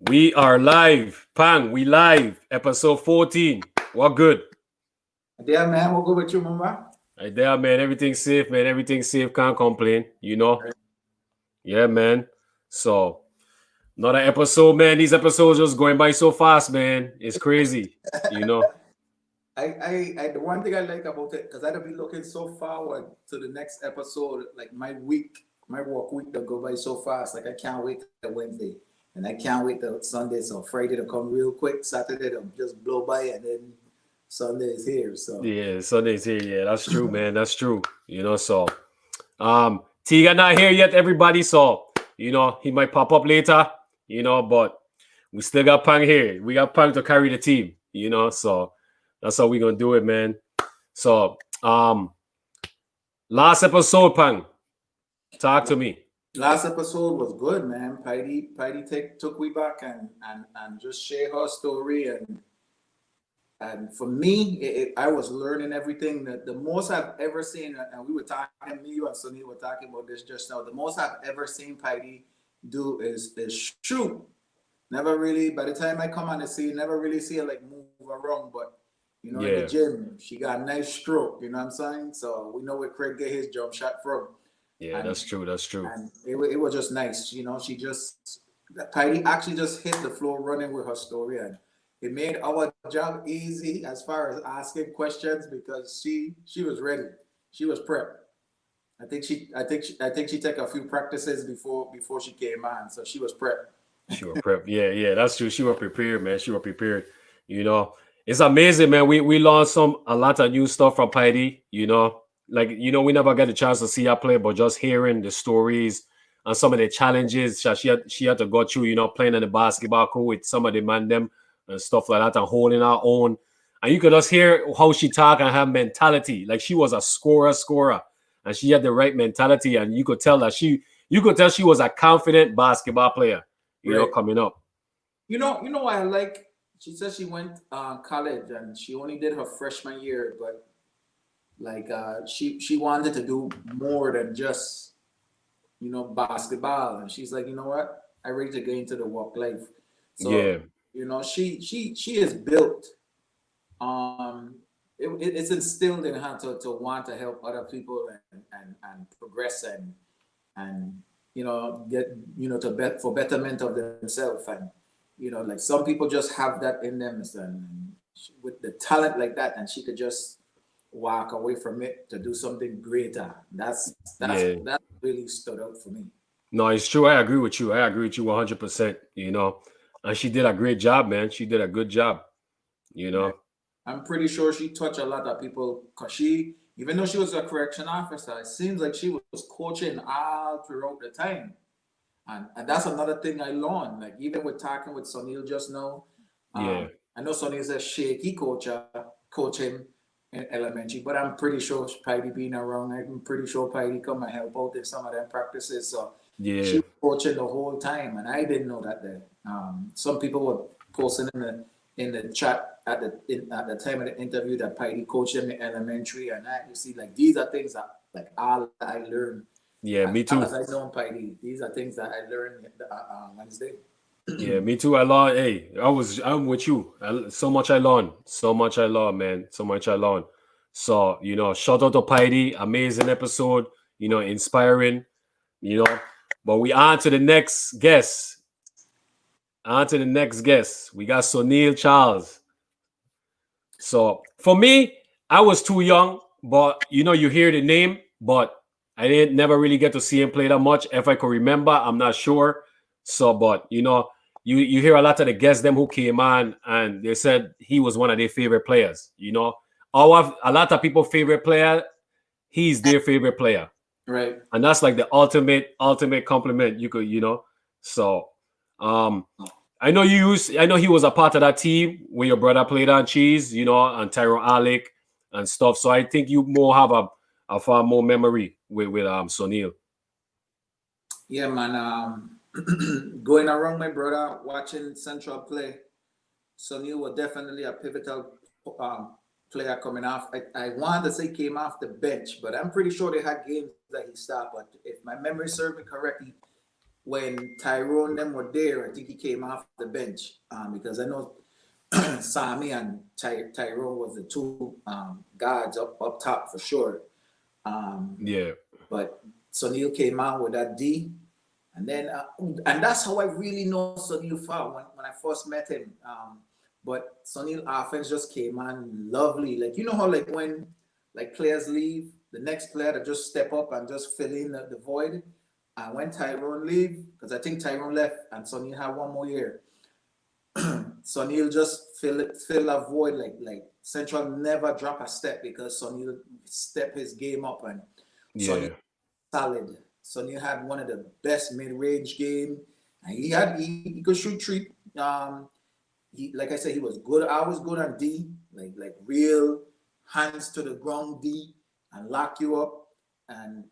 We are live. Pang, we live. Episode 14. What good? Yeah, man, we'll go with you, mama. Right there, man. Everything's safe, man. Everything's safe. Can't complain. Yeah, man. So, another episode, man. These episodes just going by so fast, man. It's crazy. You know? The one thing I like about it, because I'd be looking so forward to the next episode, like my work week to go by so fast. Like I can't wait till Wednesday, and I can't wait till Sunday. So Friday to come real quick, Saturday to just blow by, and then Sunday is here. So Yeah, Sunday's here. Yeah, that's true, man. That's true. Tiga not here yet, everybody. So, he might pop up later, but we still got Pang here. We got Pang to carry the team, so that's how we gonna do it, man. So, last episode, Pang, talk to me. last episode was good, man. Took we back and just share her story and for me, I was learning everything. That the most I've ever seen, and we were talking, me, you and Soneil were talking about this just now. The most I've ever seen Patty do is shoot. Never really, by the time I come on the scene, never really see her like move around. But, in the Yeah, gym, she got a nice stroke, you know what I'm saying? So we know where Craig get his jump shot from. yeah, And that's true. That's true. and it was just nice. Patty actually just hit the floor running with her story. And it made our job easy as far as asking questions because she was ready. She was prepped. I think she took a few practices before she came on, so she was prepped. She was prep. Yeah, yeah, that's true. She was prepared, man. She was prepared. You know, it's amazing, man. We learned a lot of new stuff from Patty. We never get a chance to see her play, but just hearing the stories and some of the challenges that she had to go through. Playing in the basketball court with some of the man them and stuff like that, and holding her own. And you could just hear how she talk and her mentality. Like she was a scorer, and she had the right mentality, and you could tell she was a confident basketball player. Right. Coming up. You know why I like. She said she went college and she only did her freshman year, but like she wanted to do more than just basketball, and she's like, you know what, I ready to get into the work life. So Yeah, she is built. It's instilled in her to want to help other people and progress and get to for betterment of themselves. And like some people just have that in them, and with the talent like that, and she could just walk away from it to do something greater. yeah. That really stood out for me. No, it's true. I agree with you. 100%. And she did a great job, man. She did a good job. You Yeah. know. I'm pretty sure she touched a lot of people because even though she was a correction officer, it seems like she was coaching all throughout the time. And that's another thing I learned. Like even with talking with Soneil just now, Yeah. I know Soneil's a shaky coaching in elementary, but I'm pretty sure Patty being around, I'm pretty sure Patty come and help out in some of them practices. So she Yeah. was coaching the whole time, and I didn't know that then. Some people were posting in the chat at the time of the interview that Patty coached them in elementary, and you see like these are things that like all I learned Yeah. as Me long too. as I know Patty. These are things that I learned Wednesday. Yeah. Me too. I learned. Hey, I'm with you. So much I learned. So much I learned, man. So much I learned. So shout out to Piety. Amazing episode. Inspiring. You know. But we on to the next guest. On to the next guest. We got Soneil Charles. So for me, I was too young, but you hear the name, but I didn't never really get to see him play that much. If I could remember, I'm not sure. So, but you hear a lot of the guests them who came on and they said he was one of their favorite players. A lot of people favorite player, he's their favorite player, Right. and that's like the ultimate compliment you could. So, um, I know he was a part of that team when your brother played on Cheese, and Tyrone Alec and stuff. So I think you more have a far more memory with Soneil. Yeah, man. Going around my brother watching Central play, Soneil was definitely a pivotal player coming off. I wanted to say came off the bench, but I'm pretty sure they had games that he started. But if my memory serves me correctly, when Tyrone them were there, I think he came off the bench because I know Sammy and Tyrone was the two guards up top for sure. Um, Yeah. but Soneil came out with that D, and that's how I really know Soneil far when I first met him. But Soneil offense just came on lovely. Like you know how like when like players leave, the next player to just step up and just fill in the void. And when Tyrone leave, because I think Tyrone left and Soneil had one more year. Soneil just fill a void like Central never drop a step because Soneil step his game up and Soneil Yeah. solid. Soneil had one of the best mid-range game and he could shoot three. He like I said he was good. I was good on D like real hands to the ground D and lock you up and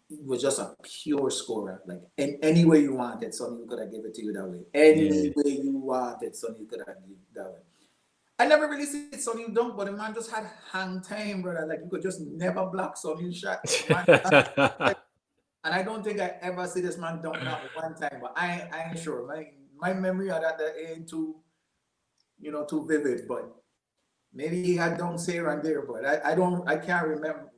he was just a pure scorer. Like in any way you wanted, Sonny could have given it to you that way. Any Yeah. way you wanted, Sonny could have given it that way. I never really see Sonny dunk, but the man just had hang time, brother. Like you could just never block Sonny shot. The man, and I don't think I ever see this man dunk not one time, but I ain't sure. My memory of that ain't too too vivid, but maybe he had dunks here and there, but I can't remember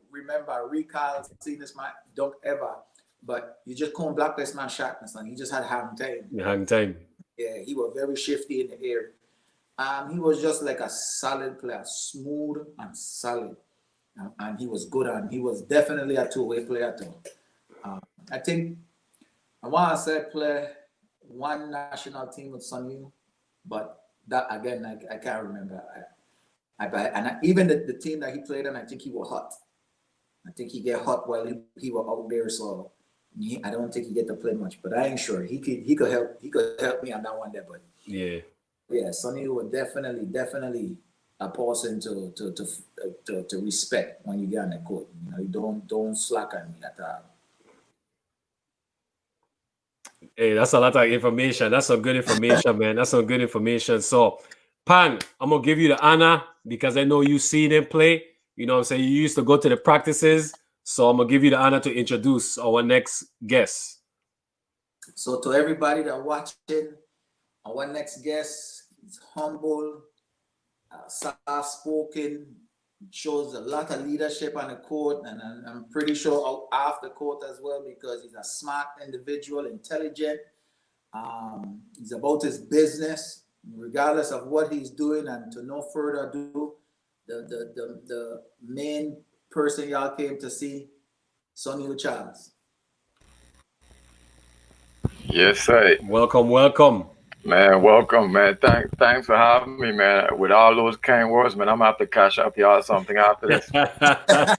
recall seeing this man dunk ever. But you just couldn't block this man shot, son. He just had hang time. Hang time. Yeah, he was very shifty in the air. He was just like a solid player, smooth and solid. And he was good and he was definitely a two-way player too. I think I want to say play one national team with Sonny, but that again I can't remember. Even the team that he played in, I think he was hot. I think he get hot while he was out there, so I don't think he get to play much. But I ain't sure he could help me on that one there. But Yeah. yeah, Sonny was definitely a person to respect when you get on the court. You don't slack on me at all. Hey, that's a lot of information. That's some good information, man. That's some good information. So, Pan, I'm gonna give you the honor because I know you seen him play. You know what I'm saying? You used to go to the practices. So I'm gonna give you the honor to introduce our next guest. So to everybody that watching, our next guest is humble, soft spoken, shows a lot of leadership on the court, and I'm pretty sure off the court as well because he's a smart individual, intelligent. He's about his business, regardless of what he's doing, and to no further ado, the main person y'all came to see, Soneil Charles. Yes, sir. Welcome, welcome. Man, welcome, man. Thanks for having me, man. With all those kind words, man, I'm gonna have to cash up y'all something after this. I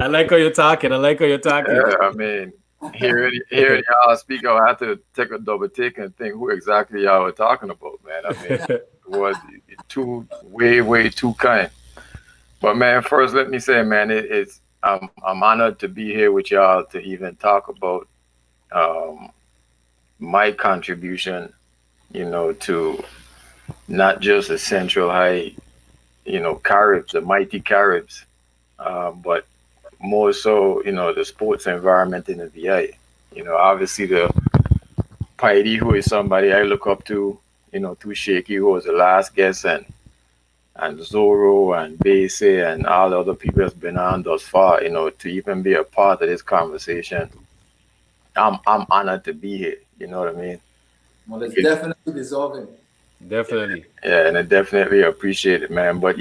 like how you're talking. I like how you're talking. Yeah, I mean, hearing y'all speak, I'll have to take a double take and think who exactly y'all were talking about, man. I mean, it was too way too kind. But man, first let me say, man, it's I'm honored to be here with y'all to even talk about um, my contribution, to not just the Central High, Caribs, the mighty Caribs, but more so, the sports environment in the VA. Obviously the Piety, who is somebody I look up to, to Shaky, who was the last guest, and Zoro and Base and all the other people that's been on thus far, to even be a part of this conversation. I'm honored to be here. You know what I mean? Well, it's definitely deserving. Definitely. Yeah, and I definitely appreciate it, man. But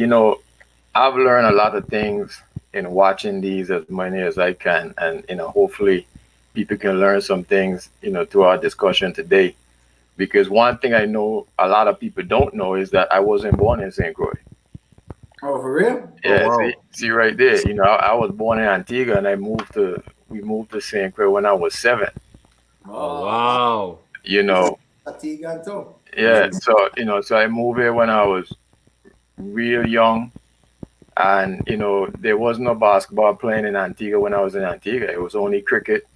I've learned a lot of things in watching these as many as I can, and hopefully people can learn some things, through our discussion today. Because one thing I know a lot of people don't know is that I wasn't born in St. Croix. Oh, for real? Oh, Yeah, wow. see right there. I was born in Antigua, and we moved to St. Croix when I was 7. Oh, Oh, wow. wow. You This is know, Antigua too. yeah. So I moved here when I was real young, and there was no basketball playing in Antigua when I was in Antigua. It was only cricket,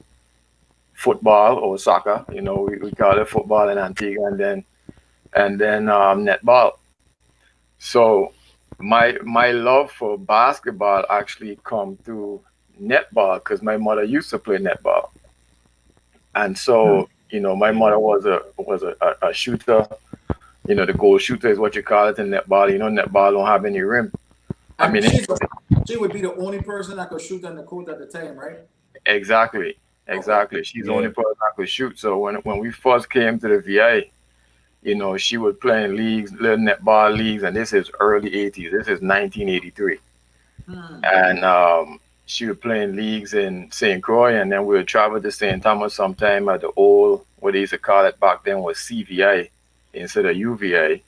football, or soccer. We call it football in Antigua, and then netball. So my love for basketball actually come through netball because my mother used to play netball. And so, my mother was a shooter. The goal shooter is what you call it in netball. Netball don't have any rim. I And mean, she would be the only person that could shoot on the court at the time, right? exactly, Okay. exactly. She's the only Yeah. person that could shoot. So when we first came to the VA, she was playing leagues, little netball leagues, and this is early 80s. This is 1983. Hmm. And she was playing leagues in St. Croix, and then we would travel to St. Thomas sometime at the old, what they used to call it back then was CVI instead of UVA.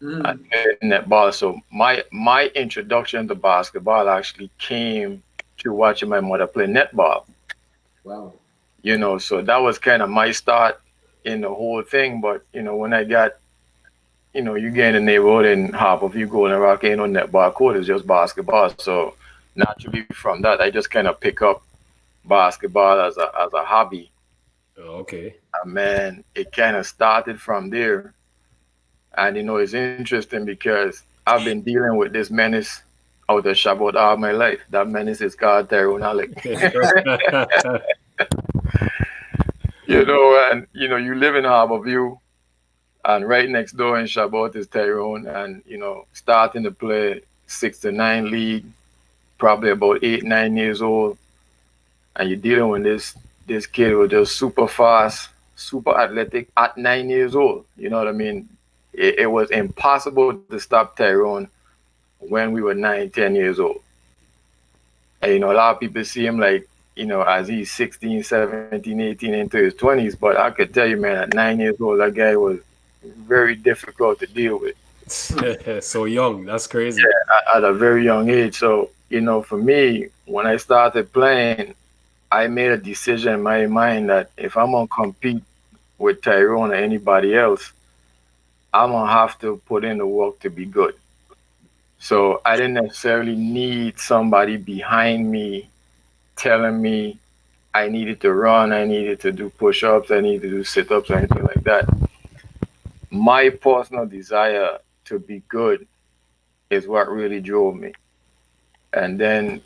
And Hmm. playing netball. So my introduction to basketball actually came to watching my mother play netball. Wow. So that was kind of my start in the whole thing. But when I got, you get in the neighborhood and half of you go in rock ain't on netball court, it's just basketball. So naturally from that, I just kind of pick up basketball as a hobby. Okay. And man, it kind of started from there. And it's interesting because I've been dealing with this menace out of Shabbat all my life. That menace is called Tyrone Alec. And you live in Harborview, and right next door in Shabbat is Tyrone, and starting to play 6 to 9 league, probably about 8, 9 years old, and you're dealing with this kid who was just super fast, super athletic at 9 years old. You know what I mean? It was impossible to stop Tyrone when we were 9, 10 years old. And a lot of people see him like, as he's 16, 17, 18 into his 20s. But I could tell you, man, at 9 years old, that guy was very difficult to deal with So young. That's crazy. at a very young age. So, for me, when I started playing, I made a decision in my mind that if I'm going to compete with Tyrone or anybody else, I'm going to have to put in the work to be good. So I didn't necessarily need somebody behind me telling me I needed to run, I needed to do push ups, I needed to do sit ups, or anything like that. My personal desire to be good is what really drove me. And then,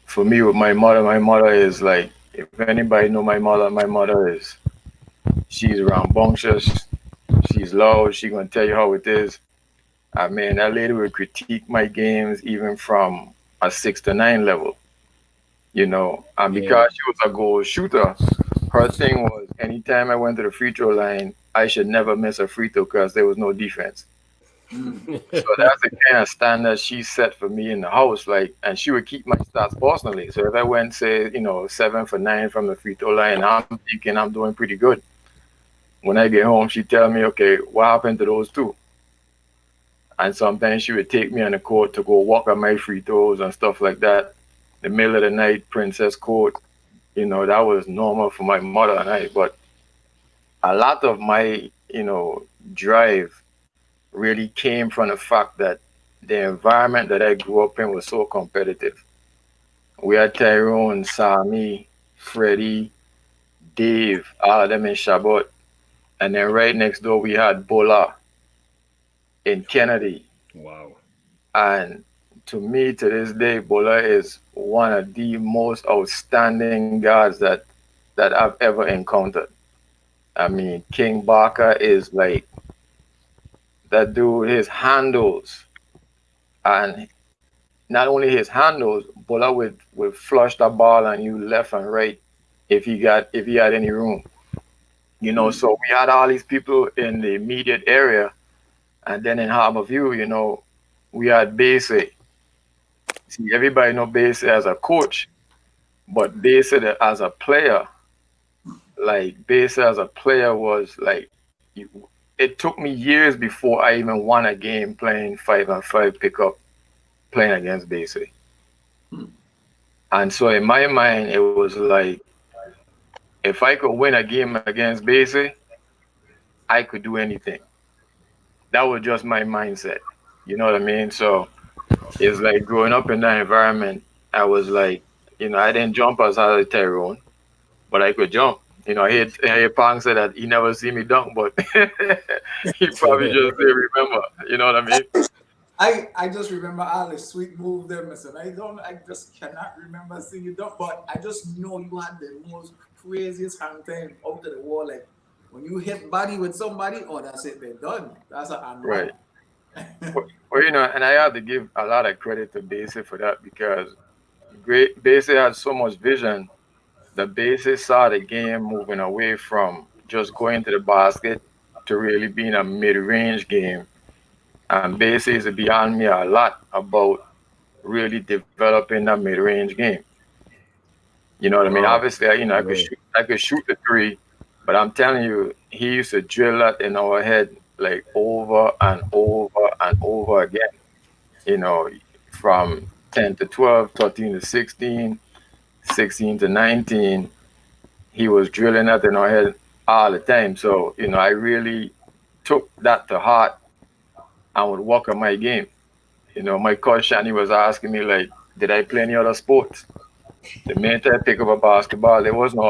for me with my mother is like, if anybody know my mother is, she's rambunctious, she's loud, she gonna tell you how it is. I mean, that lady would critique my games even from a 6 to 9 level, and Yeah. because she was a goal shooter, her thing was anytime I went to the free throw line, I should never miss a free throw because there was no defense. Hmm. So that's the kind of standard she set for me in the house. Like, and she would keep my stats personally. So if I went, say, 7 for 9 from the free throw line, I'm thinking I'm doing pretty good. When I get home, she tell me, okay, what happened to those two? And sometimes she would take me on the court to go walk on my free throws and stuff like that. The middle of the night, Princess Court, that was normal for my mother and I. But a lot of my, drive really came from the fact that the environment that I grew up in was so competitive. We had Tyrone, Sami, Freddie, Dave, all of them in Shabbat. And then right next door we had Bola in Kennedy. Wow. And to me, to this day, Bola is one of the most outstanding guards that I've ever encountered. I mean, King Barker is like that dude, his handles, and not only his handles, Bola would flush the ball on you left and right if he had any room. So we had all these people in the immediate area, and then in Harborview, we had Base. See, everybody know Base as a coach, but Base as a player, like Base as a player was like, it took me years before I even won a game playing 5-on-5 pickup playing against Base. And so in my mind, it was like, if I could win a game against Base, I could do anything. That was just my mindset. You know what I mean? So it's like growing up in that environment, I was like, I didn't jump as high as Tyrone, but I could jump. I hear Pong say that he never see me dunk, but he probably just didn't remember. You know what I mean? I just remember all the sweet move there, Mister. I just cannot remember seeing you done, but I just know you had the most craziest hang time out of the wall. Like when you hit body with somebody, oh, that's it, they're done. That's a and Right. one. Well, and I have to give a lot of credit to Basie for that because great Basie had so much vision. The Basie saw the game moving away from just going to the basket to really being a mid-range game. And Basie is beyond me a lot about really developing that mid-range game. You know what I mean? Wow. Obviously, Right. I could shoot the three, but I'm telling you, he used to drill that in our head like over and over and over again. You know, from 10 to 12, 13 to 16, 16 to 19, he was drilling that in our head all the time. So, I really took that to heart and would work on my game. My coach Shani was asking me like, did I play any other sports? The minute I pick up a basketball, there was no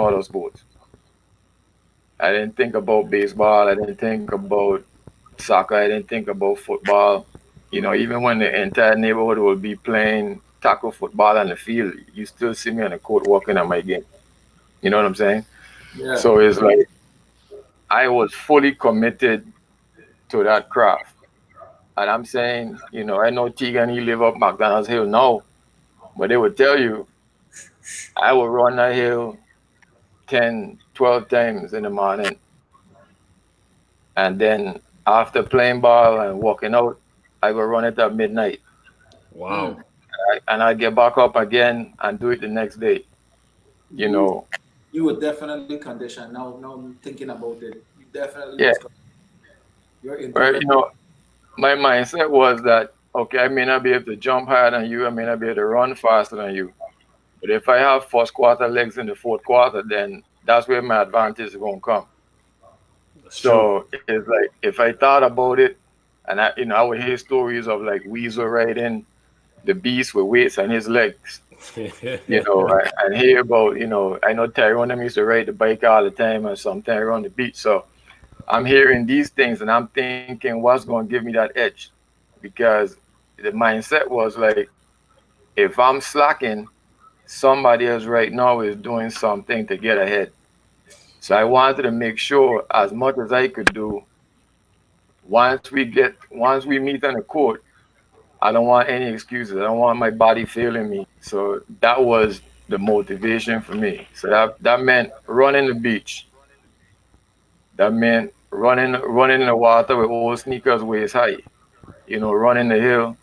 other sports. I didn't think about baseball. I didn't think about soccer. I didn't think about football. Even when the entire neighborhood will be playing tackle football on the field, you still see me on the court working on my game. You know what I'm saying? Yeah. So it's like I was fully committed to that craft. And I'm saying, I know Tegan, he live up McDonald's Hill now, but they would tell you I would run that hill 10, 12 times in the morning. And then after playing ball and walking out, I go run it at midnight. Mm. Wow. And I get back up again and do it the next day. You You know, you were definitely conditioned. Now I'm thinking about it. You definitely yeah. was. Your But intellect. my mindset was that okay, I may not be able to jump higher than you, I may not be able to run faster than you. But if I have first quarter legs in the fourth quarter, then that's where my advantage is gonna come. That's true. So it's like if I thought about it, and I would hear stories of like Weasel riding the beast with weights on his legs. And hear about, I know Tyrone them used to ride the bike all the time and sometimes around the beach. So I'm hearing these things and I'm thinking, what's going to give me that edge? Because the mindset was like, if I'm slacking, somebody else right now is doing something to get ahead. So I wanted to make sure as much as I could do, once we meet on the court, I don't want any excuses. I don't want my body failing me. So that was the motivation for me. So that meant running the beach. That meant running in the water with old sneakers waist high. Running the hill,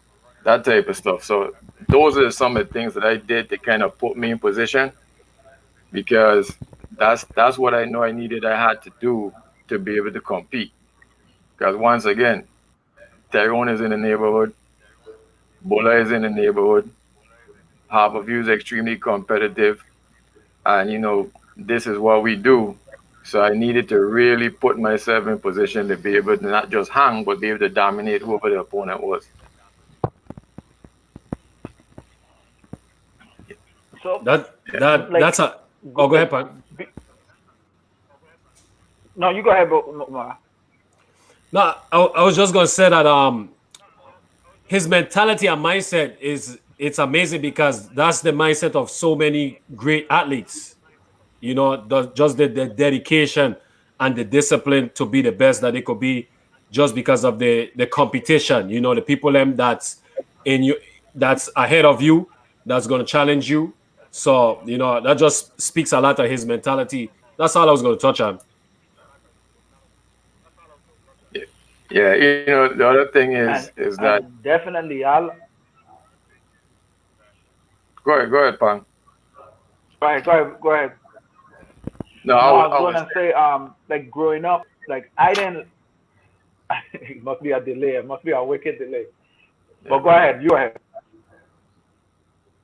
that type of stuff. So those are some of the things that I did to kind of put me in position because that's what I know I needed. I had to do to be able to compete. Because once again, Tyrone is in the neighborhood, Bola is in the neighborhood, half of you is extremely competitive, and this is what we do. So I needed to really put myself in position to be able to not just hang, but be able to dominate whoever the opponent was. So, like, That's a. Oh, go ahead, like, Pan. no, you go ahead, bro. No, I was just gonna say that his mentality and mindset is it's amazing because that's the mindset of so many great athletes. Just the dedication and the discipline to be the best that they could be, just because of the competition. The people them that's in you, that's ahead of you, that's gonna challenge you. So that just speaks a lot of his mentality. That's all I was gonna touch on. Yeah, the other thing is that And definitely, I'll go ahead, Pang. go ahead. No, No, I was I was gonna say, like growing up, like I didn't. It must be a delay. It must be a wicked delay. But yeah. go ahead. You ahead.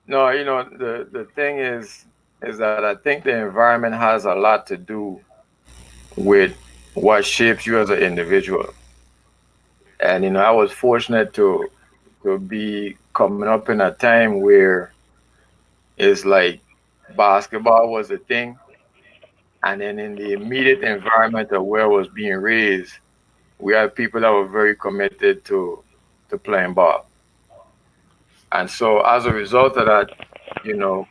No, the thing is that I think the environment has a lot to do with what shapes you as an individual. And I was fortunate to be coming up in a time where it's like basketball was a thing, and then in the immediate environment of where I was being raised, we had people that were very committed to playing ball. And so as a result of that, you know,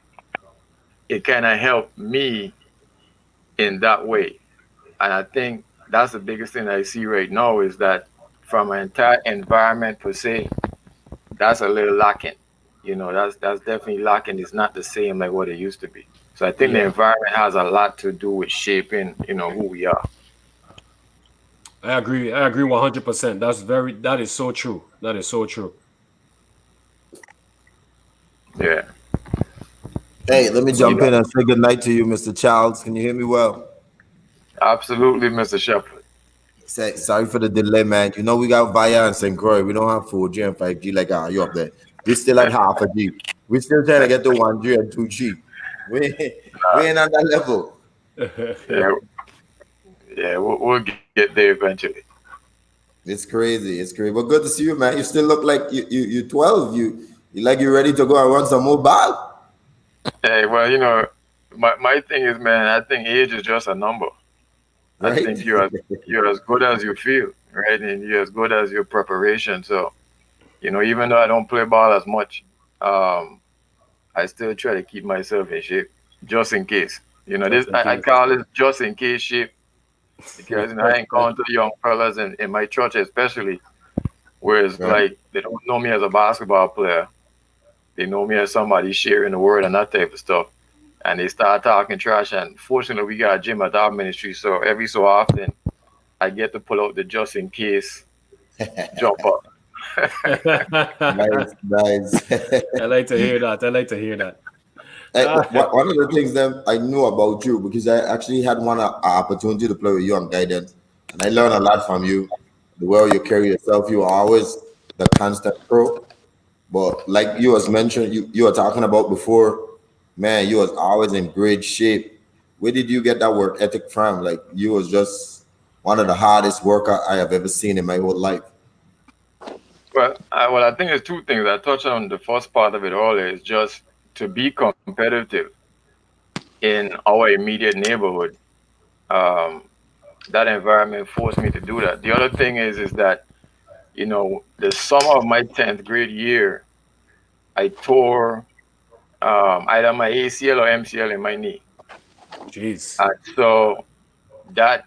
it kind of helped me in that way. And I think that's the biggest thing I see right now is that from an entire environment per se, that's a little lacking. That's definitely lacking. It's not the same like what it used to be. So I think the Yeah, environment has a lot to do with shaping, who we are. I agree. I agree 100%. That is so true. That is so true. Yeah. Hey, let me So, jump in and say good night to you, Mr. Childs. Can you hear me well? Absolutely, Mr. Shepherd. Sorry for the delay, man. You know we got Via and St. Croix. We don't have 4G and 5G like you up there. We still at half a G. We still trying to get to 1G and 2G. We ain't on that level. Yeah, yeah, we'll get there eventually. It's crazy. It's crazy. But good to see you, man. You still look like you 12. You like you ready to go and run some more ball, Hey, well, my thing is, man, I think age is just a number. I right? think you're as good as you feel, right? And you're as good as your preparation. So, even though I don't play ball as much, um, I still try to keep myself in shape just in case. This just in I case. call it just in case shape because I encounter young fellas in my church especially, where it's Right. like they don't know me as a basketball player. They know me as somebody sharing the word and that type of stuff. And they start talking trash. And fortunately, we got a gym at our ministry, so every so often I get to pull out the just in case jumper. Nice, nice. I like to hear that. I like to hear that. One of the things that I know about you because I actually had one opportunity to play with you on guidance, and I learned a lot from you. The way you carry yourself, you are always the constant pro. But like you was mentioned, you were talking about before, man, you was always in great shape. Where did you get that work ethic from? Like you was just one of the hardest worker I have ever seen in my whole life. Well, I think there's two things. I touched on the first part of it all is just to be competitive in our immediate neighborhood. Um, that environment forced me to do that. The other thing is that the summer of my 10th grade year, I tore either my ACL or MCL in my knee. Jeez. And so that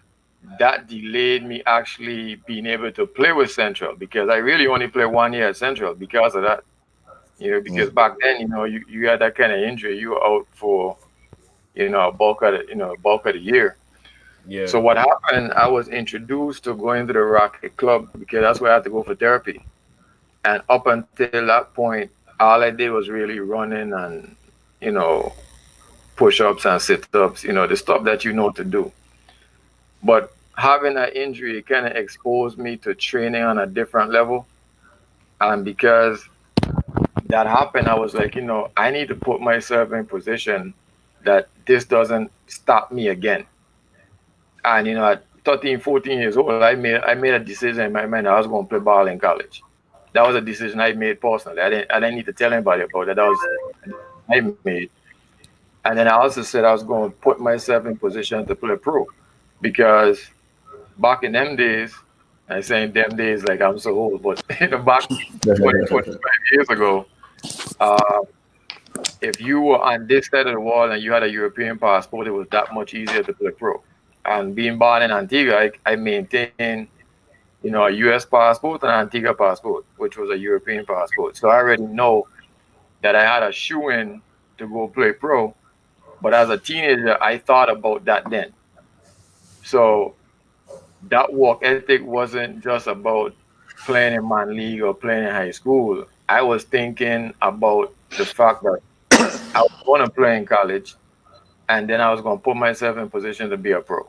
that delayed me actually being able to play with Central because I really only played 1 year at Central because of that. Because Mm. back then, you had that kind of injury, you were out for, a bulk of the year. Yeah. So what happened, I was introduced to going to the Rocket Club because that's where I had to go for therapy. And up until that point, all I did was really running and, you know, push-ups and sit-ups, the stuff that you know to do. But having that injury kind of exposed me to training on a different level. And because that happened, I was like, I need to put myself in position that this doesn't stop me again. And at 13, 14 years old, I made a decision in my mind I was going to play ball in college. That was a decision I made personally. I didn't need to tell anybody about it. That was a decision I made. And then I also said I was going to put myself in position to play pro because back in them days, I say in them days like I'm so old, but back 20, 25 years ago, uh, if you were on this side of the wall and you had a European passport, it was that much easier to play pro. And being born in Antigua, I maintained, a U.S. passport and an Antigua passport, which was a European passport. So I already know that I had a shoe in to go play pro. But as a teenager, I thought about that then. So that work ethic wasn't just about playing in man league or playing in high school. I was thinking about the fact that I was going to play in college and then I was going to put myself in position to be a pro.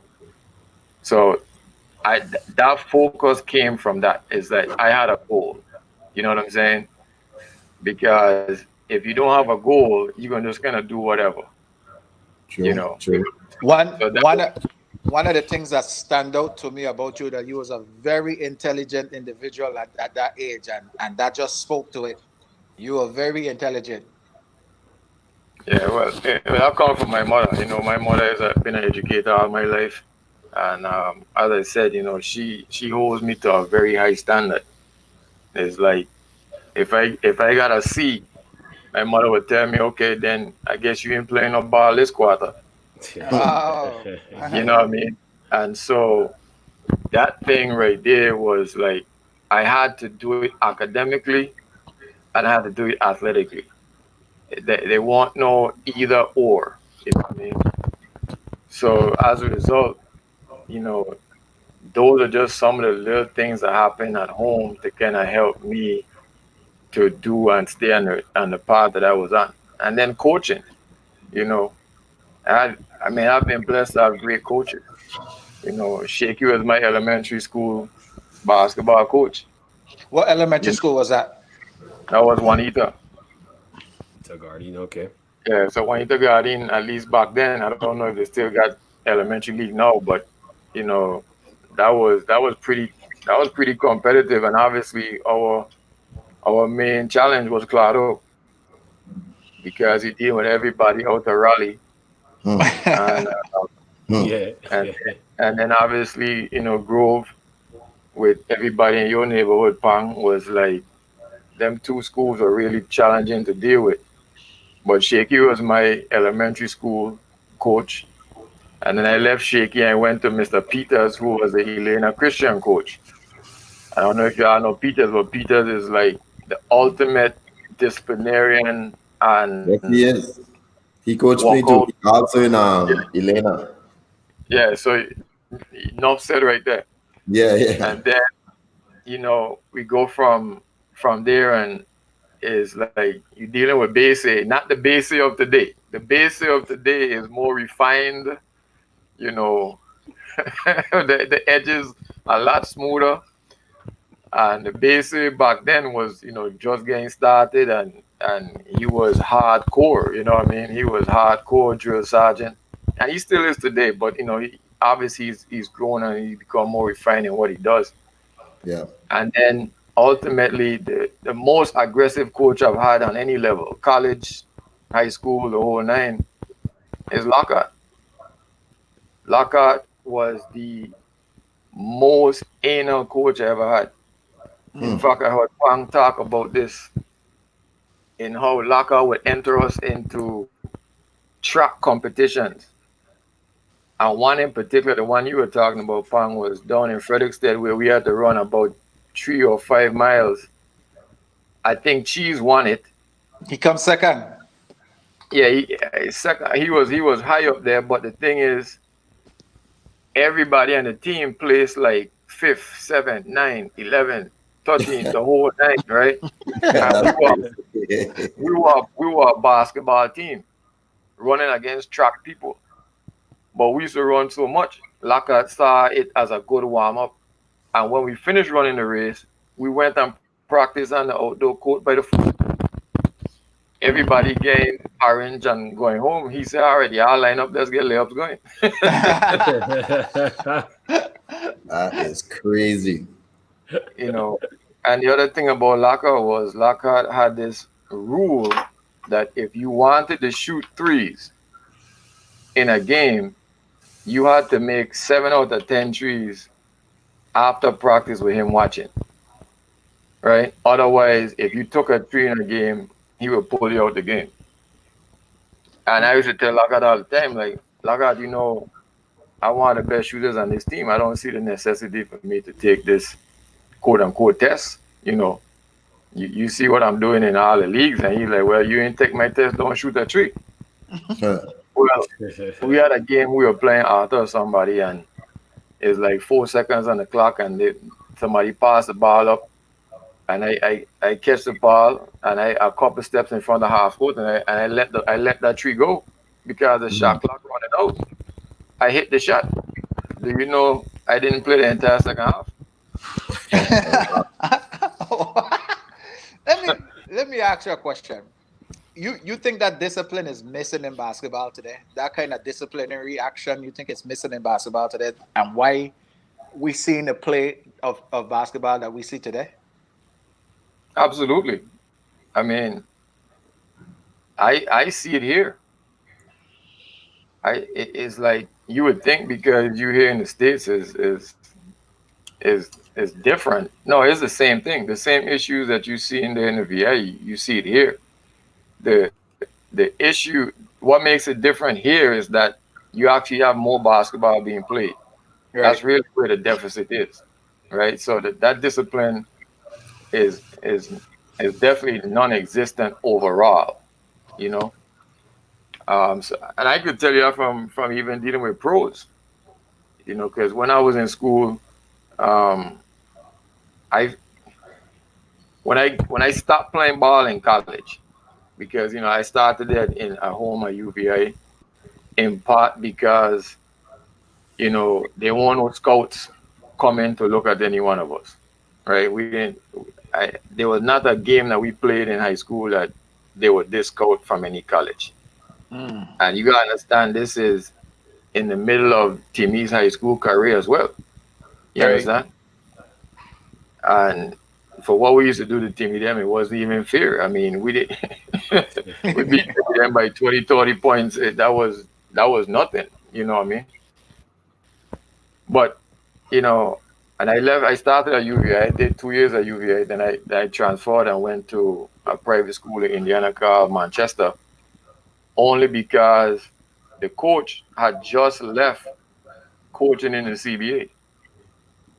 So that focus came from that. Is that I had a goal. You know what I'm saying? Because if you don't have a goal, you're gonna just kind of do whatever. You True, know. true. One So that one one of the things that stand out to me about you that you was a very intelligent individual at that age, and that just spoke to it. You were very intelligent. yeah. Well, I come from my mother. My mother has been an educator all my life, and as I said, she holds me to a very high standard. It's like if I got a C, my mother would tell me, okay, then I guess you ain't playing no ball this quarter. Wow. You know what I mean? And so that thing right there was like I had to do it academically and I had to do it athletically. They want no either or. You know what I mean? So as a result, you know, those are just some of the little things that happen at home to kind of help me to do and stay on the path that I was on. And then coaching, you know, I mean, I've been blessed to have great coaches. You know, Shaky was my elementary school basketball coach. What elementary You know, school was that? that was Juanita. It's a guardian. Okay. Yeah, so Juanita got in at least back then. I don't know if they still got elementary league now, but you know, that was pretty competitive. And obviously, our main challenge was Claro because he deal with everybody out of Raleigh, Hmm. and Hmm. Yeah. and and then obviously Grove with everybody in your neighborhood. Pang was like them two schools are really challenging to deal with. But Shaky was my elementary school coach. And then I left Shaky and went to Mr. Peters, who was the Elena Christian coach. I don't know if y'all know Peters, but Peters is like the ultimate disciplinarian and Yes, he is. He coached me walkout. too. Also in Yeah, Elena. yeah, so enough said right there. Yeah, yeah. And then, we go from there and is like you're dealing with base, not the base of today. The base of today is more refined, you know, the edges a lot smoother. And the basic back then was, just getting started, and he was hardcore, you know what I mean? He was hardcore drill sergeant. And he still is today, but obviously he's grown and he's become more refined in what he does. Yeah. And then ultimately the most aggressive coach I've had on any level, college, high school, the whole nine, is Lockhart. Lockhart was the most anal coach I ever had. In Hmm. fact, I heard Pang talk about this in how Laka would enter us into track competitions. And one in particular, the one you were talking about, Pang, was down in Frederickstead where we had to run about 3 or 5 miles. I think Cheese won it. He comes second. Yeah, he was high up there, but the thing is, everybody on the team placed like fifth, seventh, ninth, 11th, 13th, the whole night, right? And we That's were crazy. we were we were a basketball team running against track people. But we used to run so much. Laka saw it as a good warm up. And when we finished running the race, we went and practiced on the outdoor court by the foot. Everybody getting orange and going home. He said, all right, y'all line up, let's get layups going. That is crazy. you know. And the other thing about Laka was Laka had this rule that if you wanted to shoot threes in a game, you had to make 7 out of 10 trees after practice with him watching, right? Otherwise, if you took a tree in a game, he would pull you out the game. And I used to tell Lagat all the time, like, Lagat, I want the best shooters on this team. I don't see the necessity for me to take this quote unquote test. You see what I'm doing in all the leagues. And he's like, well, you ain't take my test, don't shoot a tree. Huh. Well, we had a game we were playing after somebody, and it's like 4 seconds on the clock, and somebody passed the ball up, and I catch the ball, and I a couple steps in front of half court, and I let that tree go because the shot clock running out. I hit the shot. Do you know I didn't play the entire second half? let me ask you a question. You think that discipline is missing in basketball today? That kind of disciplinary action, you think it's missing in basketball today? And why we seeing the play of basketball that we see today? Absolutely. I mean, I see it here. It's like you would think because you here in the states is different. No, it's the same thing. The same issues that you see in the VA, you see it here. The issue, what makes it different here is that you actually have more basketball being played. That's Right. really where the deficit is, right? So that discipline is is is definitely non-existent overall, you know. So, and I could tell you that from even dealing with pros, you know, because when I was in school, um, I when I stopped playing ball in college, because you know I started that in at home at UVA, in part because you know there weren't no scouts coming to look at any one of us, right? We didn't. There was not a game that we played in high school that they would discount from any college. Mm. And you gotta understand, this is in the middle of Timmy's high school career as well. You Right. understand? And for what we used to do to Timmy them, it wasn't even fair. I mean, we did we beat them by 20, 30 points. That was nothing. You know what I mean? But you know, and I left. I started at UVA. I did 2 years at UVA. Then I transferred and went to a private school in Indiana called Manchester, only because the coach had just left coaching in the CBA.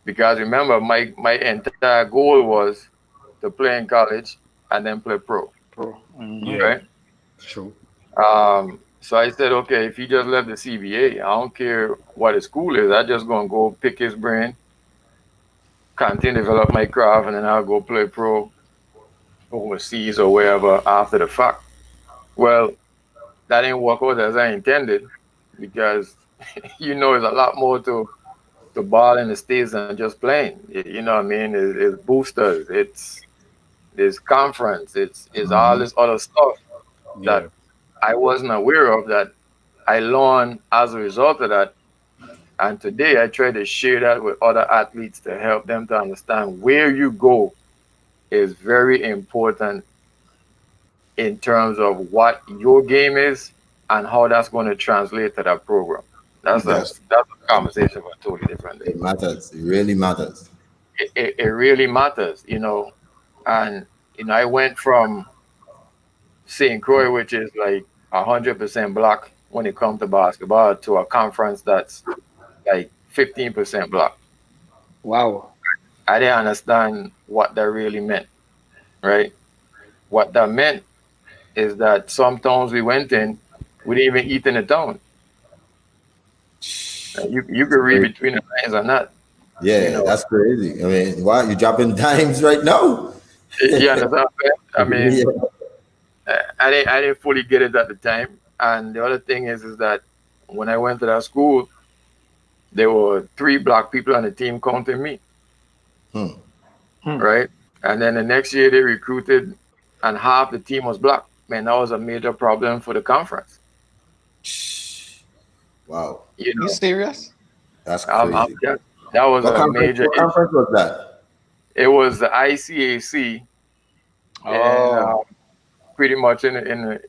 Because remember, my entire goal was to play in college and then play pro, Pro. Mm-hmm. Yeah, right? true. So I said, okay, if he just left the CBA, I don't care what his school is. I just gonna go pick his brain, continue to develop my craft, and then I'll go play pro overseas or wherever after the fact. Well, that didn't work out as I intended because you know there's a lot more to ball in the States than just playing. You know what I mean? It's boosters, it's conference, it's all Mhm. this other stuff that Yeah. I wasn't aware of that I learned as a result of that. And today I try to share that with other athletes to help them to understand where you go is very important in terms of what your game is and how that's going to translate to that program. Yes, That's a conversation for a totally different day. it matters. It really matters. It really matters, you know. And you know, I went from St. Croix, which is like 100% black when it comes to basketball, to a conference that's like 15% black. Wow. I didn't understand what that really meant, right? What that meant is that some towns we went in, we didn't even eat in the town. You could read Crazy. between the lines on that, you Yeah, know. that's crazy. I mean, why you dropping dimes right now? You understand what I'm saying? I Yeah. mean, I didn't fully get it at the time. And the other thing is that when I went to that school, there were three black people on the team counting me, Hmm. Hmm. right? And then the next year they recruited, and half the team was black. Man, that was a major problem for the conference. Wow, You You know, serious? that's I'm crazy. that was What a conference? major What issue. conference was that? It was the ICAC, and Oh. pretty much in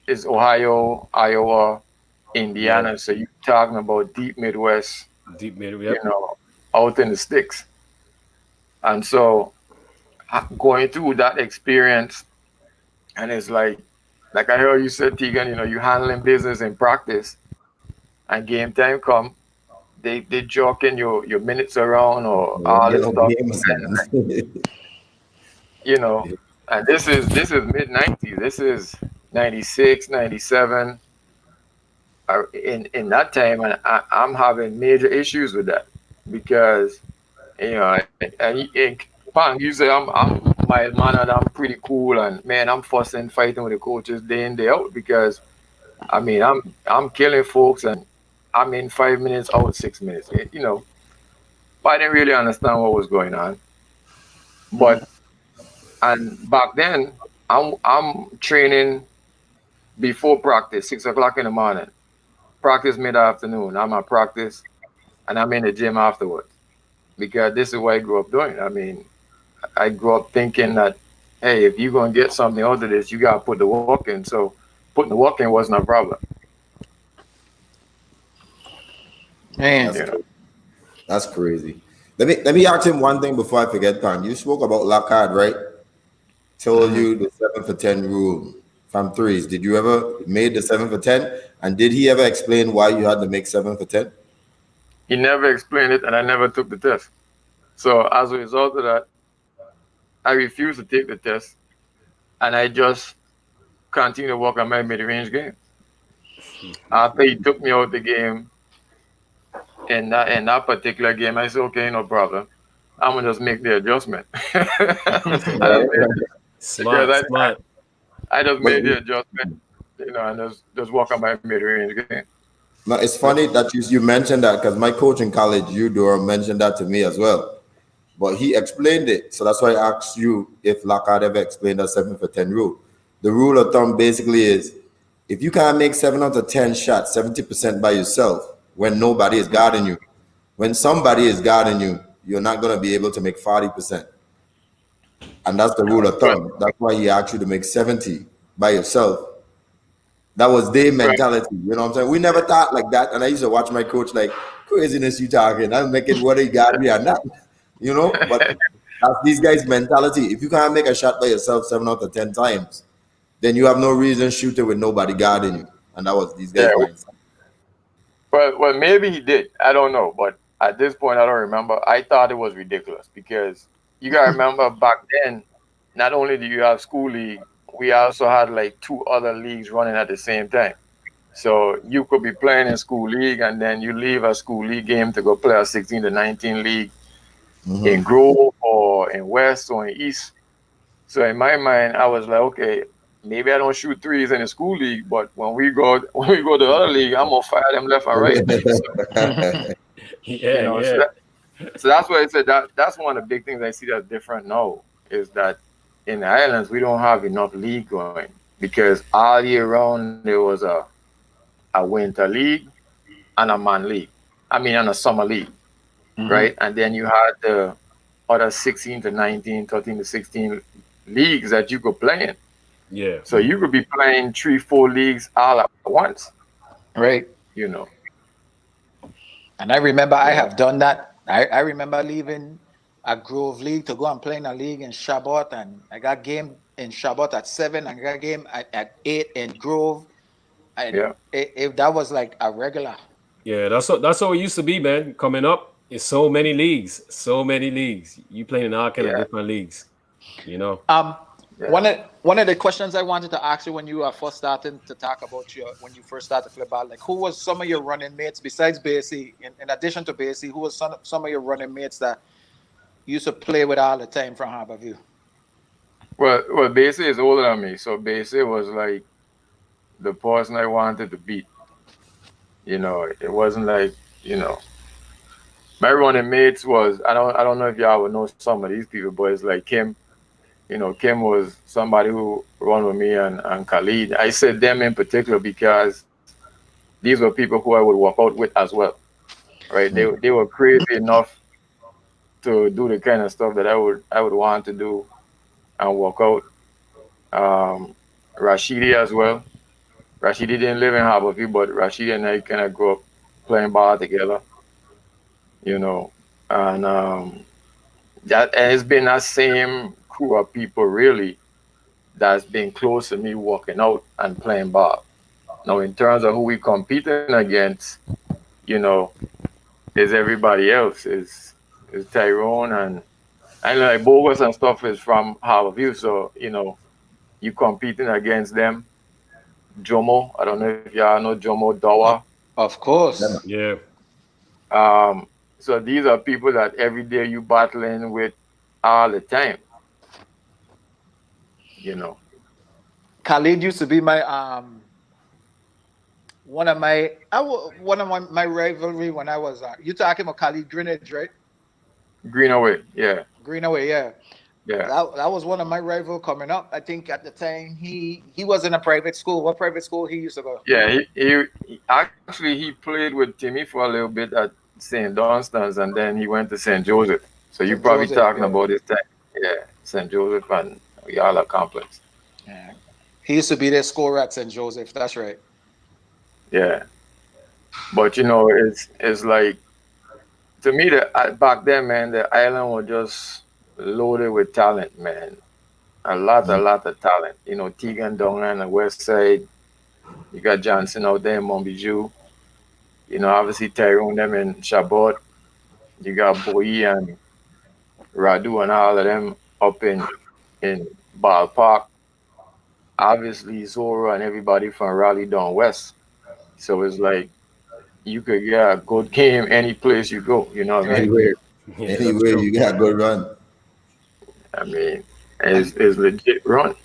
is Ohio, Iowa, Yeah. Indiana. So you're talking about deep Midwest, Deep mid. you Yep. know, out in the sticks. And so going through that experience, and it's like I heard you said, Tegan, you know, you handling business in practice, and game time come, they joking your minutes around or You don't all get this no stuff, games in. you know. And this is mid 90s. This is 96, 97. In that time, and I'm having major issues with that because you know, and Pang, you say I'm mild mannered, I'm pretty cool, and man, I'm fussing, fighting with the coaches day in day out because I mean I'm killing folks, and I'm in 5 minutes, out 6 minutes, you know. But I didn't really understand what was going on. Mm. But and back then, I'm training before practice, 6 o'clock in the morning. Practice mid afternoon. I'm at practice, and I'm in the gym afterwards because this is what I grew up doing. I mean, I grew up thinking that, hey, if you're gonna get something out of this, you gotta put the work in. So putting the work in wasn't a problem, That's Man, you know. crazy. That's crazy. Let me ask him one thing before I forget, Pan. You spoke about Lockhart, right? Told mhm. you the 7 for 10 rule from threes. Did you ever made the 7 for 10? And did he ever explain why you had to make 7 for 10? He never explained it, and I never took the test. So as a result of that, I refused to take the test, and I just continued to work on my mid-range game. After he took me out the game in that particular game, I said, okay, no problem. I'm gonna just make the adjustment. Smart, Because smart. I just But made the adjustment, and just work on my mid-range game. no, it's funny that you mentioned that because my coach in college, you Durham, mentioned that to me as well. But he explained it. So that's why I asked you if Lockhart ever explained that 7 for 10 rule. The rule of thumb basically is if you can't make 7 out of 10 shots, 70% by yourself when nobody is guarding you, when somebody is guarding you, you're not going to be able to make 40%. And that's the rule of Right, thumb. That's why he asked you to make 70 by yourself. That was their right. mentality. You know what I'm saying? We never thought like that. And I used to watch my coach like, craziness you talking. I'm making whether he got me or not. You know? But that's these guys' mentality. If you can't make a shot by yourself 7 out of 10 times, then you have no reason shooting with nobody guarding you. And that was these Yeah. guys' mindset. Well, maybe he did. I don't know, but at this point, I don't remember. I thought it was ridiculous because you gotta remember back then. Not only do you have school league, we also had like two other leagues running at the same time. So you could be playing in school league, and then you leave a school league game to go play a 16 to 19 league in Mm-hmm. Grove or in West or in East. So in my mind, I was like, okay, maybe I don't shoot threes in the school league, but when we go to the other league, I'm gonna fire them left and right. So, you Yeah, know, so yeah. that, so that's why I said that's one of the big things I see that's different now is that in the islands we don't have enough league going because all year round there was a winter league and a man league. I mean, and a summer league, Hmm. right? And then you had the other 16 to 19, 13 to 16 leagues that you could play in. Yeah. So you could be playing 3, 4 leagues all at once, Right. you know. And I remember I Yeah, have done that. I remember leaving a Grove League to go and play in a league in Shabbat, and I got game in Shabbat at 7, and I got game at 8 in Grove, and yeah, that was like a regular. Yeah, that's how it used to be, man. Coming up, it's so many leagues. So many leagues. You playing in all kind of yeah, different leagues, you know? Um, yeah. one of the questions I wanted to ask you when you were first starting to talk about when you first started to play ball, like who was some of your running mates besides Basie, in addition to Basie, who was some of your running mates that you used to play with all the time from Harborview? Well, Basie is older than me, so Basie was like the person I wanted to beat. You know, it wasn't like you know my running mates was I don't know if y'all would know some of these people, but it's like Kim. You know, Kim was somebody who run with me and Khalid. I said them in particular because these were people who I would work out with as well, right? They were crazy enough to do the kind of stuff that I would want to do and work out. Um, Rashidi as well. Rashidi didn't live in Harborview, but Rashidi and I kind of grew up playing ball together, you know, and and it's been that same crew of people really that's been close to me working out and playing ball. Now, in terms of who we competing against, you know, is everybody else is Tyrone and like Bogus and stuff is from Harborview, so you competing against them. Jomo, I don't know if y'all know Jomo Dawa. Of course. Yeah. Um, so these are people that every day you battling with all the time, you know. Khalid used to be my one of my rivalry when I was you talking about Khalid Greenwich, right? Greenaway, yeah, Greenaway, yeah. yeah, That was one of my rival coming up. I think at the time he was in a private school. What private school he used to go? yeah. Actually he played with Timmy for a little bit at St. Dunstan's, and then he went to St. Joseph. So you St. probably Joseph, talking yeah. about this time, yeah, St. Joseph and Yala Complex, Yeah. He used to be their scorer at St. Joseph. That's right. yeah. But it's like to me that back then, man, the island was just loaded with talent, man. a lot of talent. You know, Tegan down on the west side. You got Johnson out there in Montbijou. You know, obviously Tyrone them in Chabot. You got Bowie and Radu and all of them up in Ballpark. Obviously Zora and everybody from Raleigh down west. So it's like you could get a good game any place you go. You know what I mean? Right. Anywhere, Yeah, that's anywhere true. you got good run. I mean, And it's legit run.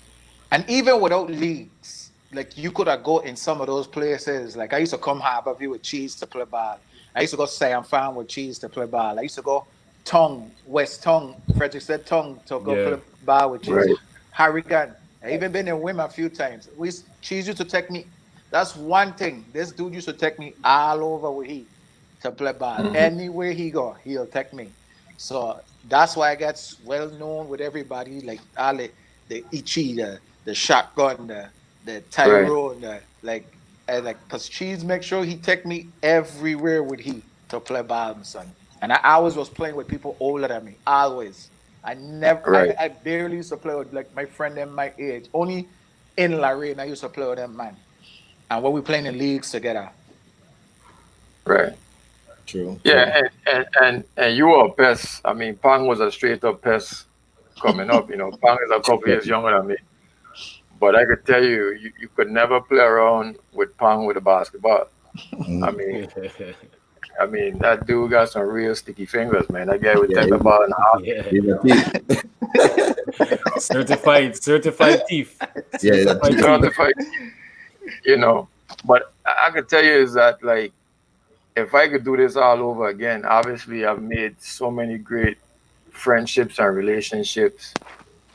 And even without leagues, like you could have go in some of those places. Like I used to come Harborview with Cheese to play ball. I used to go Sam Farm with Cheese to play ball. I used to go Tongue, West Tongue, Frederick said Tongue to go Yeah. play ball with Cheese. Right, Hurricane. I even been in Wim a few times. Cheese used to take me. That's one thing. This dude used to take me all over with he to play ball. Anywhere he go, he'll take me. So that's why I got well known with everybody. Like all the Ichi, the shotgun, the right, Tyrone, like and like cause Cheese make sure he take me everywhere with he to play ball, son. And I always was playing with people older than me. Always. I never right, I barely used to play with like my friend in my age. Only in Lorraine I used to play with them, man. And when we playing in leagues together. right. True, Yeah, true. and you were a pest. I mean, Pang was a straight up pest coming up. You know, Pang is a couple years younger than me, but I could tell you, you could never play around with Pang with a basketball. I Mm. mean, that dude got some real sticky fingers, man. That guy would Yeah, take the ball in the half. Yeah. he's a thief. Certified thief. Yeah, he's a Certified thief. thief. Certified, you know. But I could tell you is that like if I could do this all over again, obviously I've made so many great friendships and relationships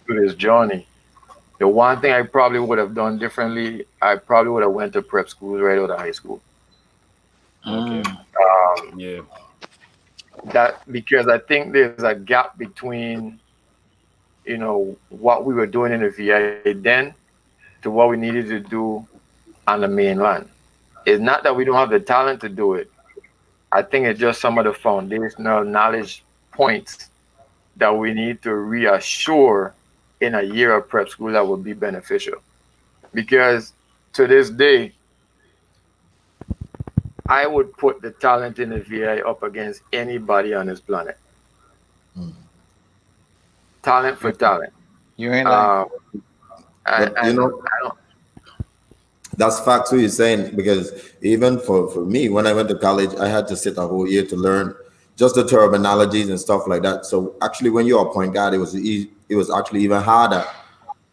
through this journey. The one thing I probably would have done differently, I probably would have went to prep school right out of high school. Okay. Mm. Yeah. That because I think there's a gap between what we were doing in the VA then to what we needed to do on the mainland. It's not that we don't have the talent to do it. I think it's just some of the foundational knowledge points that we need to reassure in a year of prep school that would be beneficial. Because to this day, I would put the talent in the VA up against anybody on this planet. Mm. Talent for talent. You ain't lying. Uh, and, But and I don't. that's facts what you're saying because even for me, when I went to college, I had to sit a whole year to learn just the terminologies and stuff like that. So actually, when you're a point guard, it was actually even harder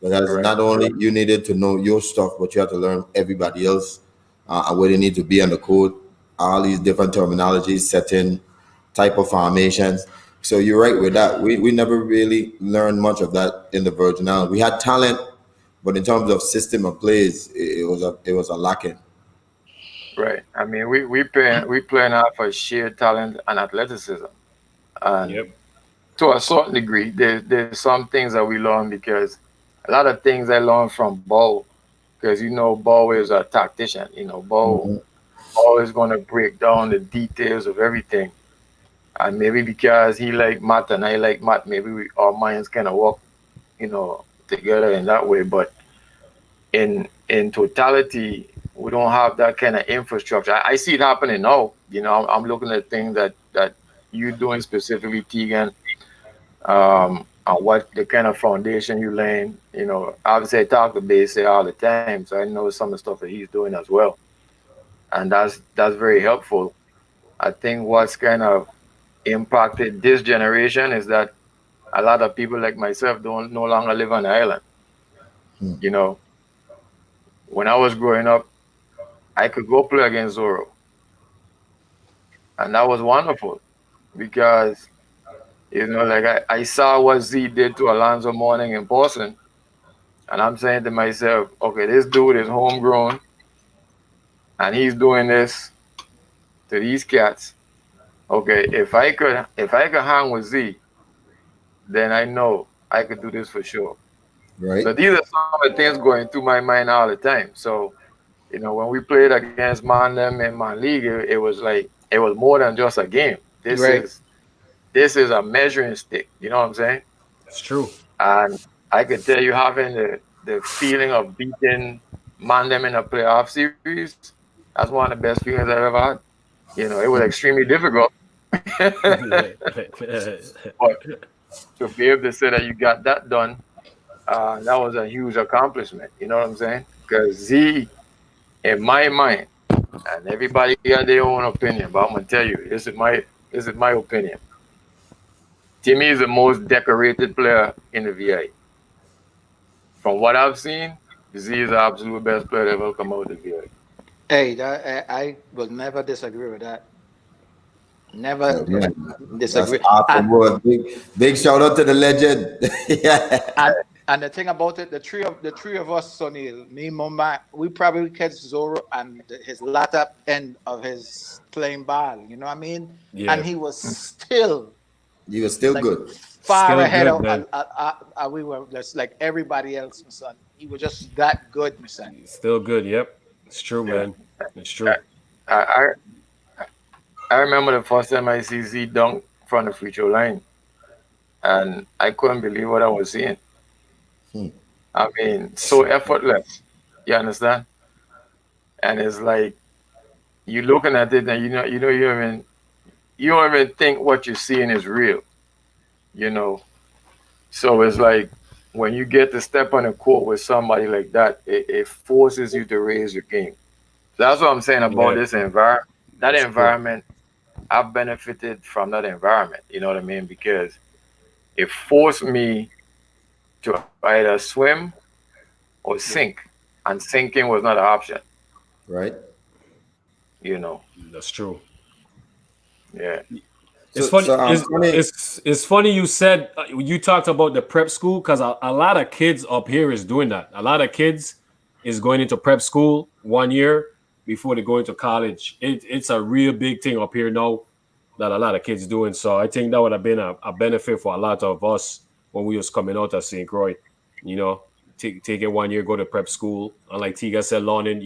because Right, not only you needed to know your stuff, but you had to learn everybody else and where they need to be on the court, all these different terminologies, setting type of formations. So you're right with that. We never really learned much of that in the Virgin Islands. We had talent, but in terms of system of plays, it was a lacking. right. I mean, we playing off of sheer talent and athleticism, and Yep. to a certain degree, there's some things that we learn because a lot of things I learned from Bo, because Bo is a tactician. Mhm. Bo is going to break down the details of everything, and maybe because he like math and I like math, maybe our minds kind of work, together in that way. But in totality, we don't have that kind of infrastructure. I see it happening now. I'm looking at things that you doing specifically, Tegan, on what the kind of foundation you laying. Obviously I talk to Base all the time, so I know some of the stuff that he's doing as well, and that's very helpful. I think what's kind of impacted this generation is that a lot of people like myself don't no longer live on the island. Mm. You know, when I was growing up, I could go play against Zorro, and that was wonderful because like I saw what Z did to Alonzo Mourning in Boston, and I'm saying to myself, okay, this dude is homegrown, and he's doing this to these cats. Okay, if I could hang with Z, then I know I could do this for sure. Right? So these are some of the things going through my mind all the time. So when we played against Mandem in my league, it was like it was more than just a game. This Right. is this is a measuring stick. You know what I'm saying? It's true. And I could tell you having the feeling of beating man them in a playoff series. That's one of the best feelings I've ever had. You know, it was extremely difficult, but to be able to say that you got that done, that was a huge accomplishment. You know what I'm saying? Because Z, in my mind, and everybody got their own opinion, but I'm gonna tell you, this is my opinion. Timmy is the most decorated player in the VA. From what I've seen, Z is the absolute best player that ever come out of the VA. Hey, I will never disagree with that. Never Yeah, that's disagree. awesome. Boy. Big shout out to the legend. Yeah. And and the thing about it, the three of us, Soneil, me, Mama, we probably catch Zoro and his latter end of his playing ball. You know what I mean? And Yeah, he was still You were still like good. far still ahead good, of man. we were just like everybody else, my son. He was just that good, my son. Still good. Yep, it's true, Yeah. man. It's true. I, I I remember the first time I see Z dunk from the free throw line, and I couldn't believe what I was seeing. Hmm. I mean, so effortless. You understand? And it's like you looking at it, and you don't even think what you're seeing is real. You know, so it's like when you get to step on a court with somebody like that, it forces you to raise your game. So that's what I'm saying about Yeah, this environment. That that's true. environment, I've benefited from that environment. You know what I mean? Because it forced me to either swim or sink, and sinking was not an option. Right. You know, That's true. yeah, It's So funny. so funny. It's funny you said you talked about the prep school because a lot of kids up here is doing that. A lot of kids is going into prep school 1 year before they go into college. It's a real big thing up here now that a lot of kids doing. So I think that would have been a benefit for a lot of us when we was coming out of St. Croix. You know, take it 1 year, go to prep school, and like Tiga said, learning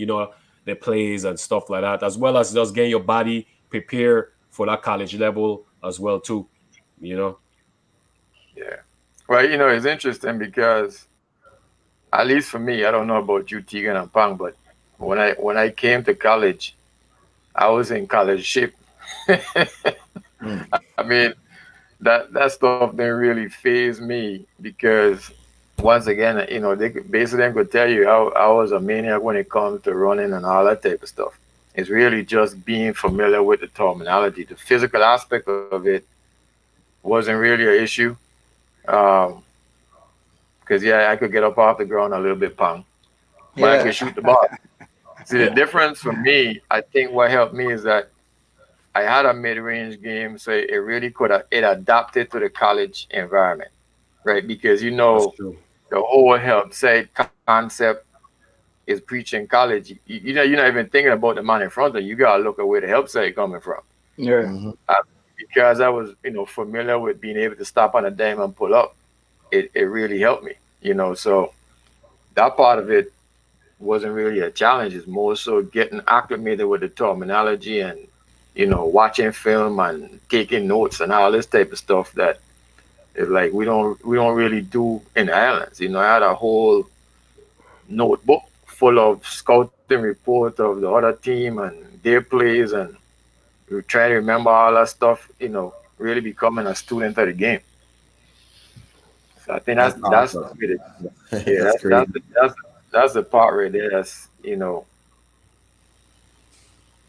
the plays and stuff like that, as well as just getting your body prepared for that college level as well too. You know. yeah. Well, it's interesting because at least for me, I don't know about you, Tegan and Pang, but when I came to college, I was in college shape. Hmm. I mean, that stuff didn't really phase me because once again, basically could tell you how I was a maniac when it comes to running and all that type of stuff. It's really just being familiar with the terminology. The physical aspect of it wasn't really an issue. Um, because yeah, I could get up off the ground a little bit, pang, but I Yeah. could shoot the ball. See, the difference for me, I think what helped me is that I had a mid-range game, so it really it adapted to the college environment, right? Because That's true. the whole help side concept is preaching college. You're not even thinking about the man in front of you. You gotta look at where the help side coming from. Yeah. Mhm. Uh, because I was, familiar with being able to stop on a dime and pull up, it really helped me. So that part of it wasn't really a challenge. It's more so getting acclimated with the terminology and watching film and taking notes and all this type of stuff that is like we don't really do in the islands. I had a whole notebook full of scouting report of the other team and their plays, and we try to remember all that stuff. Really becoming a student of the game. So I think That's that's awesome. really, yeah, That's that's crazy. that's the part right there. That's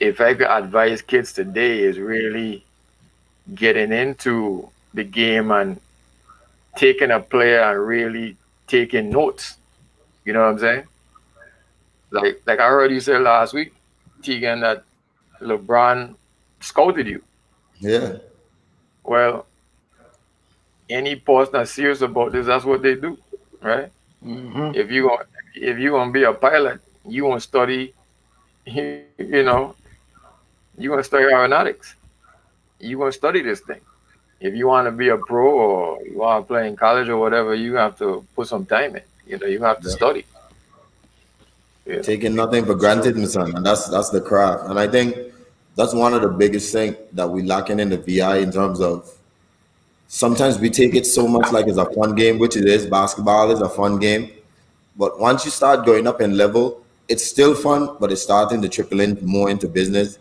if I could advise kids today is really getting into the game and taking a player and really taking notes. You know what I'm saying? Like I heard you say last week, Tegan, that LeBron scouted you. Yeah. Well, any person that's serious about this, that's what they do, right? Hmm. If you going if you gonna be a pilot, you gonna study, you gonna study aeronautics. You gonna study this thing. If you want to be a pro or you want to play in college or whatever, you have to put some time in. You have to Yeah. study. You know. Taking nothing for That's true. granted, my son, and that's the craft. And I think that's one of the biggest thing that we lacking in the VI in terms of sometimes we take it so much like it's a fun game, which it is. Basketball is a fun game. But once you start going up in level, it's still fun, but it's starting to trickle in more into business.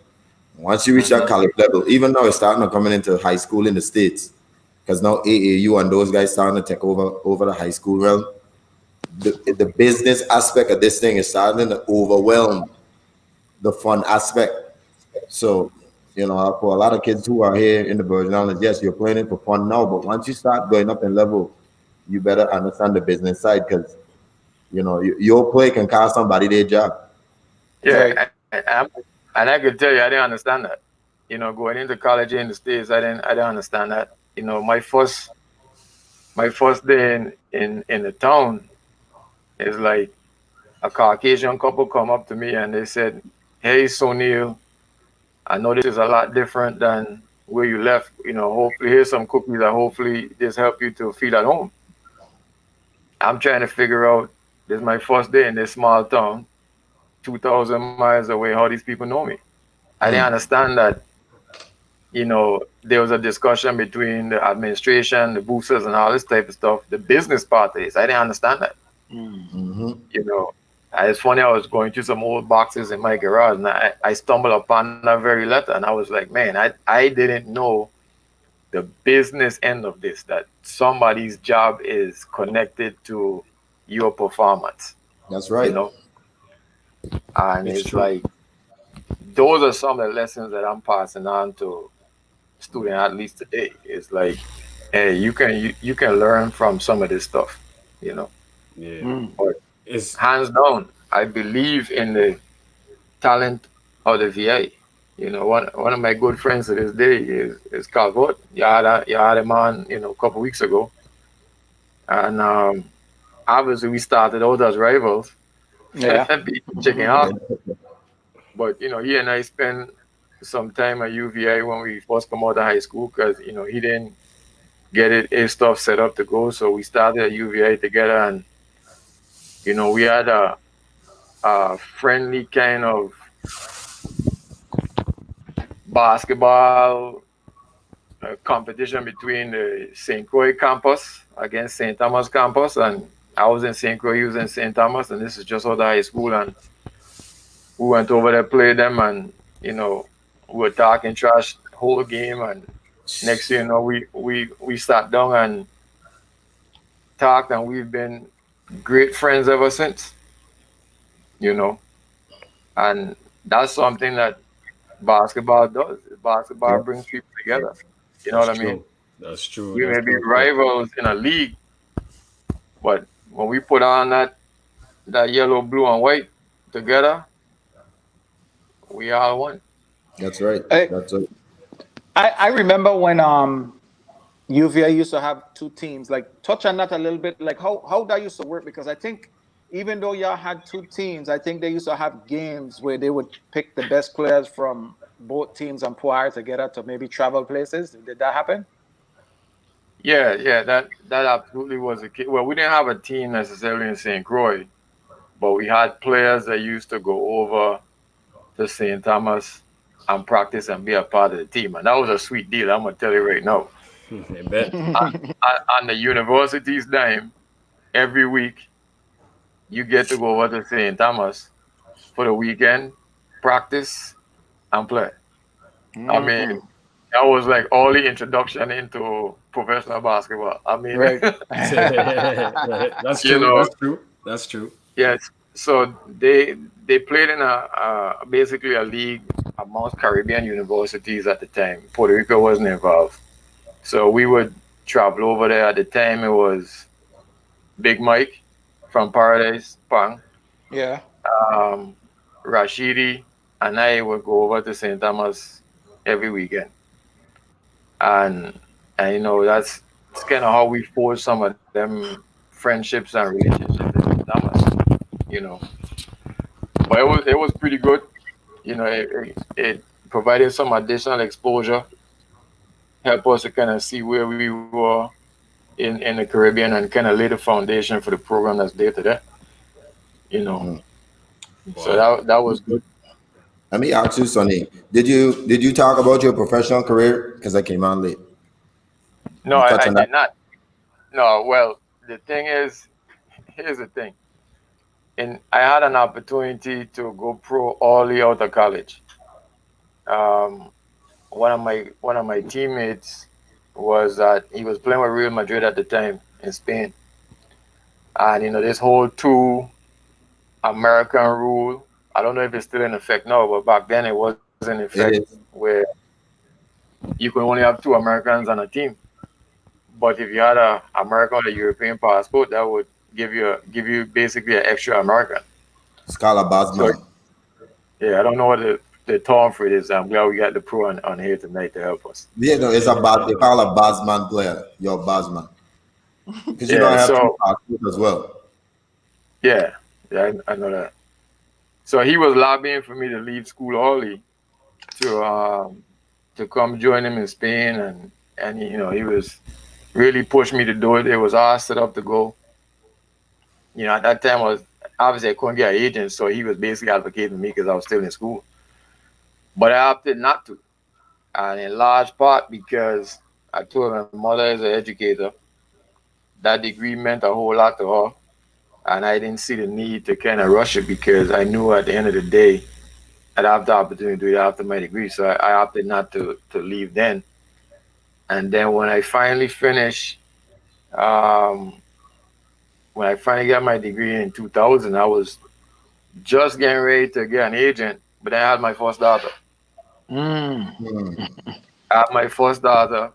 Once you reach that college level, even now it's starting to coming into high school in the States, because now AAU and those guys starting to take over the high school realm. The business aspect of this thing is starting to overwhelm the fun aspect. So, for a lot of kids who are here in the Virgin Islands, yes, you're playing it for fun now, but once you start going up in level, you better understand the business side, because your play can cost somebody their job. Yeah, and I could tell you, I didn't understand that. Going into college in the States, I didn't understand that. My first day in the town is like a Caucasian couple come up to me and they said, "Hey, Soneil, I know this is a lot different than where you left. Hopefully here's some cookies and hopefully this help you to feel at home." I'm trying to figure out, this is my first day in this small town, 2,000 miles away, how these people know me. I didn't understand that, there was a discussion between the administration, the boosters, and all this type of stuff. The business part of this, I didn't understand that. Mm-hmm. It's funny, I was going through some old boxes in my garage and I stumbled upon that very letter and I was like, man, I didn't know the business end of this, that somebody's job is connected to your performance, That's right. And it's like, those are some of the lessons that I'm passing on to student athletes today. It's like, hey, you can learn from some of this stuff, Yeah. but It's hands down, I believe in the talent of the VA. One of my good friends to this day is Calvert. You had him on, a couple weeks ago, and obviously we started out as rivals, being chicken hawk. But he and I spent some time at UVI when we first come out of high school, because he didn't get his stuff set up to go, so we started at UVI together, and we had a friendly kind of basketball competition between the St. Croix campus against St. Thomas campus, and I was in St. Croix, he was in St. Thomas, and this is just out of high school, and we went over there, played them, and we were talking trash the whole game, and next thing you know, we sat down and talked, and we've been great friends ever since. And that's something that basketball does. Basketball Yeah. brings people together. You know that's what I mean? true. That's true. We That's may be true. rivals in a league, but when we put on that yellow, blue, and white together, we all one. That's right. Hey, That's it. I remember when UVA used to have two teams. Like, touch on that a little bit. Like, how that used to work, because I think even though y'all had two teams, I think they used to have games where they would pick the best players from both teams and put ours together to maybe travel places. Did that happen? Yeah, that absolutely was the case. Well, we didn't have a team necessarily in St. Croix, but we had players that used to go over to St. Thomas and practice and be a part of the team, and that was a sweet deal. I'm gonna tell you right now. I bet. On the university's dime, every week you get to go over to St. Thomas for the weekend, practice and play. I mean, that was like all the introduction into professional basketball. I mean, Right. That's you true. know, That's true. That's true. yes. So they played in a basically a league amongst Caribbean universities at the time. Puerto Rico wasn't involved, so we would travel over there. At the time, it was Big Mike from Paradise Pang, Yeah. um, Rashidi, and I would go over to St. Thomas every weekend, and that's kind of how we forged some of them friendships and relationships in St. Thomas. You know, but it was pretty good. It provided some additional exposure, help us to kind of see where we were in the Caribbean and kind of lay the foundation for the program that's there today. You know, so Wow. that was good. Let me ask you, Sonny. Did you talk about your professional career? Because I came on late. No, You touch I on that? did not. No, well, the thing is, here's the thing. And I had an opportunity to go pro early out of college. Um, one of my teammates was he was playing with Real Madrid at the time in Spain, and this whole two American rule. I don't know if it's still in effect now, but back then it was in effect It is. where you could only have two Americans on a team. But if you had a American or a European passport, that would give you basically an extra American. Scala So Basman. yeah, I don't know what the term for it is. I'm glad we got the pro on here tonight to help us. Yeah, no, it's a they call a Basman player. You're a Basman. Because you know I Yeah, have two so passports as well. yeah, I know that. So he was lobbying for me to leave school early to come join him in Spain, and he was really pushed me to do it. It was all set up to go. At that time was obviously I couldn't get an agent, so he was basically advocating me because I was still in school. But I opted not to, and in large part because I told my mother as an educator that degree meant a whole lot to her, and I didn't see the need to kind of rush it because I knew at the end of the day I'd have the opportunity to do it after my degree. So I opted not to leave then. And then um, when I finally got my degree in 2000, I was just getting ready to get an agent, but I had my first daughter. Mm. Hmm. I had my first daughter,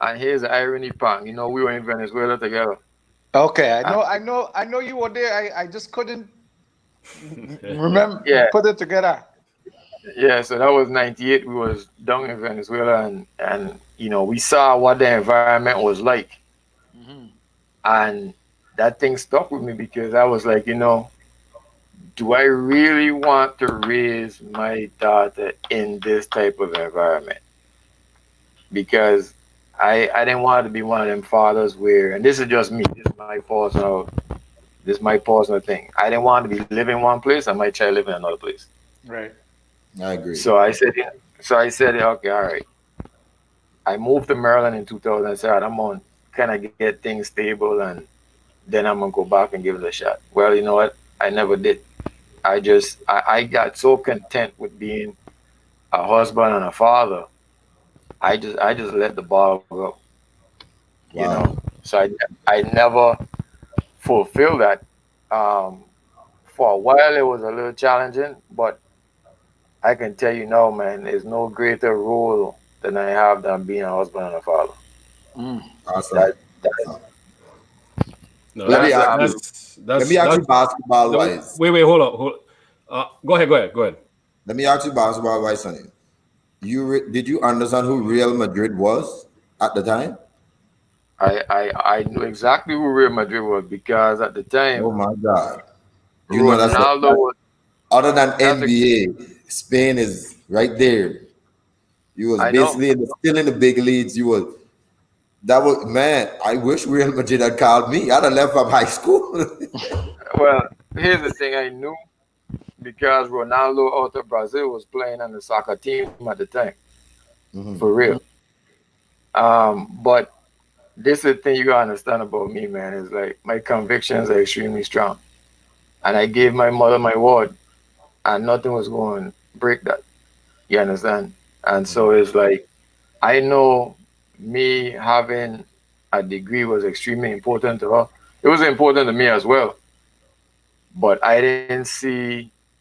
and here's the irony, Pang. We were in Venezuela together. Okay, Uh, I know you were there. I just couldn't remember yeah, put it together. yeah. So that was '98. We was down in Venezuela, and we saw what the environment was like, Hmm. and that thing stuck with me because I was like, do I really want to raise my daughter in this type of environment? Because I didn't want to be one of them fathers where, and this is just me, this is my personal thing. I didn't want to be living one place and my child live in another place. Right. I agree. So I said, okay, all right. I moved to Maryland in 2000. I said, I'm gonna kind of get things stable and then I'm gonna go back and give it a shot. Well, you know what? I never did. I got so content with being a husband and a father. I just let the ball go. you know. Wow. So I never fulfilled that. Um, for a while, it was a little challenging, but I can tell you now, man, there's no greater role than I have than being a husband and a father. Mm. Awesome. That, that No, Let me that's that's ask you. that's Let that's me ask you that's basketball the wise. wait, hold on, go ahead, Let me ask you basketball wise, Sonny. Did you understand who Real Madrid was at the time? I knew exactly who Real Madrid was because at the time Oh my God. You know Ronaldo was. other than That's a. NBA, Spain is right there. You was I know. basically still in the big leagues. You was that was man. I wish Real Madrid had called me. I'd have left from high school. Well, here's the thing. I knew because Ronaldo out of Brazil was playing on the soccer team at the time, for Mhm. real. But this is the thing you gotta understand about me, man. Is like my convictions are extremely strong, and I gave my mother my word, and nothing was going to break that. You understand? And so it's like I know me having a degree was extremely important to her. It was important to me as well, but I didn't see.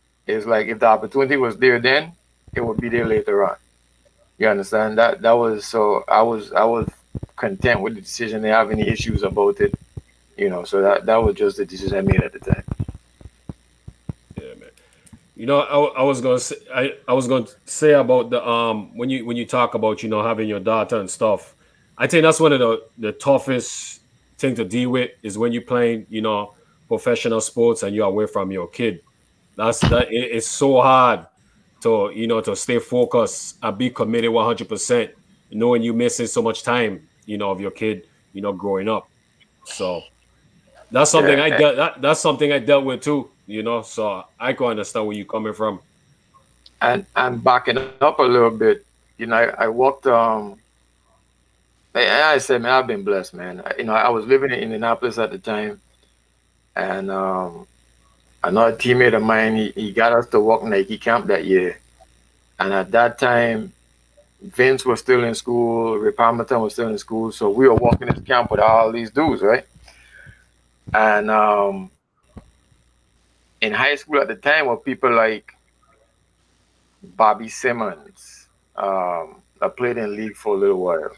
It's like if the opportunity was there then, it would be there later on. You understand? That was so I was content with the decision. They have any issues about it, So that was just the decision I made at the time. yeah, man. I was gonna say I was gonna say about the when you talk about having your daughter and stuff. I think that's one of the toughest thing to deal with is when you're playing professional sports and you're away from your kid. It's so hard to to stay focused and be committed 100%, knowing you missing so much time of your kid growing up. So that's something Yeah, I dealt that's something I dealt with too. So I can understand where you're coming from. and backing up a little bit, I worked I said, man, I've been blessed, man. I was living in Indianapolis at the time, and another teammate of mine, he got us to walk Nike camp that year. And at that time, Vince was still in school, Rip Hamilton was still in school, so we were walking this camp with all these dudes, right? And in high school at the time were people like Bobby Simmons, that played in league for a little while.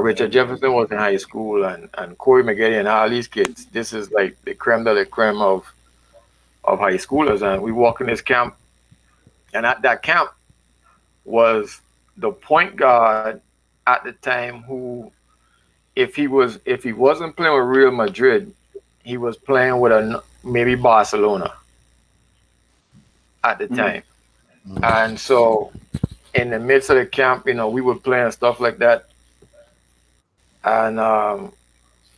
Richard Jefferson was in high school, and Corey McGetty and all these kids. This is like the creme de la creme of high schoolers. And we walk in this camp, and at that camp was the point guard at the time who, if he wasn't playing with Real Madrid, he was playing with maybe Barcelona at the time. And so in the midst of the camp, we were playing stuff like that. And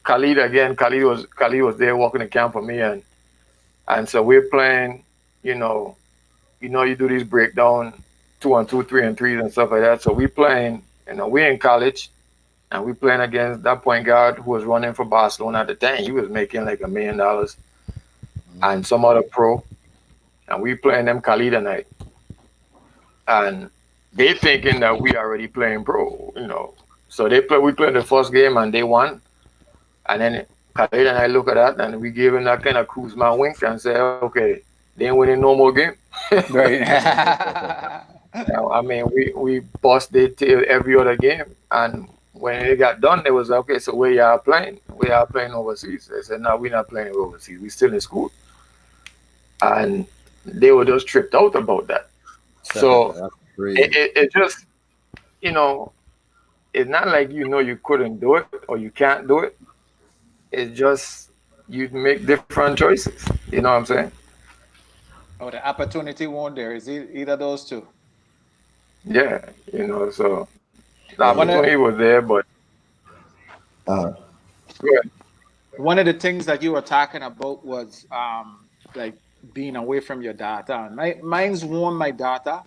Khalid was there walking the camp for me, and so we're playing, you know, you do these breakdown 2-on-2, 3-on-3s and stuff like that. So we playing, we're in college, and we playing against that point guard who was running for Barcelona at the time. He was making like $1 million, and some other pro, and we playing them Khalid and I, and they thinking that we already playing pro. So we played the first game and they won, and then Khalid and I look at that and we give him that kind of Kuzma wink and say, okay, they ain't winning no more game. Right. I mean, we bust their tail every other game, and when it got done, they was like, okay, so where y'all playing? We are playing overseas. They said, no, we're not playing overseas. We still in school, and they were just tripped out about that. So That's crazy. it just, it's not like you couldn't do it or you can't do it. It's just you make different choices. You know what I'm saying? Oh, the opportunity won't there. Is either those two? Yeah, so the One of opportunity was there, but Uh, good. one of the things that you were talking about was like being away from your data. Mine's warned my data.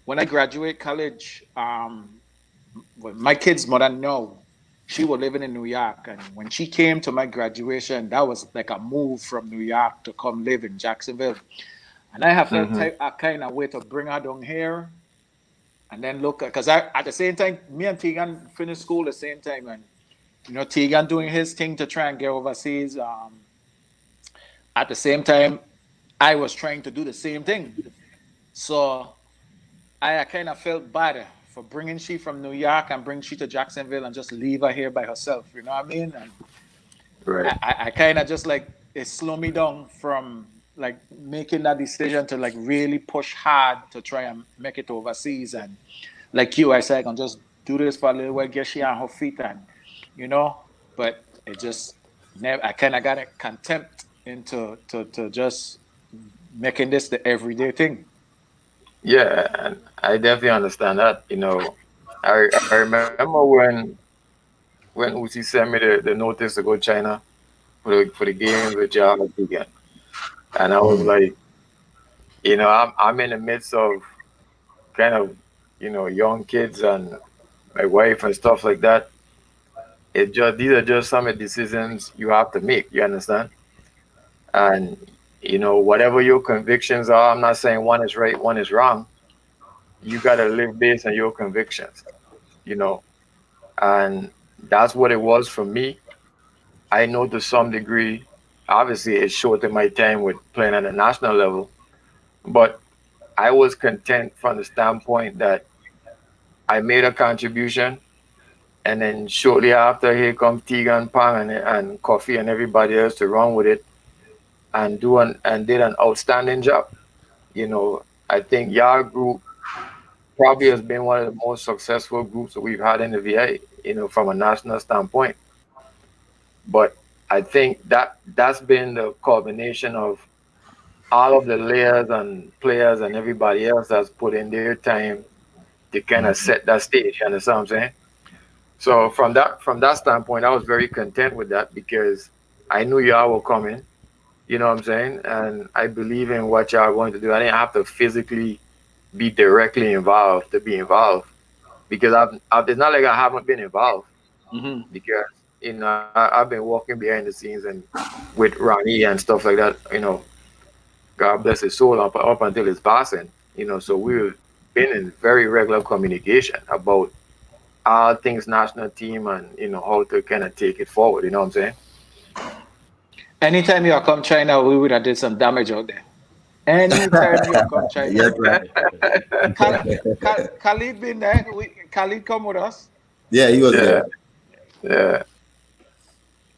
When I graduate college, well, my kid's mother no, she was living in New York, and when she came to my graduation, that was like a move from New York to come live in Jacksonville. And I have felt Hmm. a kind of way to bring her down here, and then look because at the same time, me and Tegan finished school the same time, and Tegan doing his thing to try and get overseas. At the same time, I was trying to do the same thing. So I kind of felt bad for bringing she from New York and bring she to Jacksonville and just leave her here by herself. You know what I mean? And Right. I kind of just like it slowed me down from like making that decision to like really push hard to try and make it overseas. And like you, I said, I can just do this for a little while, get she on her feet, and but it just never. I kind of got a contempt into to just making this the everyday thing. Yeah, and I definitely understand that. I remember when Uzi sent me the notice to go China for the games with y'all again, and I was like, I'm in the midst of kind of young kids and my wife and stuff like that. These are just some of the decisions you have to make. You understand? And whatever your convictions are, I'm not saying one is right, one is wrong. You gotta live based on your convictions. You know, and that's what it was for me. I know to some degree, obviously, it shortened my time with playing at the national level, but I was content from the standpoint that I made a contribution, and then shortly after, here come Tegan Pang and Coffee and everybody else to run with it and did an outstanding job. I think your group probably has been one of the most successful groups that we've had in the VA. From a national standpoint. But I think that's been the combination of all of the layers and players and everybody else that's put in their time to kind of set that stage. You understand what I'm saying? So from that standpoint, I was very content with that because I knew y'all were coming. You know what I'm saying? And I believe in what y'all are going to do. I didn't have to physically be directly involved to be involved. because it's not like I haven't been involved, Mm-hmm. because I've been walking behind the scenes and with Ronnie and stuff like that. God bless his soul up until his passing. So we've been in very regular communication about all things national team, and how to kind of take it forward. You know what I'm saying? Anytime you come China, we would have did some damage out there. Anytime you come China. Yes, right. Khalid been there. Khalid come with us. Yeah, he was Yeah, there. yeah,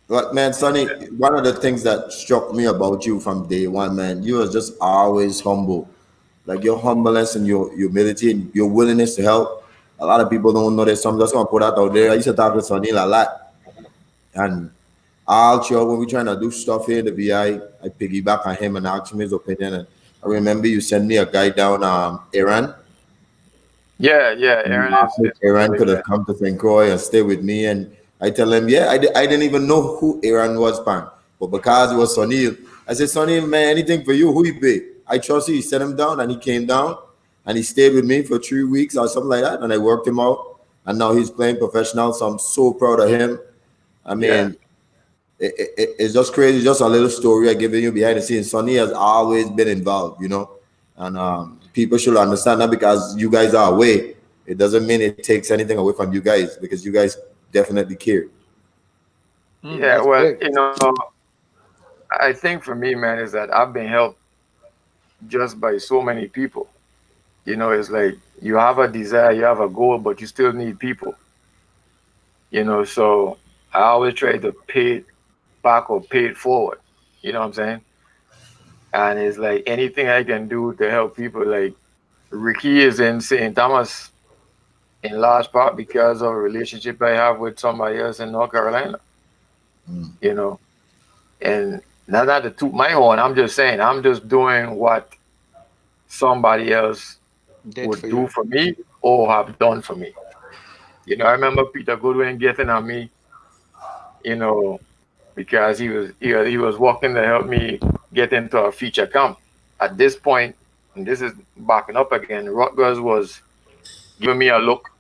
But man, Sonny, one of the things that struck me about you from day one, man, you was just always humble. Like your humbleness and your humility and your willingness to help. A lot of people don't know this. So I'm just gonna put that out there. I used to talk to Soneil a lot. And all sure when we trying to do stuff here in the VI, I piggyback on him and ask him his opinion. And I remember you sent me a guy down Iran. yeah, yeah. Aaron is Aaron really could good. have come to St. Croix and stay with me. And I tell him, yeah, I didn't even know who Aaron was, pan. But because it was Soneil, I said, Soneil, man, anything for you, who he be? I trust you. He sent him down and he came down and he stayed with me for 3 weeks or something like that. And I worked him out. And now he's playing professional. So I'm so proud of him. I Yeah, mean, it's just crazy. Just a little story I giving you behind the scenes. Sonny has always been involved, and people should understand that because you guys are away. It doesn't mean it takes anything away from you guys because you guys definitely care. yeah. That's Well, big. I think for me, man, is that I've been helped just by so many people. It's like you have a desire, you have a goal, but you still need people. So I always try to pay it back or pay it forward. You know what I'm saying? And it's like anything I can do to help people. Like Ricky is in St. Thomas in large part because of a relationship I have with somebody else in North Carolina. Mm. You know, and not to toot my horn. I'm just saying I'm just doing what somebody else Did for would do you. for me or have done for me. I remember Peter Goodwin getting on me, you know, because he was working to help me get into a feature camp. At this point, and this is backing up again, Rutgers was giving me a look.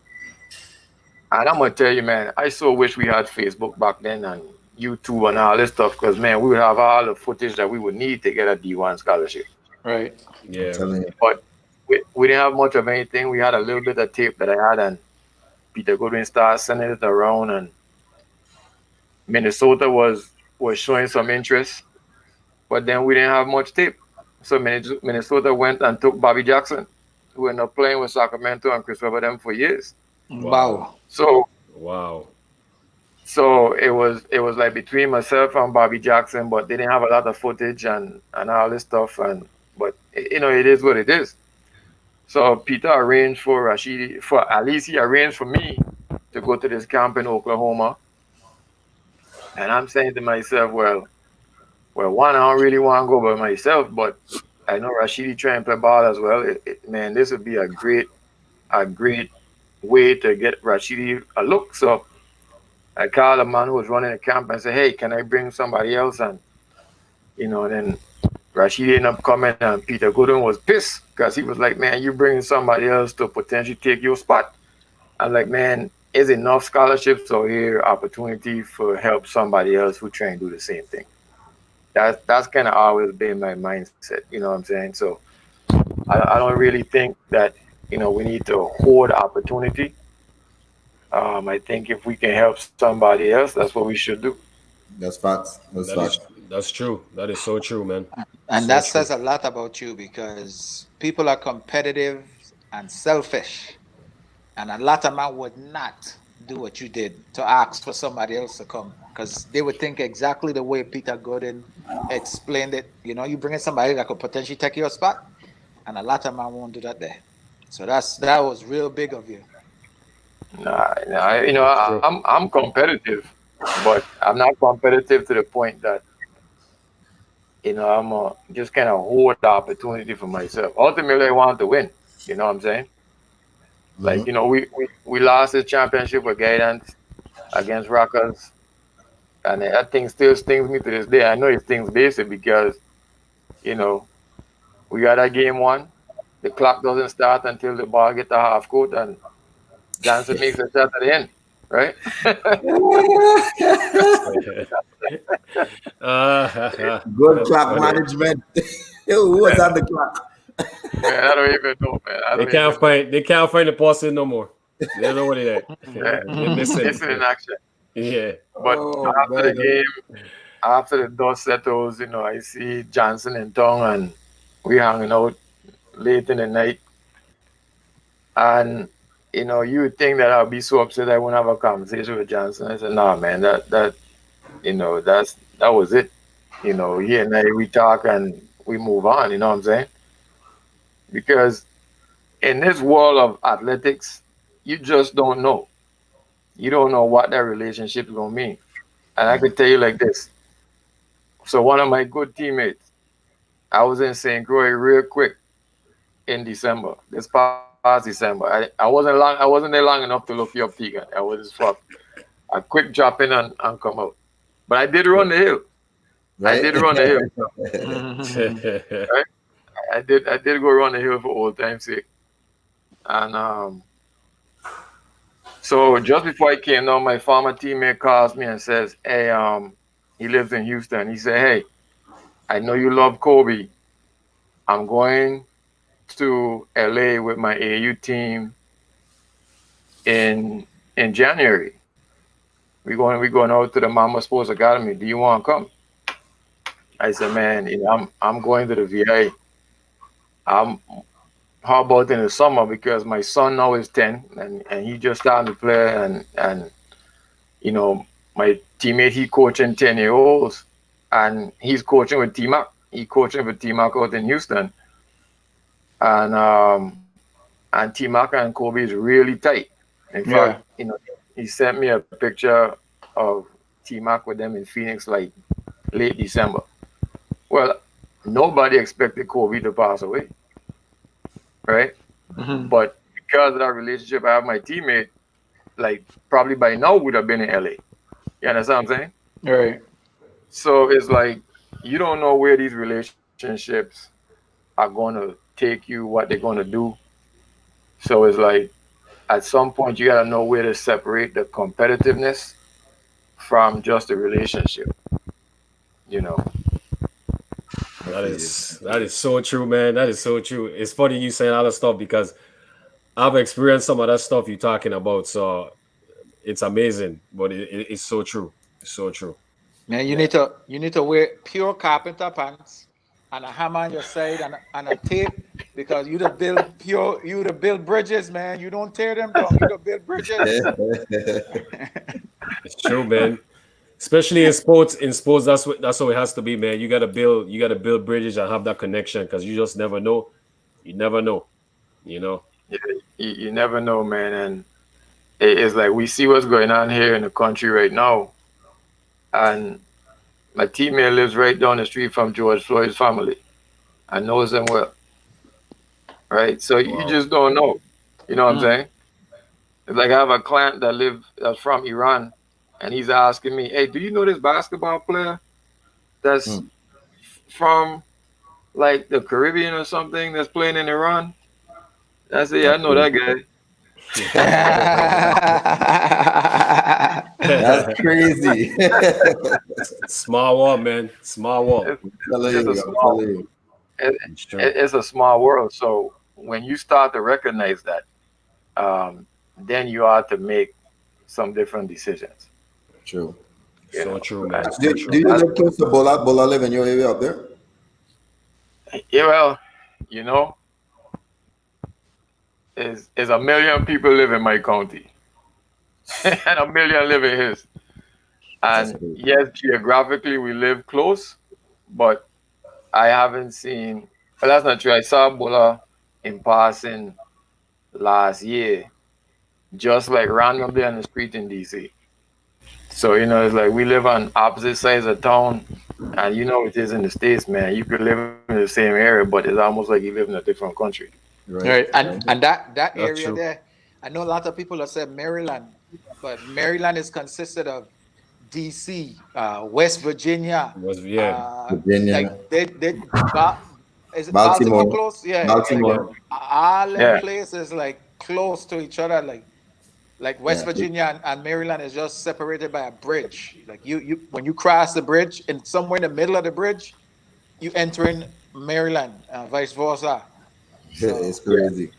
And I'm gonna tell you, man, I so wish we had Facebook back then and YouTube and all this stuff, because man, we would have all the footage that we would need to get a D1 scholarship. Right. I'm Yeah. telling you. But we didn't have much of anything. We had a little bit of tape that I had, and Peter Goodwin started sending it around, and Minnesota was showing some interest, but then we didn't have much tape. So Minnesota went and took Bobby Jackson, who ended up playing with Sacramento and Chris Webber them for years. Wow. Wow. So Wow. it was like between myself and Bobby Jackson, but they didn't have a lot of footage and all this stuff. And but it is what it is. So Peter arranged for Rashidi, for at least he arranged for me to go to this camp in Oklahoma. And I'm saying to myself, well, one, I don't really want to go by myself, but I know Rashidi trying to play ball as well. Man, this would be a great way to get Rashidi a look. So I called a man who was running the camp and said, hey, can I bring somebody else? And, then Rashidi ended up coming, and Peter Goodwin was pissed because he was like, man, you bringing somebody else to potentially take your spot. I'm like, man, is enough scholarships or here opportunity for help somebody else who trying to do the same thing? That's kind of always been my mindset. You know what I'm saying? So I don't really think that we need to hoard opportunity. I think if we can help somebody else, that's what we should do. That's facts. That's That is facts. that's true. That is so true, man. And So that true. says a lot about you because people are competitive and selfish. And a lot of men would not do what you did to ask for somebody else to come because they would think exactly the way Peter Gooden explained it. You bring in somebody that could potentially take your spot, and a lot of men won't do that there. So that was real big of you. Nah, That's true. I'm competitive, but I'm not competitive to the point that I'm just kind of hoard the opportunity for myself. Ultimately, I want to win. You know what I'm saying? Like, Hmm. we lost the championship with Guidance against Rockers, and that thing still stings me to this day. I know it stings basic because, you know, we got a game one. The clock doesn't start until the ball get to half court, and Johnson makes a shot at the end, right? Good That's clock funny. management. Who was on the clock? Man, I don't even know, man. I They don't can't even know. find they can't find the person no more. They don't know what it is. Yeah. They miss This is it. in action. Yeah. But Oh, after the man. game, after the dust settles, I see Johnson in town and we hanging out late in the night. And you would think that I'll be so upset I won't have a conversation with Johnson. I said, nah, man, that was it. He and I we talk and we move on, you know what I'm saying? Because in this world of athletics, you just don't know. You don't know what that relationship is gonna mean. And I could tell you like this. So one of my good teammates, I was in St. Croix real quick in December. This past December. I wasn't there long enough to look you up, Tegan. I was just for a quick drop in and come out. But I did run the hill. I Right? did run the hill. Right? I did go run the hill for old time's sake. And so just before I came down, my former teammate calls me and says, "Hey, he lives in Houston." He said, "Hey, I know you love Kobe. I'm going to LA with my AU team in January. We're going out to the Mama Sports Academy. Do you want to come?" I said, "Man, I'm going to the VA. I'm How about in the summer, because my son now is 10 and he just started to play, and you know my teammate, he coaching 10-year-olds and he's coaching with T-Mac. He coaching with T-Mac out in Houston, and T-Mac and Kobe is really tight. In fact, Yeah. he sent me a picture of T-Mac with them in Phoenix like late December. Well, nobody expected Kobe to pass away, right? Mhm. But because of that relationship I have with my teammate, like probably by now would have been in LA. You understand what I'm saying? Right. So it's like you don't know where these relationships are going to take you, what they're going to do. So it's like at some point you got to know where to separate the competitiveness from just the relationship, you know. That is so true, man. That is so true. It's funny you saying all that stuff because I've experienced some of that stuff you're talking about. So it's amazing, but it's so true. It's so true. Man, you Yeah. need to wear pure carpenter pants and a hammer on your side and a tape because you to build bridges, man. You don't tear them down. You to build bridges. It's true, man. Especially in sports. In sports, that's how it has to be, man. You gotta build bridges and have that connection because you just never know. You never know. You know. Yeah, you never know, man. And it's like we see what's going on here in the country right now. And my teammate lives right down the street from George Floyd's family. I knows them well, right? So you Wow. just don't know. You know what I'm Mm. saying? It's like I have a client that's from Iran, and he's asking me, "Hey, do you know this basketball player that's Hmm. from like the Caribbean or something that's playing in Iran?" I said, "Yeah, I That's know cool. that guy." That's crazy. Small world, man. Small world. It's, Telling it's a you, I'm small telling you. it, It's true. it's a small world. So when you start to recognize that, then you ought to make some different decisions. True. So true, man. That's, So Do true. you live close to Bola? Bola live in your area up there? yeah, well, you know, is a million people live in my county, and a million live in his. That's And cool. yes, geographically we live close, but I haven't seen. Well, that's not true. I saw Bola in passing last year, just like randomly on the street in DC. So it's like we live on opposite sides of town, and it is in the States, man. You could live in the same area, but it's almost like you live in a different country. Right. Right. And Right. and that That's area true. there, I know a lot of people have said Maryland, but Maryland is consisted of DC, West Virginia, Yeah. like Virginia, is it Baltimore Baltimore, close? Yeah, like Yeah. Baltimore. all them Yeah, places like close to each other. Like Like West Yeah. Virginia and Maryland is just separated by a bridge. Like you when you cross the bridge and somewhere in the middle of the bridge, you enter in Maryland, vice versa. So It's crazy.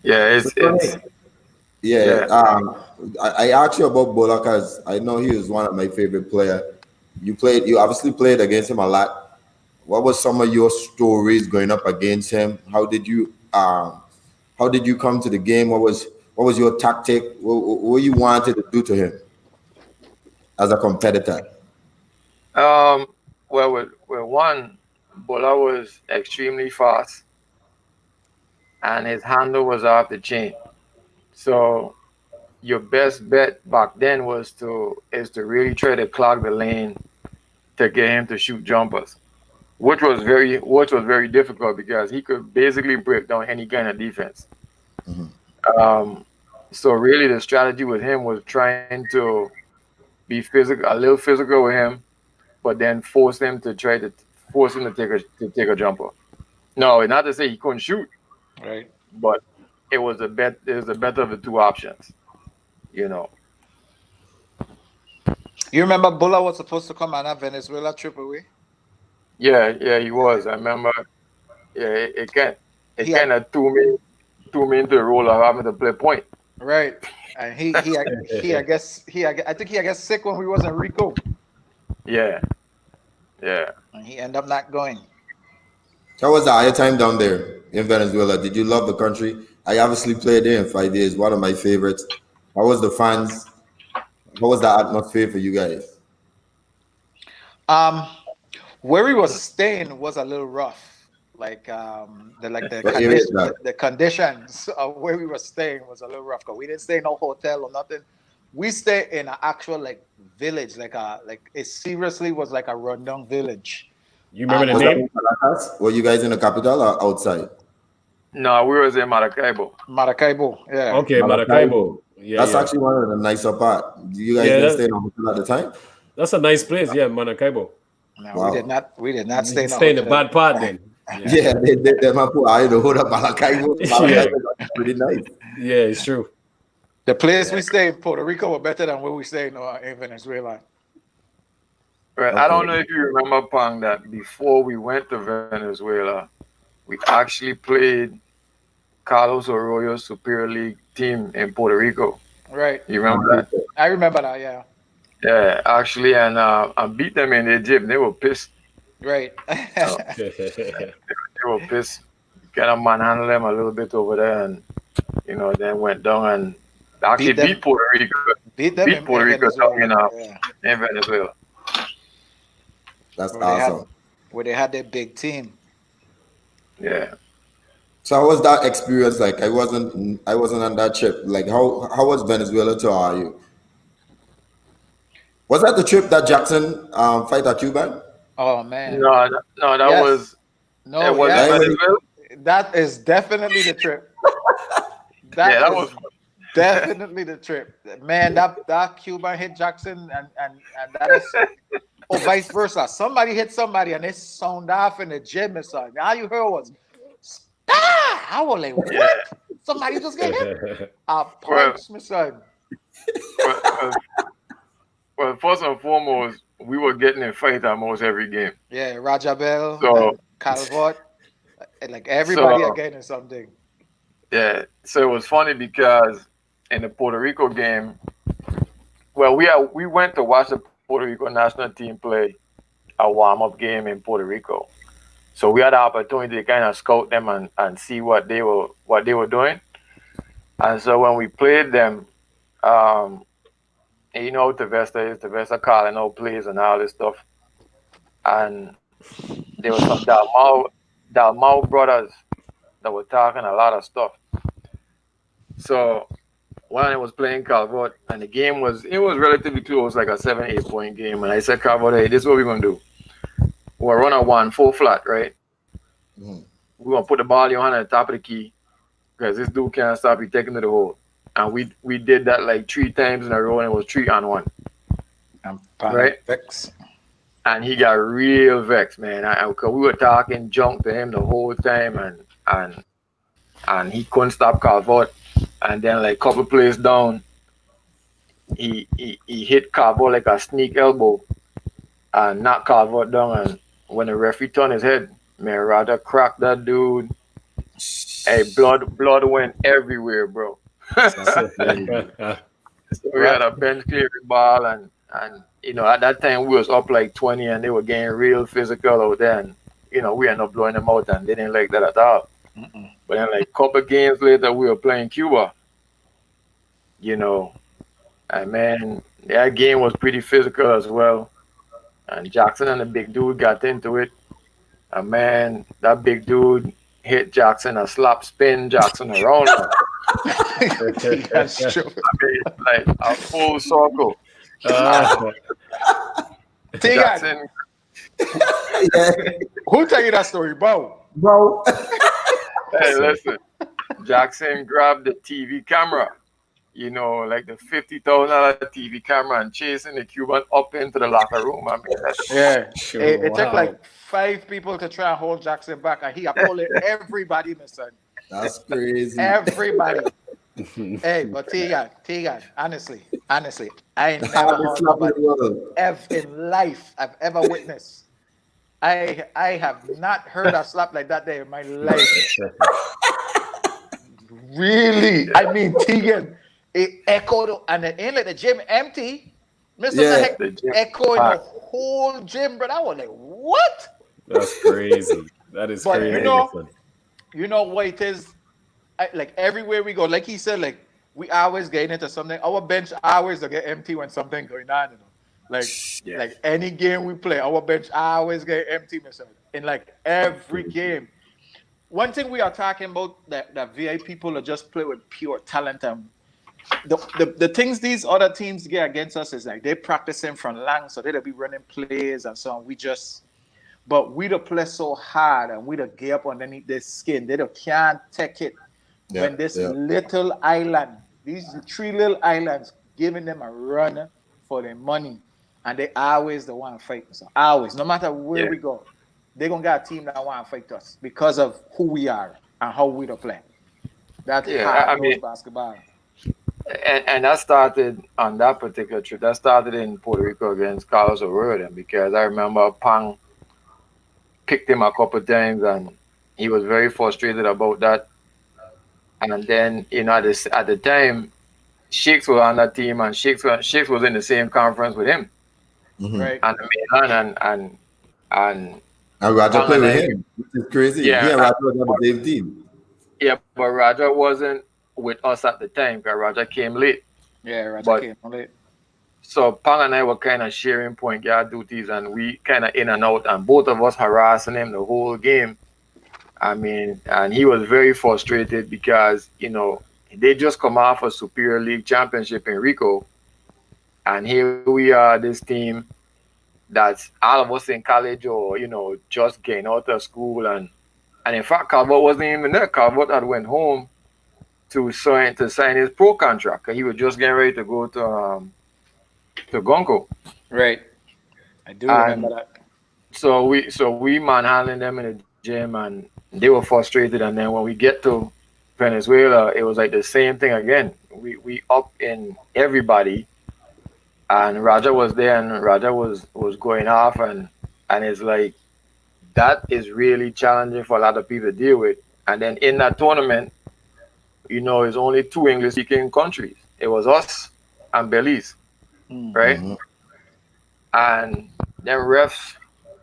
Yeah, So it's yeah, yeah. I asked you about Bola because I know he was one of my favorite player. You obviously played against him a lot. What was some of your stories going up against him? How did you come to the game? What was your tactic? What you wanted to do to him as a competitor? Um, well, with one, Bola was extremely fast, and his handle was off the chain. So your best bet back then is to really try to clog the lane to get him to shoot jumpers, which was very difficult because he could basically break down any kind of defense. Mhm. Um, so really, the strategy with him was trying to be physical, a little physical with him, but then force him to take a jumper. No, not to say he couldn't shoot, right. but it was the better of the two options. You know. You remember Bulla was supposed to come on a Venezuela trip away? Yeah, yeah, he was. I remember. Yeah, it He had kind of threw me into the role of having to play point. right. And I think he got sick when we was in Rico. Yeah, yeah. And he ended up not going. How was your time down there in Venezuela? Did you love the country? I obviously played there in 5 years. One of my favorites. How was the fans? How was the atmosphere for you guys? Um where we was staying was a little rough. Like the What area is condition that? the conditions of where we were staying was a little rough because we didn't stay in no hotel or nothing. We stayed in an actual like village, like it seriously was like a rundown village. You remember And the Was that name? in Caracas? Were you guys in the capital or outside? No, we was in Maracaibo. Maracaibo, yeah. Okay, Maracaibo. Maracaibo. Yeah, That's yeah, actually one of the nicer part. You guys yeah. didn't stay in a hotel at the time? That's a nice place. Yeah, Maracaibo. No, Wow. we did not stay You in a stay in the hotel. bad part then. Yeah, Yeah, they might put I know that Maracaibo. yeah, Maracaibo is pretty nice. yeah. It's true. The place Yeah. we stayed in Puerto Rico were better than where we stayed in Venezuela. Right. I Okay. don't know if you remember, Pang, that before we went to Venezuela, we actually played Carlos Arroyo's Superior League team in Puerto Rico. Right. You remember that? I remember that, yeah. Yeah, actually, and I beat them in Egypt. They were pissed. Right. Uh, they were pissed. Kind of manhandled them a little bit over there, and then went down and actually beat them beat Puerto Rico. beat them Beat Puerto in Rico down Venezuela. Yeah. in Venezuela. That's Where they had awesome. where they had their big team. Yeah. So how was that experience like? I wasn't on that trip. Like how was Venezuela to you? Was that the trip that Jackson fight at Cuban? Oh man. No, no, that Yes. was it. No, Was That it yes. when he- Venezuela? That is definitely the trip. Yeah, that Is was. definitely the trip. Man, that Cuban hit Jackson and that is or vice versa. Somebody hit somebody and it sound off in the gym or something. All you heard was ah! I was like, what? Yeah. Somebody just get hit? I Well, punched my son. well, well, well, first and foremost, we were getting in fight almost every game. Yeah, Rajabel So, and Calvert. And like everybody so again or something. yeah. So it was funny because in the Puerto Rico game, well, we went to watch the Puerto Rico national team play a warm up game in Puerto Rico. So we had the opportunity to kind of scout them and see what they were doing. And so when we played them, um, and you know how Tavesta is, Tavesta calling out plays and all this stuff. And there was some Dalmau brothers that were talking a lot of stuff. So when I was playing Calvert and the game was relatively close, like a 7-8 point game. And I said, Calvert, hey, this is what we're gonna do. We'll run a 1-4 flat, right? Mhm. We're gonna put the ball in your hand at the top of the key because this dude can't stop you taking to the hole. And we did that like 3 times in a row and it was 3-on-1. And Right. Fix. And he got real vexed, man. Cause we were talking junk to him the whole time, and he couldn't stop Calvert. And then like couple plays down, he hit Carver like a sneak elbow and knocked Carver down. And when the referee turned his head, man, Roger cracked that dude. Hey, blood went everywhere, bro. That's crazy. So we had a bench clearing ball, and at that time we was up like 20, and they were getting real physical out there, and we ended up blowing them out, and they didn't like that at all. But then like a couple games later, we were playing Cuba, and man, that game was pretty physical as well. And Jackson and the big dude got into it, and man, that big dude hit Jackson and spin Jackson around. That's true. I mean, like a full circle. Jackson, Yeah. who tell you that story, bro? Bro. Hey, listen. Jackson grabbed the TV camera, like the $50,000 TV camera, and chasing the Cuban up into the locker room. I mean, Sure, it took like 5 people to try and hold Jackson back, and he pulled everybody, my son. That's crazy. Everybody. Hey, but Tegan, honestly, I never heard nobody in life I've ever witnessed. I have not heard a slap like that day in my life. Really, I mean, Tegan, it echoed, and it ain't like the gym empty. Mr. the gym echoing the whole gym, but I was like, what? That's crazy. That is But crazy. you know what it is? Like everywhere we go, like he said, like we always get into something. Our bench always get empty when something going on. Like any game we play, our bench always get empty, Mr. In like every game. One thing we are talking about that VA people are just play with pure talent, and the things these other teams get against us is like they practicing from long, so they'll be running plays and so on. But we don't play so hard, and we don't get up underneath their skin. They can't take it when this little island, these 3 little islands, giving them a run for their money, and they always the one fighting. So always, no matter where we go, they're gonna get a team that want to fight us because of who we are and how we don't play. That's basketball. And that started on that particular trip. That started in Puerto Rico against Carlos O'Riordan, because I remember Pang kicked him a couple of times, and he was very frustrated about that. And then, at the time, Shakes was on that team, and Shakes was in the same conference with him, Right? and the and Roger played with him, which is crazy. Yeah, and Roger was on the same team. Yeah, but Roger wasn't with us at the time because Roger came late. Yeah, Roger came late. So Pang and I were kind of sharing point guard duties, and we kind of in and out, and both of us harassing him the whole game. I mean, and he was very frustrated because, they just come off a Superior League championship in Rico, and here we are, this team that's all of us in college or, just getting out of school. And in fact, Calvert wasn't even there. Calvert had went home to sign his pro contract, because he was just getting ready to go to Gonco. Right. I do remember that. So we manhandling them in the gym, and they were frustrated. And then when we get to Venezuela, it was like the same thing again. We up in everybody, and Raja was there, and Raja was going off, and it's like that is really challenging for a lot of people to deal with. And then in that tournament, it's only 2 English-speaking countries. It was us and Belize, right? Mm-hmm. And then refs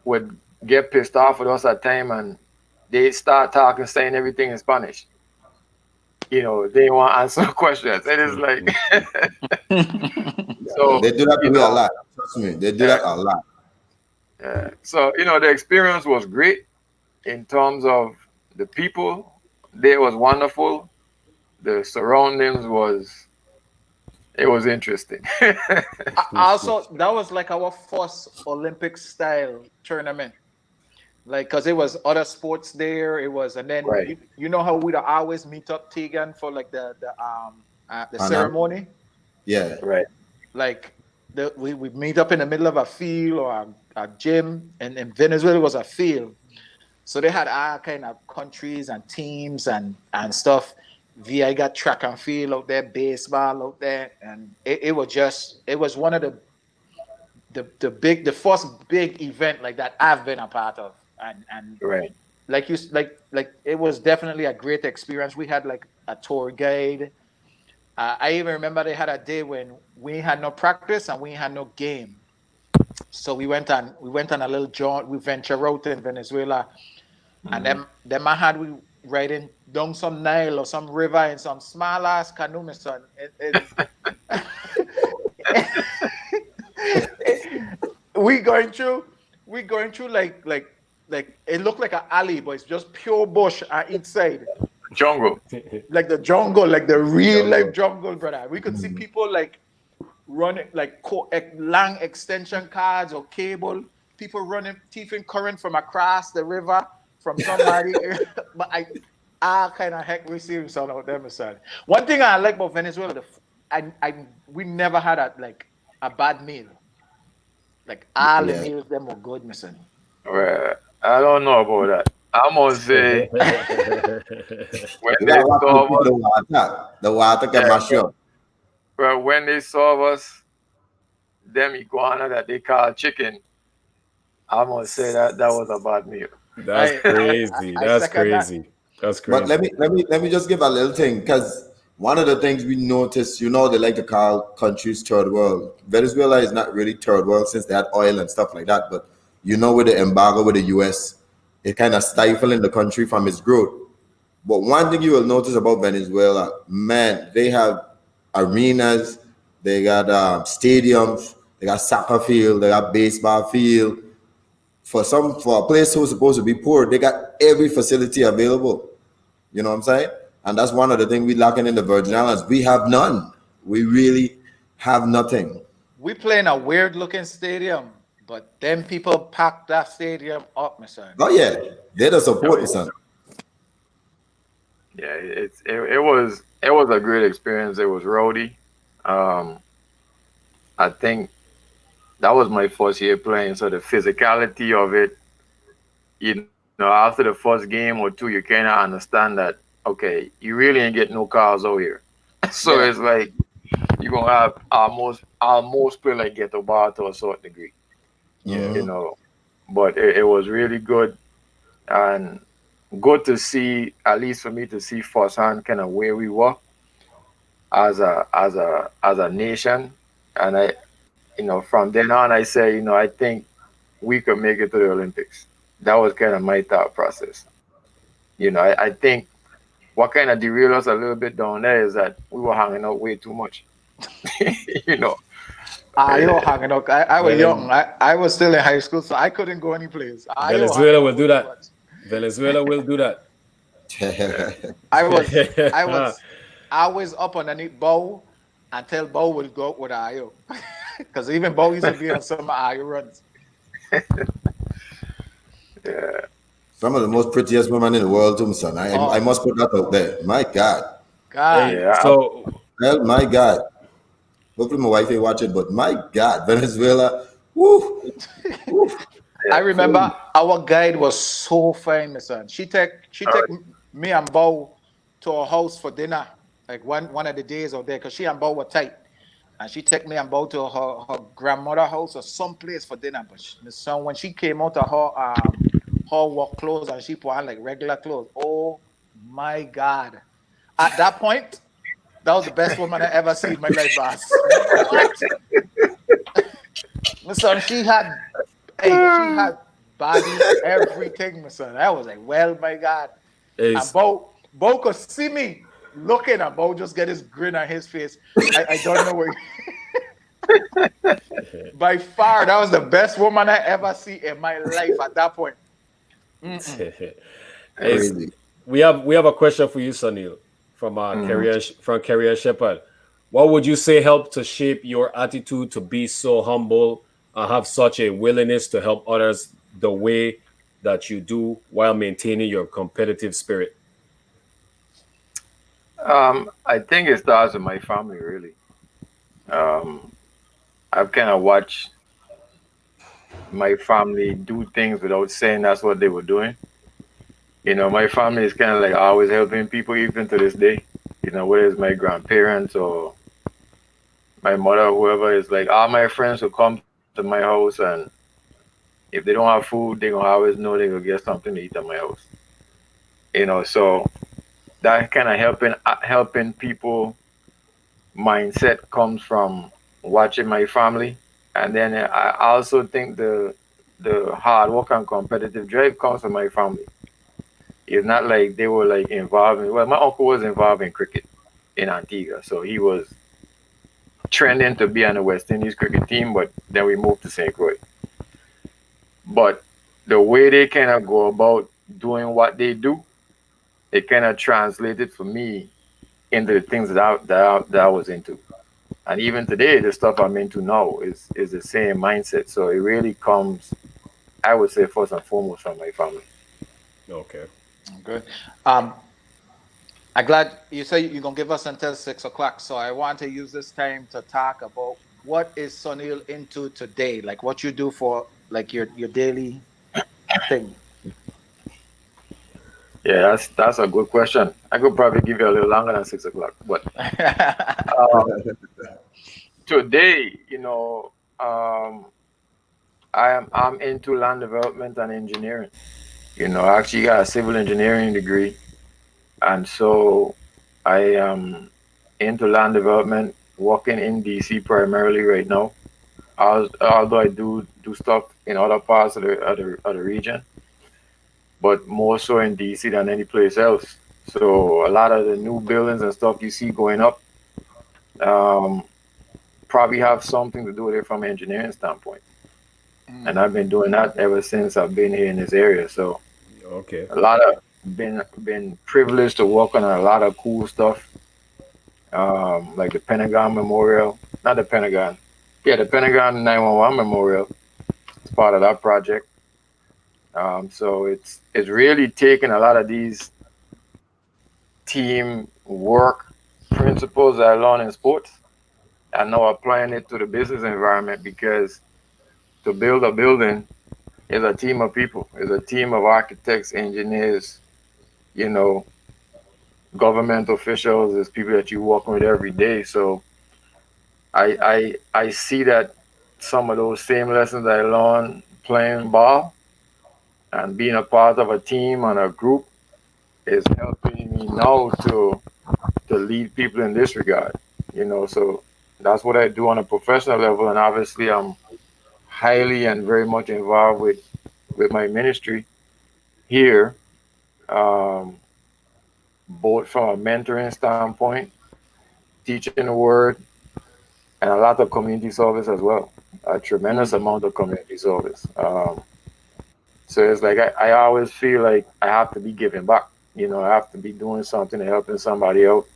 would get pissed off with us at time, and they start talking, saying everything in Spanish. They want to answer questions. It is like so they do that to me a lot. Trust me, they do that a lot. So the experience was great in terms of the people. They was wonderful. The surroundings was interesting. Also, that was like our first Olympic style tournament. Like, cause it was other sports there. It was, and then you know how we'd always meet up, Tegan, for like the ceremony. Yeah, right. Like we meet up in the middle of a field or a gym, and in Venezuela was a field. So they had all kind of countries and teams and stuff. VI got track and field out there, baseball out there, and it was one of the first big event like that I've been a part of, and Right. like it was definitely a great experience. We had like a tour guide. I even remember they had a day when we had no practice and we had no game. So we went on a little jaunt. We venture out in Venezuela, and Mhm. them I had we riding down some Nile or some river in some small ass canoe, my son. we going through we going through like it looked like an alley, but it's just pure bush on each side. Jungle. Like the jungle, like the real life Jungle. jungle, brother. We could see people like running like long extension cords or cable. People running thieving current from across the river from somebody. But I kind of heck we see some of them aside. One thing I like about Venezuela, we never had a bad meal. Like all the Yeah. meals them were good, my son. Well, I don't know about that. I'm gonna say when You they gotta watch saw us, the water. The water can yeah, mash you up. well, when they saw us, them iguana that they call chicken, I'm gonna say that was a bad meal. That's I I, crazy. I That's second that. crazy. That's But let crazy. me let me let me just give a little thing because one of the things we noticed, they like to call countries third world. Venezuela is not really third world since they had oil and stuff like that. But with the embargo with the US, it kind of stifling the country from its growth. But one thing you will notice about Venezuela, man, they have arenas, they got stadiums, they got soccer field, they got baseball field. For a place who's supposed to be poor, they got every facility available. You know what I'm saying? And that's one of the things we lacking in the Virgin Islands. We have none. We really have nothing. We play in a weird looking stadium, but them people packed that stadium up, my son. Oh yeah, they're the Oh support, yeah, son. yeah. It was a great experience. It was rowdy. Um, I think that was my first year playing, so the physicality of it, after the first game or two, you kind of understand that okay, you really ain't getting no calls out here. So Yeah. it's like you're gonna have almost play like get the ball to a certain degree, Yeah. you know. But it was really good and good to see, at least for me to see firsthand kind of where we were as a nation. And from then on I say, I think we could make it to the Olympics. That was kind of my thought process. I think what kind of derailed us a little bit down there is that we were hanging out way too much. you know. Ayo Eh, hanging out. I was young. I was still in high school, so I couldn't go any place. Ayo hanging Venezuela out will way do too that. much. Venezuela will do that. I was I was always up underneath Bow until Bow would go with Ayo. Because even Bow used to be on some Ayo runs. yeah. Some of the most prettiest women in the world, too, son. I Oh must put that out there. My God. God. Hey, Yeah. so Well, my God. Hopefully my wife ain't watching, but my God, Venezuela. Woo, woo. I Yeah. remember our guide was so fine, my son. She take me and Bo to her house for dinner, like one of the days out there, because she and Bo were tight. And she take me and Bo to her grandmother house or someplace for dinner. But my son, when she came out of her work clothes and she put on like regular clothes, oh my God. At that point, that was the best woman I ever seen in my life, boss. What? My son, she had body, everything, my son. I was like, well, my God. And is Bo could see me looking, and Bo just get his grin on his face. I don't know where. By far, that was the best woman I ever see in my life at that point. is Crazy. we have a question for you, Soneil, from Mhm. Carrier Shepherd. What would you say helped to shape your attitude to be so humble and have such a willingness to help others the way that you do while maintaining your competitive spirit? I think it starts with my family, really. Um, I've kind of watched my family do things without saying that's what they were doing. My family is kind of like always helping people, even to this day. You know, whether it's my grandparents or my mother, whoever, is like all my friends will come to my house, and if they don't have food, they gonna always know they gonna get something to eat at my house. You know, so that kind of helping people mindset comes from watching my family, and then I also think the hard work and competitive drive comes from my family. It's not like they were like involved in. Well, my uncle was involved in cricket in Antigua, so he was trending to be on the West Indies cricket team, but then we moved to St. Croix. But the way they kind of go about doing what they do, it kind of translated for me into the things that I was into. And even today, the stuff I'm into now is the same mindset. So it really comes, I would say, first and foremost from my family. Okay. Good. Um, I'm glad you say you're gonna give us until 6 o'clock. So I want to use this time to talk about what is Soneil into today, like what you do for like your daily thing. Yeah, that's a good question. I could probably give you a little longer than 6 o'clock, but uh, today, I'm into land development and engineering. I actually got a civil engineering degree, and so I am into land development, working in DC primarily right now. Although I do stuff in other parts of the region, but more so in DC than any place else. So a lot of the new buildings and stuff you see going up um, probably have something to do with it from an engineering standpoint. And I've been doing that ever since I've been here in this area. So Okay. a lot of been privileged to work on a lot of cool stuff, like the Pentagon Memorial, not the Pentagon, yeah, the Pentagon 911 Memorial. It's part of that project. So it's really taken a lot of these team work principles that I learned in sports and now applying it to the business environment, because to build a building is a team of people, is a team of architects, engineers, you know, government officials, is people that you work with every day. So I see that some of those same lessons I learned playing ball and being a part of a team and a group is helping me now to lead people in this regard. So that's what I do on a professional level, and obviously I'm highly and very much involved with my ministry here, um, both from a mentoring standpoint, teaching the word, and a lot of community service as well. A tremendous amount of community service. So it's like I always feel like I have to be giving back. I have to be doing something and helping somebody out,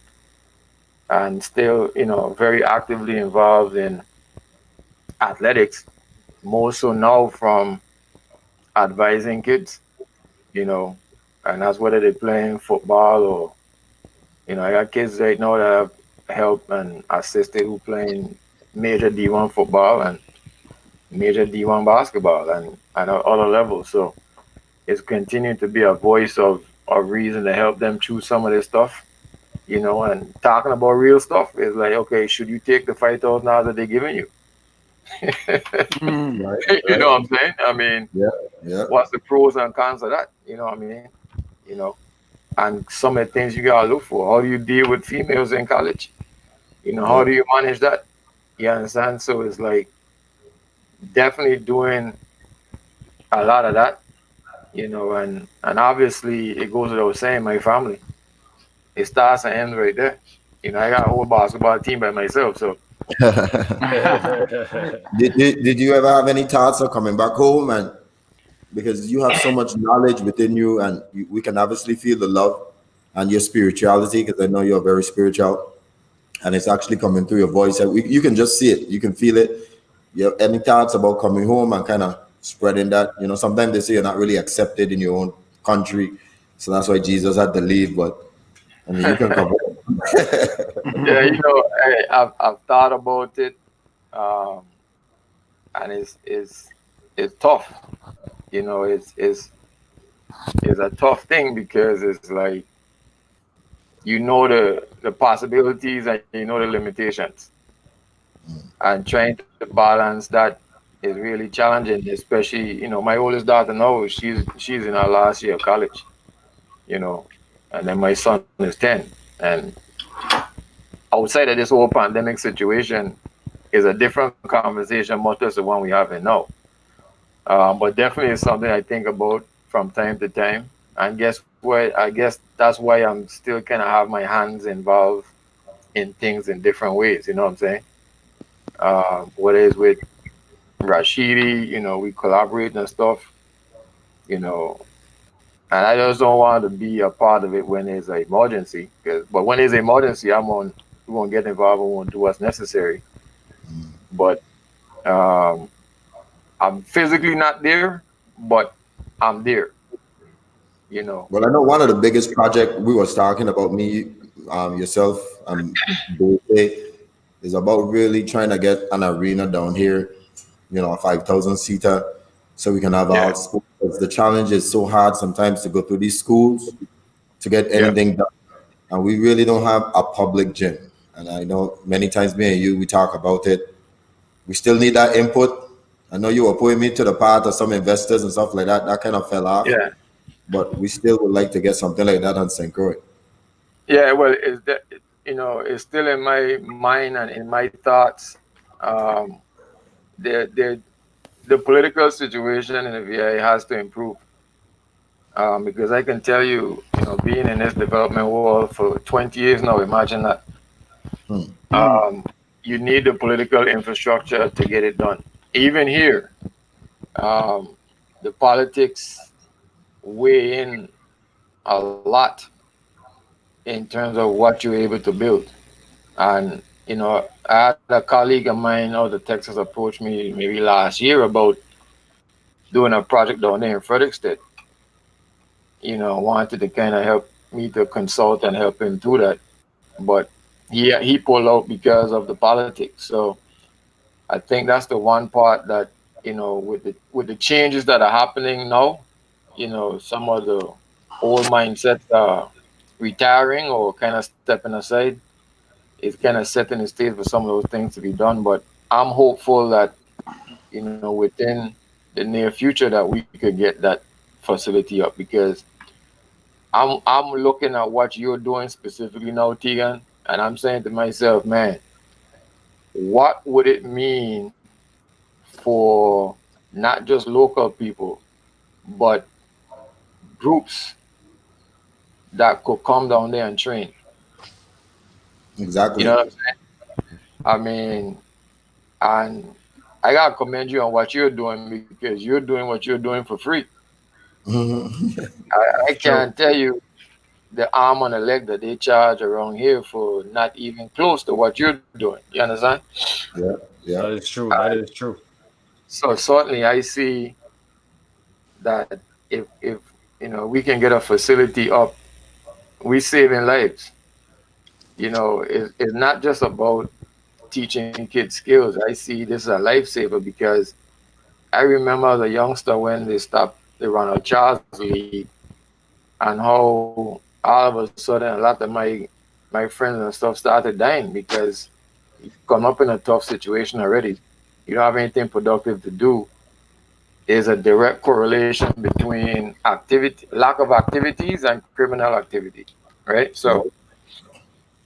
and still, very actively involved in athletics, more so now from advising kids, you know, and that's whether they're playing football or, I got kids right now that have helped and assisted who playing major D1 football and major D1 basketball and at other levels. So it's continuing to be a voice of reason to help them choose some of this stuff, and talking about real stuff is like, okay, should you take the $5,000 that they're giving you? Right, You right. know what I'm saying? I mean, Yeah, yeah, what's the pros and cons of that? You know what I mean? You know, and some of the things you gotta look for. How do you deal with females in college? How yeah. do you manage that? You understand? So it's like definitely doing a lot of that, and obviously it goes without saying, my family. It starts and ends right there. I got a whole basketball team by myself, so Did you ever have any thoughts of coming back home? And because you have so much knowledge within you, and we can obviously feel the love and your spirituality, because I know you're very spiritual, and it's actually coming through your voice. And you can just see it, you can feel it. You have any thoughts about coming home and kind of spreading that? Sometimes they say you're not really accepted in your own country, so that's why Jesus had to leave. But I mean, you can come home. yeah, I've thought about it, um, and it's tough. It's a tough thing, because it's like you know the possibilities and you know the limitations. And trying to balance that is really challenging, especially, my oldest daughter now, she's in her last year of college, you know, and then my son is 10. And outside of this whole pandemic situation is a different conversation, much less the one we have in now. But definitely it's something I think about from time to time. And I guess that's why I'm still kind of have my hands involved in things in different ways. You know what I'm saying? Whether it's with Rashidi, we collaborate and stuff, you know, and I just don't want to be a part of it when there's an emergency. But when there's an emergency, we won't get involved. We won't do what's necessary. But um, I'm physically not there, but I'm there. You know. Well, I know one of the biggest project we was talking about, me, yourself, Dave, is about really trying to get an arena down here, a 5,000 seater, so we can have Yeah. our sports. The challenge is so hard sometimes to go through these schools to get Yeah. anything done, and we really don't have a public gym. And I know many times me and you, we talk about it. We still need that input. I know you were putting me to the path of some investors and stuff like that. That kind of fell off, Yeah. but we still would like to get something like that on St. Croix. Yeah. Well, it's still in my mind and in my thoughts. Um, the the political situation in the VA has to improve. Because I can tell you, being in this development world for 20 years now, imagine that. Hmm. Um, you need the political infrastructure to get it done. Even here, um, the politics weigh in a lot in terms of what you're able to build. And, I had a colleague of mine out of Texas approach me maybe last year about doing a project down there in Fredericksted. Wanted to kind of help me to consult and help him do that. But he pulled out because of the politics. So I think that's the one part that, with the changes that are happening now, some of the old mindsets are retiring or kind of stepping aside. It's kind of setting the stage for some of those things to be done. But I'm hopeful that, within the near future that we could get that facility up, because I'm looking at what you're doing specifically now, Tegan, and I'm saying to myself, man, what would it mean for not just local people, but groups that could come down there and train? You Exactly. know what I'm saying? I mean, and I gotta commend you on what you're doing, because you're doing what you're doing for free. Mhm. I True. can't tell you the arm and the leg that they charge around here for not even close to what you're doing. You understand? Yeah, yeah. That is true. That is true. So certainly I see that if we can get a facility up, we saving lives. It's not just about teaching kids skills. I see this as a lifesaver, because I remember as a youngster when they stopped the Ronald Charles League, and how all of a sudden a lot of my friends and stuff started dying because you come up in a tough situation already. You don't have anything productive to do. There's a direct correlation between lack of activities and criminal activity, right? Yeah. So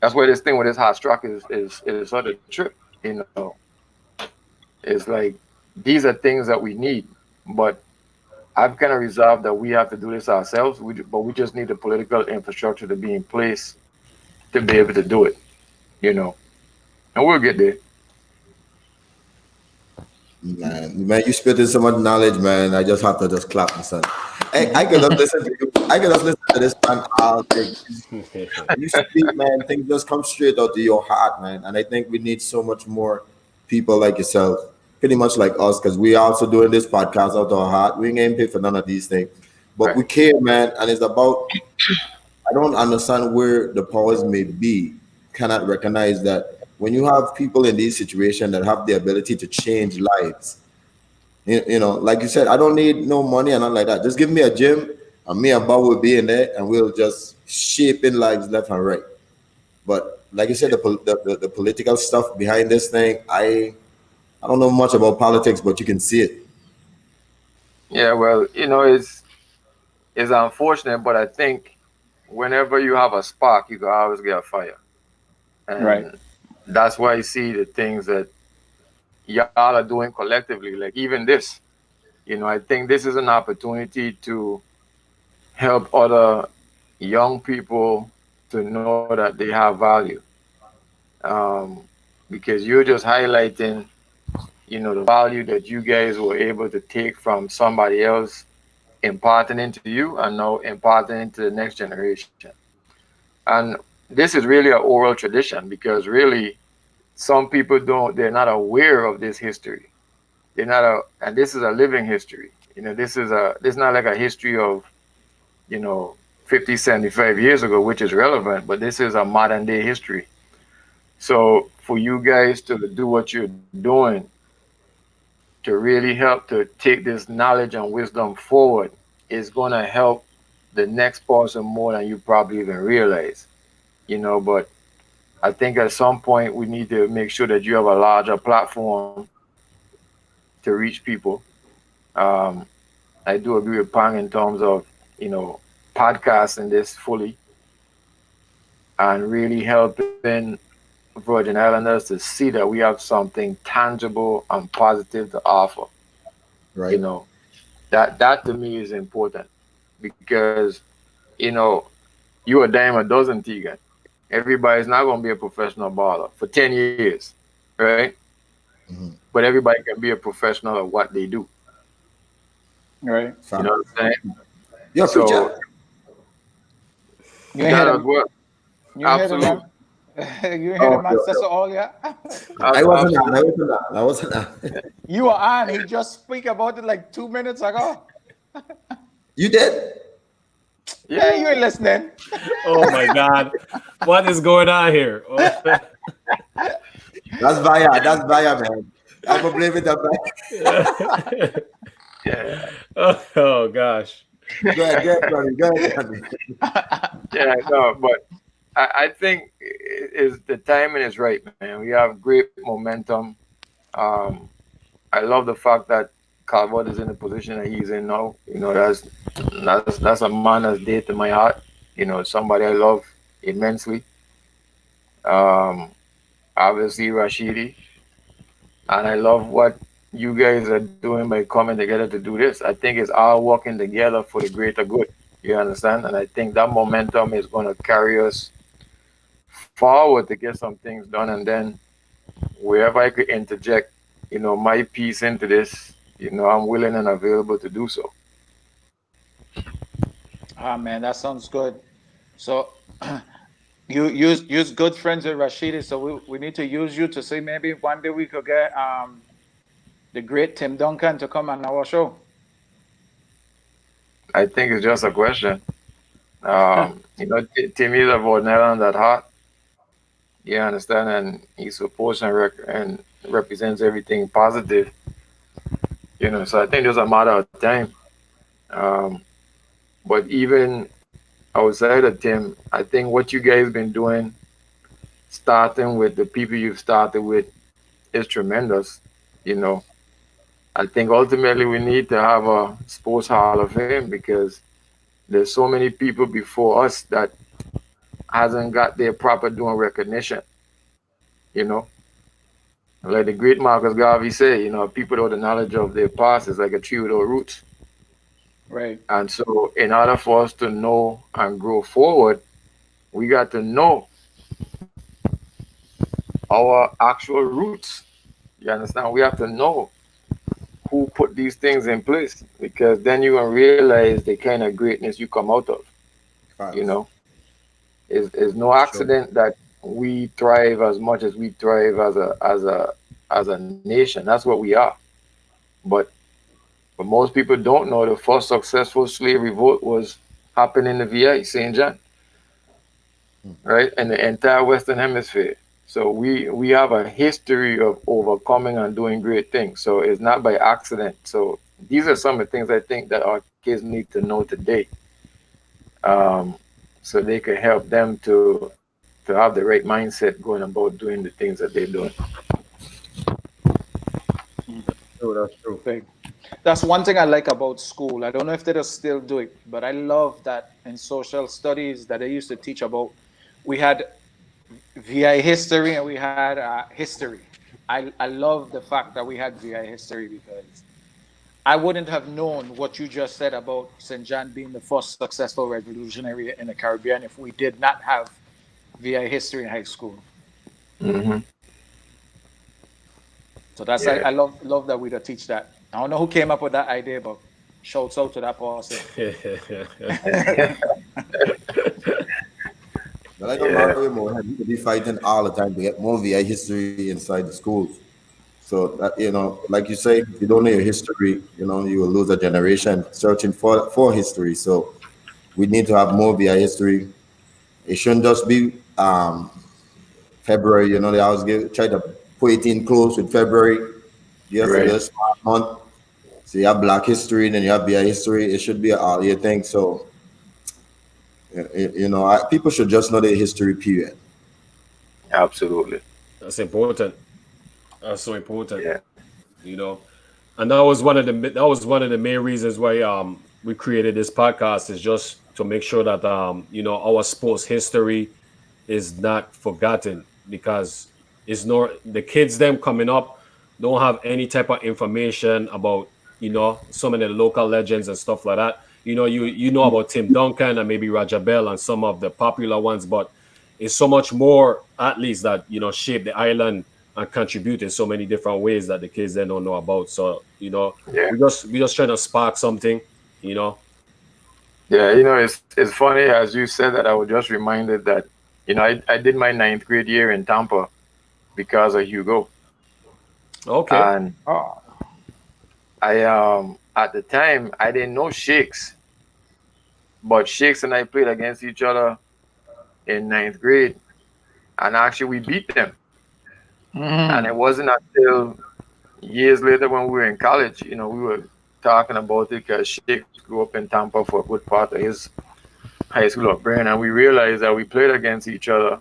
that's where this thing with this hot struck is sort of trip. It's like these are things that we need, but I've kind of resolved that we have to do this ourselves. But we just need the political infrastructure to be in place to be able to do it, you know, and we'll get there. Man, you spitting so much knowledge, man. I just have to just clap my son. Hey, I could just listen to you. I could just listen to this man all day. You speak, man. Things just come straight out of your heart, man. And I think we need so much more people like yourself, pretty much like us, because we also doing this podcast out of our heart. We ain't getting paid for none of these things, but Right. we care, man. And it's about, I don't understand where the powers may be cannot recognize that when you have people in these situations that have the ability to change lives, like you said, I don't need no money and nothing like that. Just give me a gym And me and Bob will be in there, and we'll just shaping lives left and right. But like you said, the political stuff behind this thing, I don't know much about politics, but you can see it. Yeah, well, it's unfortunate, but I think whenever you have a spark, you can always get a fire. Right. And that's why I see the things that y'all are doing collectively, like even this. I think this is an opportunity to help other young people to know that they have value. Um, because you're just highlighting, the value that you guys were able to take from somebody else, imparting into you, and now imparting into the next generation. And this is really an oral tradition because really some people they're not aware of this history. And this is a living history. This is not like a history of, you know, 50, 75 years ago, which is relevant, but this is a modern day history. So for you guys to do what you're doing, to really help to take this knowledge and wisdom forward, is going to help the next person more than you probably even realize. But I think at some point we need to make sure that you have a larger platform to reach people. Um, I do agree with Pang in terms of, podcasting this fully and really helping Virgin Islanders to see that we have something tangible and positive to offer. You Right? know, that to me is important because, you know, you a dime a dozen, Tegan. Everybody's not going to be a professional baller for 10 years, right? Mm-hmm. But everybody can be a professional at what they do. Right. You know what I'm saying? You're a So preacher. You ain't hear that as them. well. You ain't hear the man. Absolutely. You ain't hear the Oh, man says all yeah. I wasn't on. I Absolutely. wasn't on. I wasn't on. You were on. He just speak about it like 2 minutes ago. You did? Yeah, Yeah. you ain't listening. Oh my God, what is going on here? That's Vaya. That's Vaya, man. I'm gonna blame it on Vaya. Yeah. Oh gosh. Go ahead, go ahead, Johnny. Go ahead, Johnny. Yeah. No, but I think is the timing is right, man. We have great momentum. Um, I love the fact that Calvert is in the position that he's in now. That's a man that's dear to my heart. Somebody I love immensely. Um, Obviously Rashidi, and I love what you guys are doing by coming together to do this. I think it's all working together for the greater good. You understand? And I think that momentum is going to carry us forward to get some things done. And then wherever I could interject, my piece into this, I'm willing and available to do so. Ah man, that sounds good. So you use good friends with Rashidi. So we need to use you to say maybe one day we could get the great Tim Duncan to come on our show. I think it's just a question. Timmy is a Netherlands at heart. You understand? And he supports and represents everything positive. So I think there's a matter of time. Um, but even outside of Tim, I think what you guys been doing, starting with the people you've started with, is tremendous. You know, I think ultimately we need to have a sports hall of fame because there's so many people before us that hasn't got their proper doing recognition. You know, like the great Marcus Garvey say, people without the knowledge of their past is like a tree without roots. Right. And so, in order for us to know and grow forward, we got to know our actual roots. You understand? We have to know who put these things in place because then you're gonna realize the kind of greatness you come out of. You Facts. know, it's no Sure. accident that we thrive as much as we thrive as a nation. That's what we are. But most people don't know the first successful slave revolt was happening in the VA, St. John, right? In the entire Western Hemisphere. So we have a history of overcoming and doing great things. So it's not by accident. So these are some of the things I think that our kids need to know today. so they can help them to have the right mindset going about doing the things that they're doing. True, that's true. Thing. That's one thing I like about school. I don't know if they still do it, but I love that in social studies that they used to teach about. We had VI history and we had history. I love the fact that we had VI history because I wouldn't have known what you just said about St. John being the first successful revolutionary in the Caribbean if we did not have VI history in high school. Mm-hmm. So that's Yeah. I love that we don't teach that. I don't know who came up with that idea, but shouts out to that person. But I know Yeah. Mario Moore, he could be fighting all the time to get more VI history inside the schools. So that, like you say, if you don't know your history, you will lose a generation searching for history. So we need to have more VI history. It shouldn't just be February. They always try to put it in close with February. You have to Right. do a smart month. So you have Black history, then you have VI history. It should be an all year thing. So people should just know their history. Period. Absolutely. That's important. That's so important. Yeah. You know, and that was one of the main reasons why we created this podcast, is just to make sure that our sports history is not forgotten, because it's not the kids them coming up don't have any type of information about some of the local legends and stuff like that. You know about Tim Duncan and maybe Raja Bell and some of the popular ones, but it's so much more athletes that shape the island and contribute in so many different ways that the kids then don't know about. So Yeah. we just trying to spark something. you know Yeah. It's funny as you said that. I was just reminded that I did my ninth grade year in Tampa because of Hugo, okay. and Oh, I at the time I didn't know Shakes, but Shakes and I played against each other in ninth grade, and actually we beat them. And it mm-hmm. wasn't until years later when we were in college, we were talking about it because Shakes grew up in Tampa for a good part of his high school upbringing, and we realized that we played against each other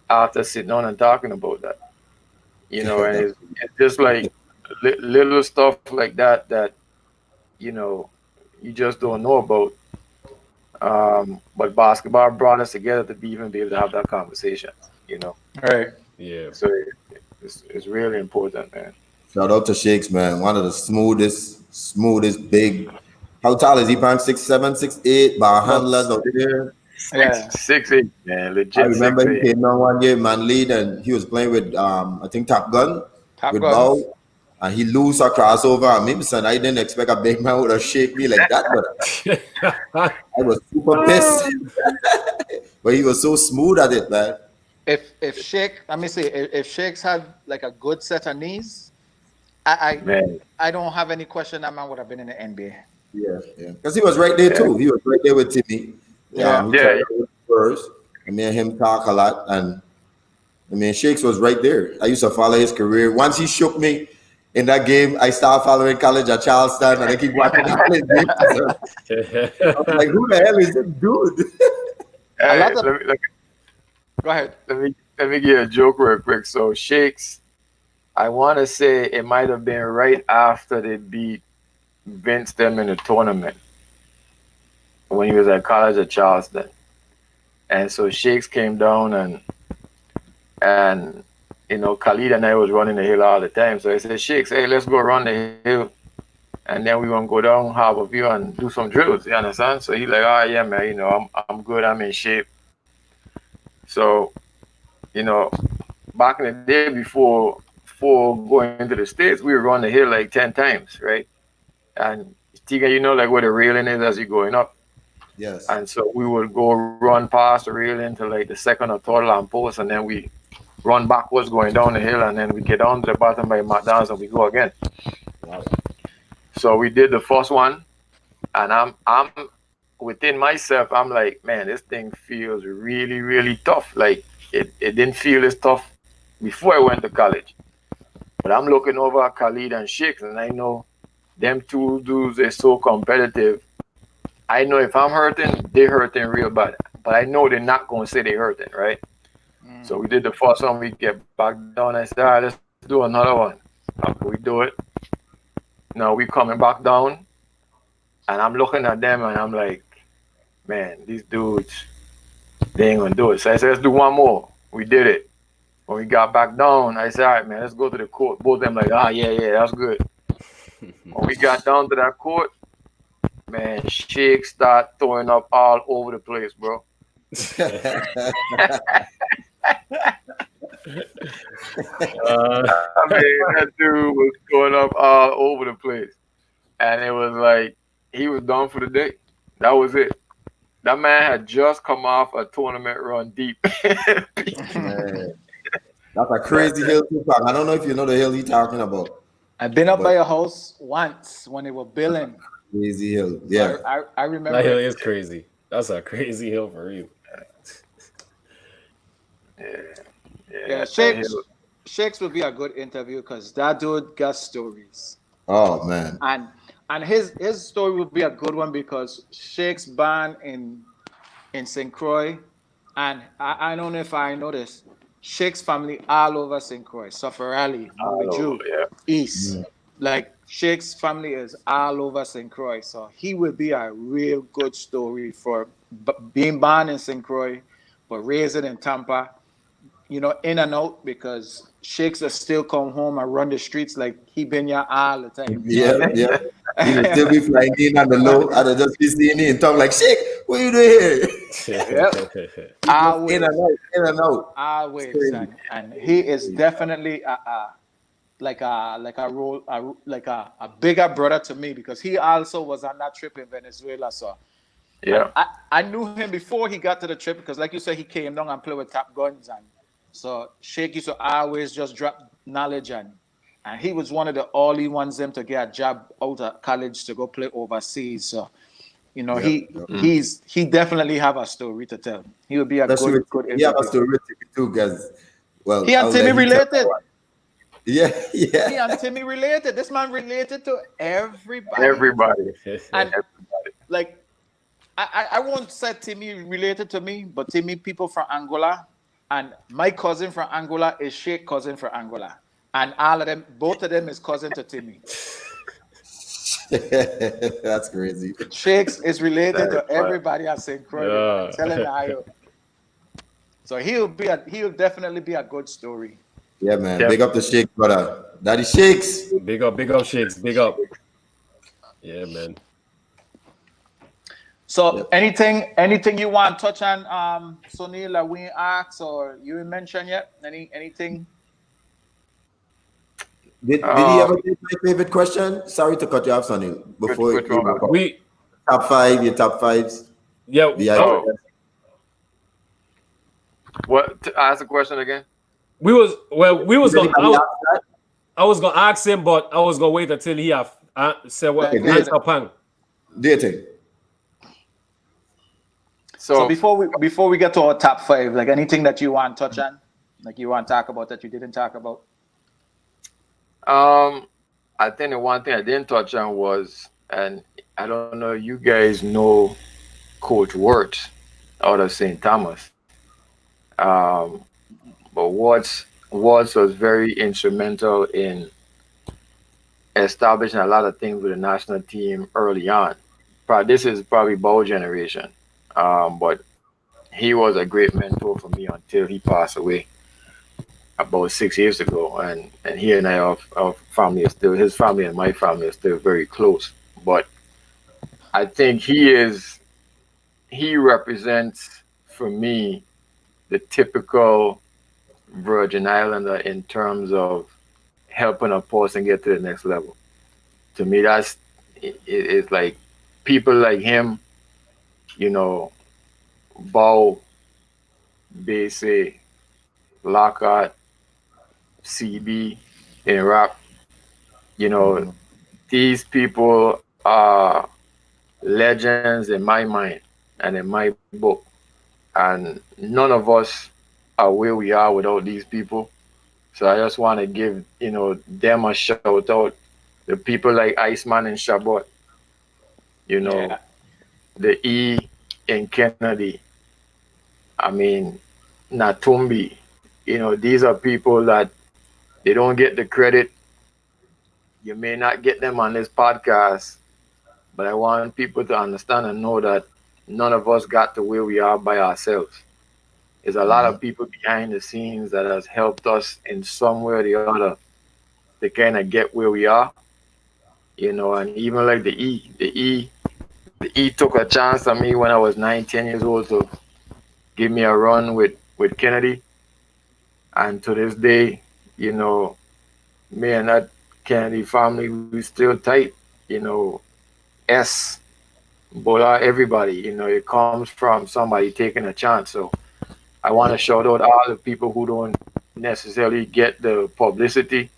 after sitting down and talking about that. And it's just like little stuff like that you know you just don't know about. But basketball brought us together to even be able to have that conversation. You know, Right. Yeah. so it's really important, man. Shout out to Shakes, man. One of the smoothest big. How tall is he? Pan 6'7", 6'8", bar About handlers out there. Yeah. 6'8", man, I legit remember he 6'8". came down one year, man, lead, and he was playing with I think Top Gun Top with Bow, guns. and he lose a crossover. And maybe son, I didn't expect a big man would have shake me like that, but I was super pissed. But he was so smooth at it, man. If Shake, let me see, if Shakes had like a good set of knees, I Man, I don't have any question that man would have been in the NBA. Yeah. Because he was right there yeah, too. He was right there with Timmy. Yeah. He yeah, tried out first. And me and him talk a lot, and Shakes was right there. I used to follow his career. Once he shook me in that game, I started following college at Charleston, and I keep watching all his games. I was like, who the hell is this dude? A Hey, lot of Go ahead. let me give you a joke real quick. So Shakes, I want to say it might have been right after they beat Vince them in the tournament when he was at college at Charleston. And so Shakes came down and Khalid and I was running the hill all the time. So I said, Shakes, hey, let's go run the hill, and then we're gonna go down Harbor View and do some drills. You understand? So he's like, oh yeah, man, I'm good, I'm in shape. So, you know, back in the day before going to the States, we would run the hill like 10 times, right? And Tiga, like where the railing is as you're going up. Yes. And so we would go run past the railing to like the second or third lamppost, and then we run backwards going down the hill, and then we get down to the bottom by McDonald's and we go again. Wow. So we did the first one, and I'm within myself, I'm like, man, this thing feels really, really tough. Like it didn't feel as tough before I went to college. But I'm looking over at Khalid and Shakes, and I know them two dudes are so competitive I know if I'm hurting, they hurting real bad. But I know they're not gonna say they hurting, right? So we did the first one. We get back down. I said, all right, let's do another one. After we do it, now we coming back down, and I'm looking at them, and I'm like, man, these dudes, they ain't gonna do it. So I said, let's do one more. We did it. When we got back down, I said, all right, man, let's go to the court. Both of them like, yeah, that's good. When we got down to that court, man, Shake start throwing up all over the place, bro. I mean, that dude was throwing up all over the place. And it was like, he was done for the day. That was it. That man had just come off a tournament run deep. Man, that's a crazy hill too, Pac. I don't know if you know the hill he's talking about. I've been up But- by your house once when they were billing. Crazy hill. So Yeah. I remember. That hill is crazy. That's a crazy hill for real. Yeah, Shakes would be a good interview because that dude got stories. Oh man. And his story would be a good one because Shakes born in St. Croix, and I don't know if I know this. Shakes family all over St. Croix, Sufferali, Mobiju, East. Like Shakes family is all over St. Croix, so he would be a real good story for being born in St. Croix, but raised in Tampa. You know, in and out because Shakes will still come home and run the streets like he been here all the time. Yeah. He will still be flying in on the low. I'd just be seeing him and talk like, Shake, what you doing here? Always. In and out. Always. And he is definitely a bigger brother to me because he also was on that trip in Venezuela. So Yeah. I knew him before he got to the trip because like you said, he came down and played with Top Guns, and so Shake used to always just drop knowledge, and he was one of the only ones them to get a job out of college to go play overseas. So you know, he definitely have a story to tell. He would be a good interview. He have a story too, guys. Well, He and Timmy related. Yeah. He and Timmy related. This man related to everybody. And like I won't say Timmy related to me, but Timmy people from Angola, and my cousin from Angola is Shake cousin from Angola, and all of them, both of them is cousin to Timmy. That's crazy. Shakes is related to everybody at St. Croix. I'm telling you. So he'll definitely be a good story. Yeah, man. Big up the Shake, brother. Daddy Shakes. Big up, Shakes. Big up. Yeah, man. So anything you want to touch on, Soneil, that we asked or you mentioned yet? Anything? Did he ever get my favorite question? Sorry to cut you off, Sonny. Before which one? top five, your top fives. Yeah. What? Ask the question again. I was gonna ask him, but I was gonna wait until he have said what answer Pang. Dating. So before we get to our top five, like anything that you want to touch on, like you want to talk about that you didn't talk about. I think the one thing I didn't touch on was, and I don't know, you guys know Coach Wirtz out of St. Thomas. But Wirtz was very instrumental in establishing a lot of things with the national team early on. This is probably Bow generation, but he was a great mentor for me until he passed away about 6 years ago. And he and I, our family is still, his family and my family are still very close. But I think he represents for me the typical Virgin Islander in terms of helping a person get to the next level. To me, it's like people like him, you know, Bow, Base, Lockhart, CB, and Rap. You know, these people are legends in my mind and in my book. And none of us are where we are without these people. So I just want to give, them a shout out. The people like Iceman and Shabbat, the E in Kennedy. I mean, Natumbi. These are people that they don't get the credit. You may not get them on this podcast, but I want people to understand and know that none of us got to where we are by ourselves. There's a lot of people behind the scenes that has helped us in some way or the other to kind of get where we are. And even like the E took a chance on me when I was 9, 10 years old to give me a run with Kennedy. And to this day, me and that Kennedy family, we still tight. S, Bola, everybody, it comes from somebody taking a chance. So I want to shout out all the people who don't necessarily get the publicity,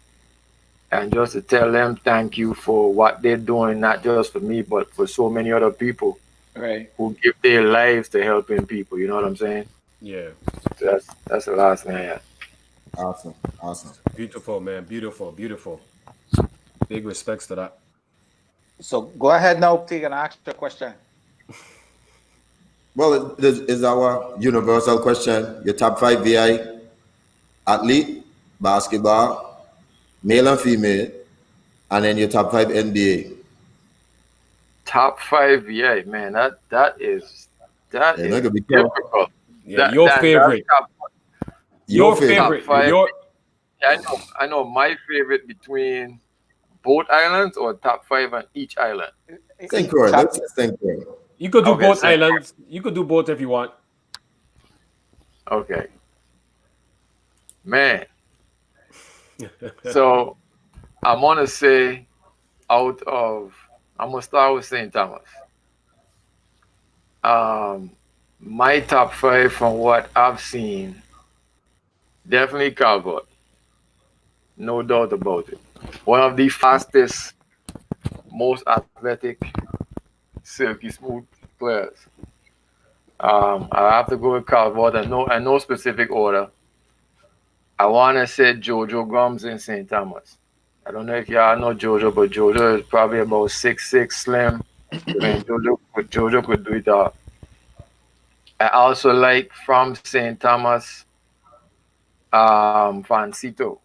and just to tell them thank you for what they're doing, not just for me, but for so many other people Right. who give their lives to helping people. You know what I'm saying? Yeah. So that's the last thing I had. Awesome. Awesome. Beautiful, man. Beautiful. Beautiful. Big respects to that. So go ahead now, Tegan, and ask your question. Well, this is our universal question. Your top 5 VI athlete, basketball, male and female, and then your top 5 NBA. Top 5, yeah, man. That is Yeah, no, it could be tough. difficult. Yeah, your favorite. That's Your top favorite. 5. Your Yeah, I know my favorite between both islands, or top 5 on each island. St. Croix. Top, Let's say St. Croix. you could do Okay, both St. islands. You could do both if you want. Okay, man. So I'm gonna say I'm gonna start with St. Thomas. Um, my top 5 from what I've seen, definitely Calvert, no doubt about it. One of the fastest, most athletic, silky smooth players. I have to go with Calvert, and no specific order. I want to say Jojo Gums in St. Thomas. I don't know if y'all know Jojo, but Jojo is probably about 6'6", slim. Man, Jojo could do it all. I also like from St. Thomas, Fancito.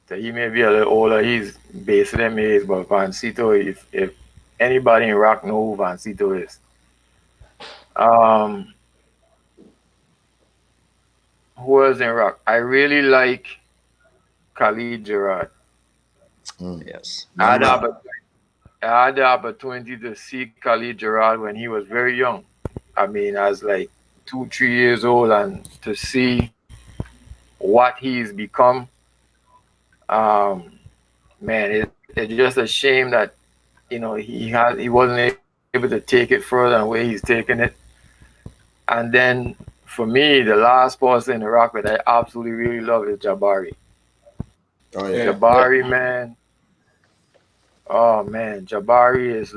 So he may be a little older. He's based in age, but Fancito, if anybody in rock know who Fancito is. Um, who was in rock? I really like Khalid Gerard. yes. I had, the Number. oppor- I had the opportunity to see Khalid Gerard when he was very young. I mean, as like 2, 3 years old, and to see what he's become, um, man, it's just a shame that he wasn't able to take it further than where he's taking it. And then for me, the last person in the rock that I absolutely really love is Jabari. Oh, yeah. Yeah. Jabari, man. Oh man, Jabari is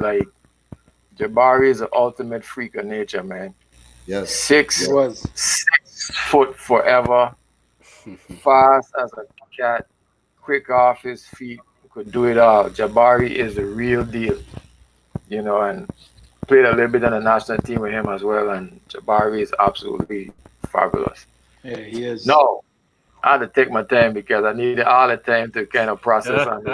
the ultimate freak of nature, man. Yes. Six He Yes. was. 6 foot forever, fast as a cat, quick off his feet, could do it all. Jabari is the real deal, and played a little bit on the national team with him as well. And Jabari is absolutely fabulous. Yeah, he is. No, I had to take my time because I needed all the time to kind of process on it.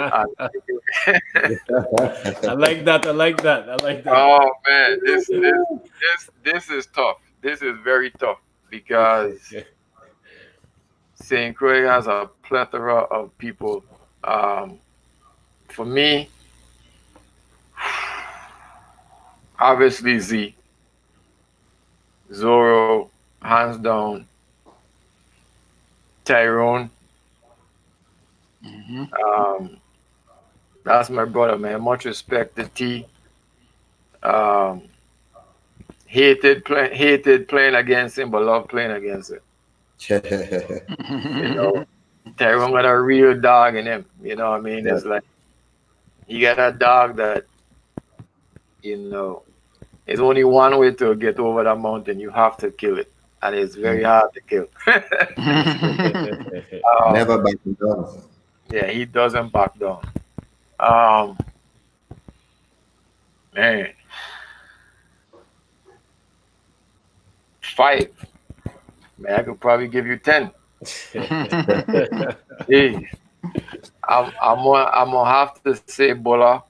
I like that. I like that. I like that. Oh man, this is tough. This is very tough because St. Croix has a plethora of people. Um, for me, obviously Zoro, hands down, Tyrone. Hmm. Um, that's my brother, man. Much respect to T. Um, hated playing against him, but loved playing against him. You know, Tyrone got a real dog in him. You know what I mean? Yeah. It's like he got a dog that, you know, there's only one way to get over that mountain. You have to kill it. And it's very hard to kill. Never um, backing down. yeah, he doesn't back down. Um, man, 5. Man, I could probably give you 10. Jeez. I'm gonna have to say Bola.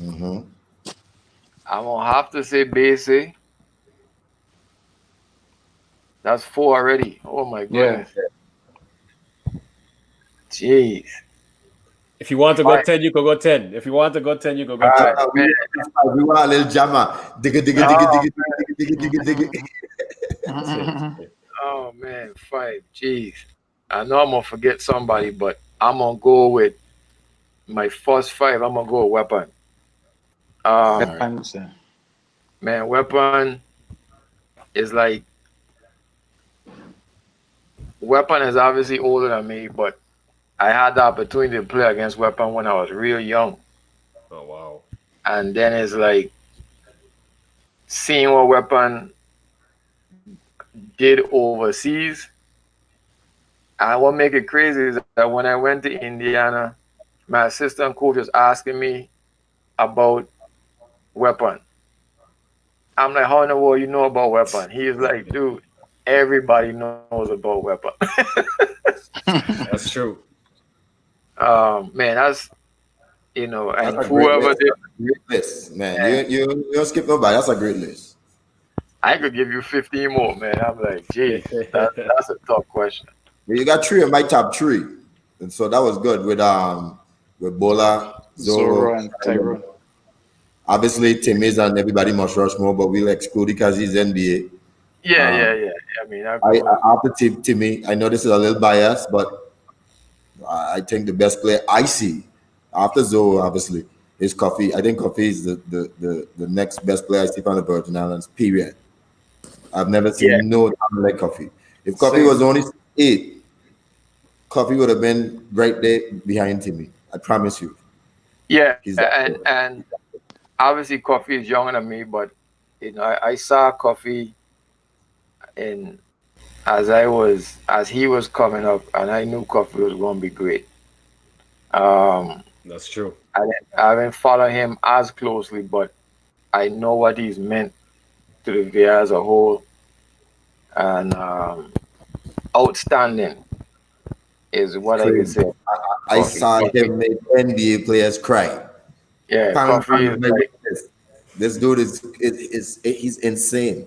Mm-hmm. I'm gonna have to say Base. That's 4 already. Oh my Yeah. goodness. Jeez. If you want to go 5. 10, you could go 10. If you want to go 10, you could go 10. Man. We want a little jammer. Digga, digga, digga, Oh, digga, digga, digga, digga, digga. oh man, 5. Jeez. I know I'm gonna forget somebody, but I'm gonna go with my first 5. I'm gonna go with Weapon. All right. Weapons. Man, Weapon is like Weapon is obviously older than me, but I had the opportunity to play against Weapon when I was real young. Oh, wow. And then it's like seeing what Weapon did overseas. And what make it crazy is that when I went to Indiana, my assistant coach was asking me about Weapon. I'm like, how in the world you know about Weapon? He's like, dude, everybody knows about Weapon. That's true. Man, that's That's and a great whoever list. did, Great list, man. You don't skip nobody. That's a great list. I could give you 15 more, man. I'm like, geez, that's a tough question. But you got 3 in my top 3, and so that was good with Bola, Zoro Zoro. and Tyrone. Obviously, Tim is on everybody must rush more, but we'll exclude it because he's NBA. Yeah. I mean, I I go. after Timmy, I know this is a little biased, but I think the best player I see after Zoe, obviously, is Coffee. I think Coffee is the next best player I see from the Virgin Islands. Period. I've never Yeah, seen no talent like Coffee. If Coffee was Same. only 8, Coffee would have been right there behind Timmy. I promise you. yeah, He's that good. and obviously Coffee is younger than me, but I saw Coffee in as he was coming up, and I knew Coffee was going to be great. Um, That's true. I haven't followed him as closely, but I know what he's meant to the VA as a whole, and outstanding is what I could Crazy. say. I Coffee, saw Coffee, him make NBA players cry. yeah, Pam, Coffee is my like, witness. This dude is he's insane.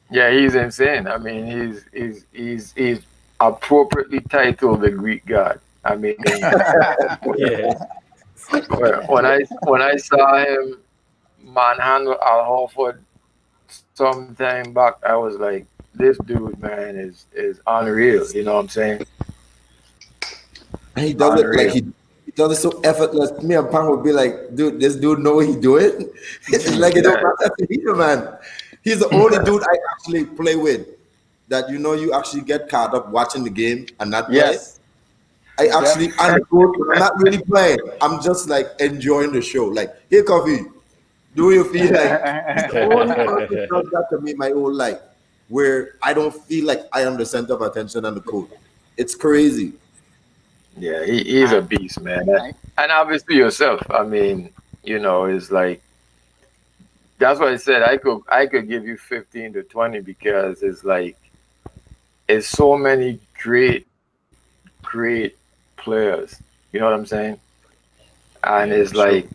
yeah, he's insane. I mean, he's appropriately titled the Greek god. I mean, Yeah. when I saw him manhandle Al Horford sometime back, I was like, this dude, man, is unreal. You know what I'm saying? And he does it like Unreal. he does it so effortless. Me and Pam would be like, dude, this dude know what he doing. It's like it don't Yeah, matter to him, man. He's the only dude I actually play with that you actually get caught up watching the game and not play. Yes. I Yep. actually on the court, when I'm not really playing. I'm just like enjoying the show. Like, here, Coffee, do you feel like he's the only person who does that to me my whole life, where I don't feel like I am the center of attention on the court. It's crazy. yeah, he's a beast, man. And obviously yourself. I mean, it's like that's why I said I could give you 15 to 20 because it's like it's so many great players. You know what I'm saying? And Yeah, it's that's true. like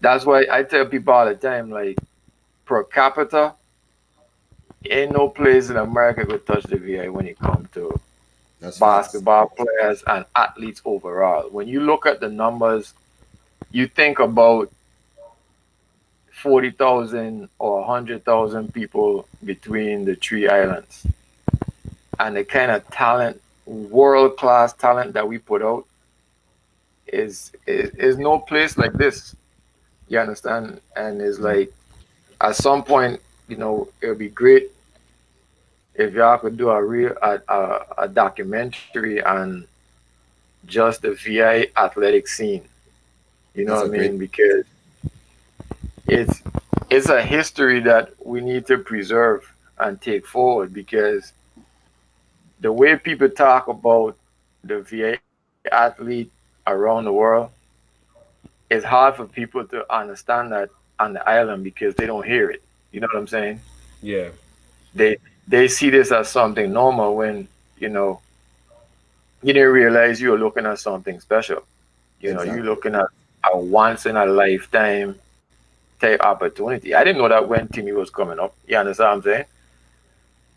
that's why I tell people all the time, like per capita, ain't no place in America could touch the VA when it comes to That's facts. basketball players and athletes overall. When you look at the numbers, you think about 40,000 or 100,000 people between the 3 islands and the kind of talent, world class talent that we put out is no place like this. You understand? And it's like at some point, it would be great if y'all could do a documentary on just the VI athletic scene. You know That's what a I great. mean? Because it's it's a history that we need to preserve and take forward because the way people talk about the VA athlete around the world, it's hard for people to understand that on the island because they don't hear it. You know what I'm saying? Yeah. they see this as something normal when you know you didn't realize you were looking at something special. You know, you're Exactly. looking at a once in a lifetime type opportunity. I didn't know that when Timmy was coming up. You understand what I'm saying?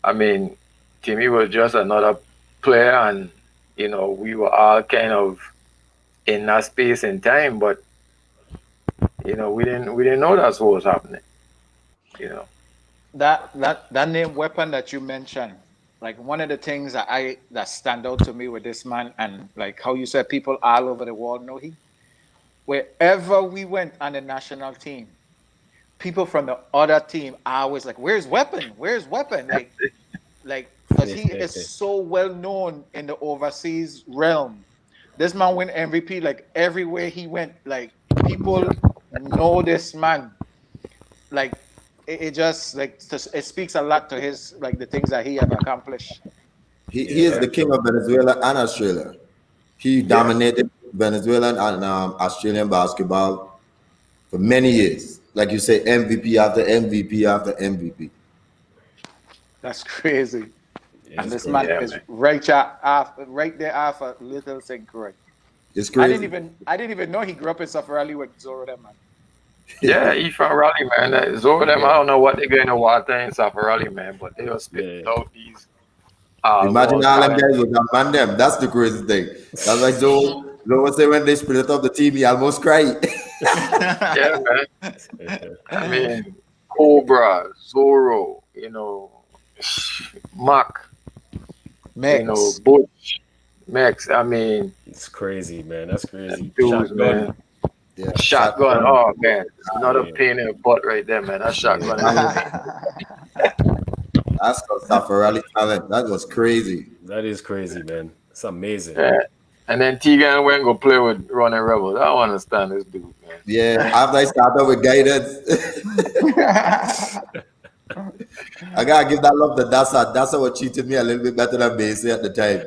I mean, Timmy was just another player, and you know, we were all kind of in that space and time, but you know, we didn't know that's what was happening. You know. That name weapon that you mentioned, like one of the things that stand out to me with this man, and like how you said people all over the world know he. Wherever we went on the national team, people from the other team are always like, "Where's Weapon? Where's Weapon?" Like because he is so well known in the overseas realm. This man win MVP like everywhere he went. Like people know this man. Like it just like it speaks a lot to his like the things that he have accomplished. He is Yeah. the king of Venezuela and Australia. He Yeah. dominated Venezuelan and Australian basketball for many years. Like you say, MVP after MVP after MVP. That's crazy. Yeah, And it's this man crazy. Yeah, is man. right there after Little St. Croix. It's I didn't crazy. even know he grew up in Safarali with Zoro that man. Yeah, he from Raleigh, man. Zoro them, I don't know what they're going to water in South Raleigh, man, but they were spitting Yeah. out these Imagine world all them talent. guys with a man them. That's the crazy thing. That's why Zoe say when they split up the team, he almost cried. Yeah, man. I mean, Cobra, Zoro, you know, Mac, you know, Mix. Butch, Max. I mean, It's crazy, man. That's crazy. dudes, Shotgun. man. Yeah, Shotgun. shotgun. Oh, man. Another Yeah. pain in the butt right there, man. That shotgun is Talent. insane. That's called Safarali talent. That was crazy. That is crazy, man. It's amazing. Yeah. And then Tegan went go play with Running Rebels. I don't understand this dude, man. Yeah, after I started with guidance, I gotta give that love to Dasa. Dasa was cheating me a little bit better than Basie at the time.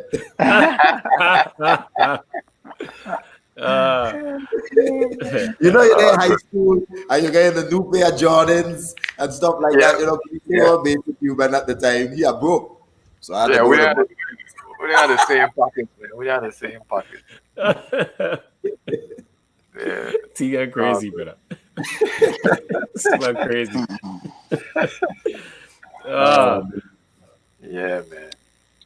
Ah. You know, you're Oh, in high school and you're getting the new pair of Jordans and stuff like yeah, that. You know, you yeah, know, Basie Cuban at the time, he a broke. So I had to yeah. go We with the had money. we had the same pockets, man. We had the same pockets. Yeah. T got Oh, crazy, brother. This man crazy. Ah, Um, yeah, man.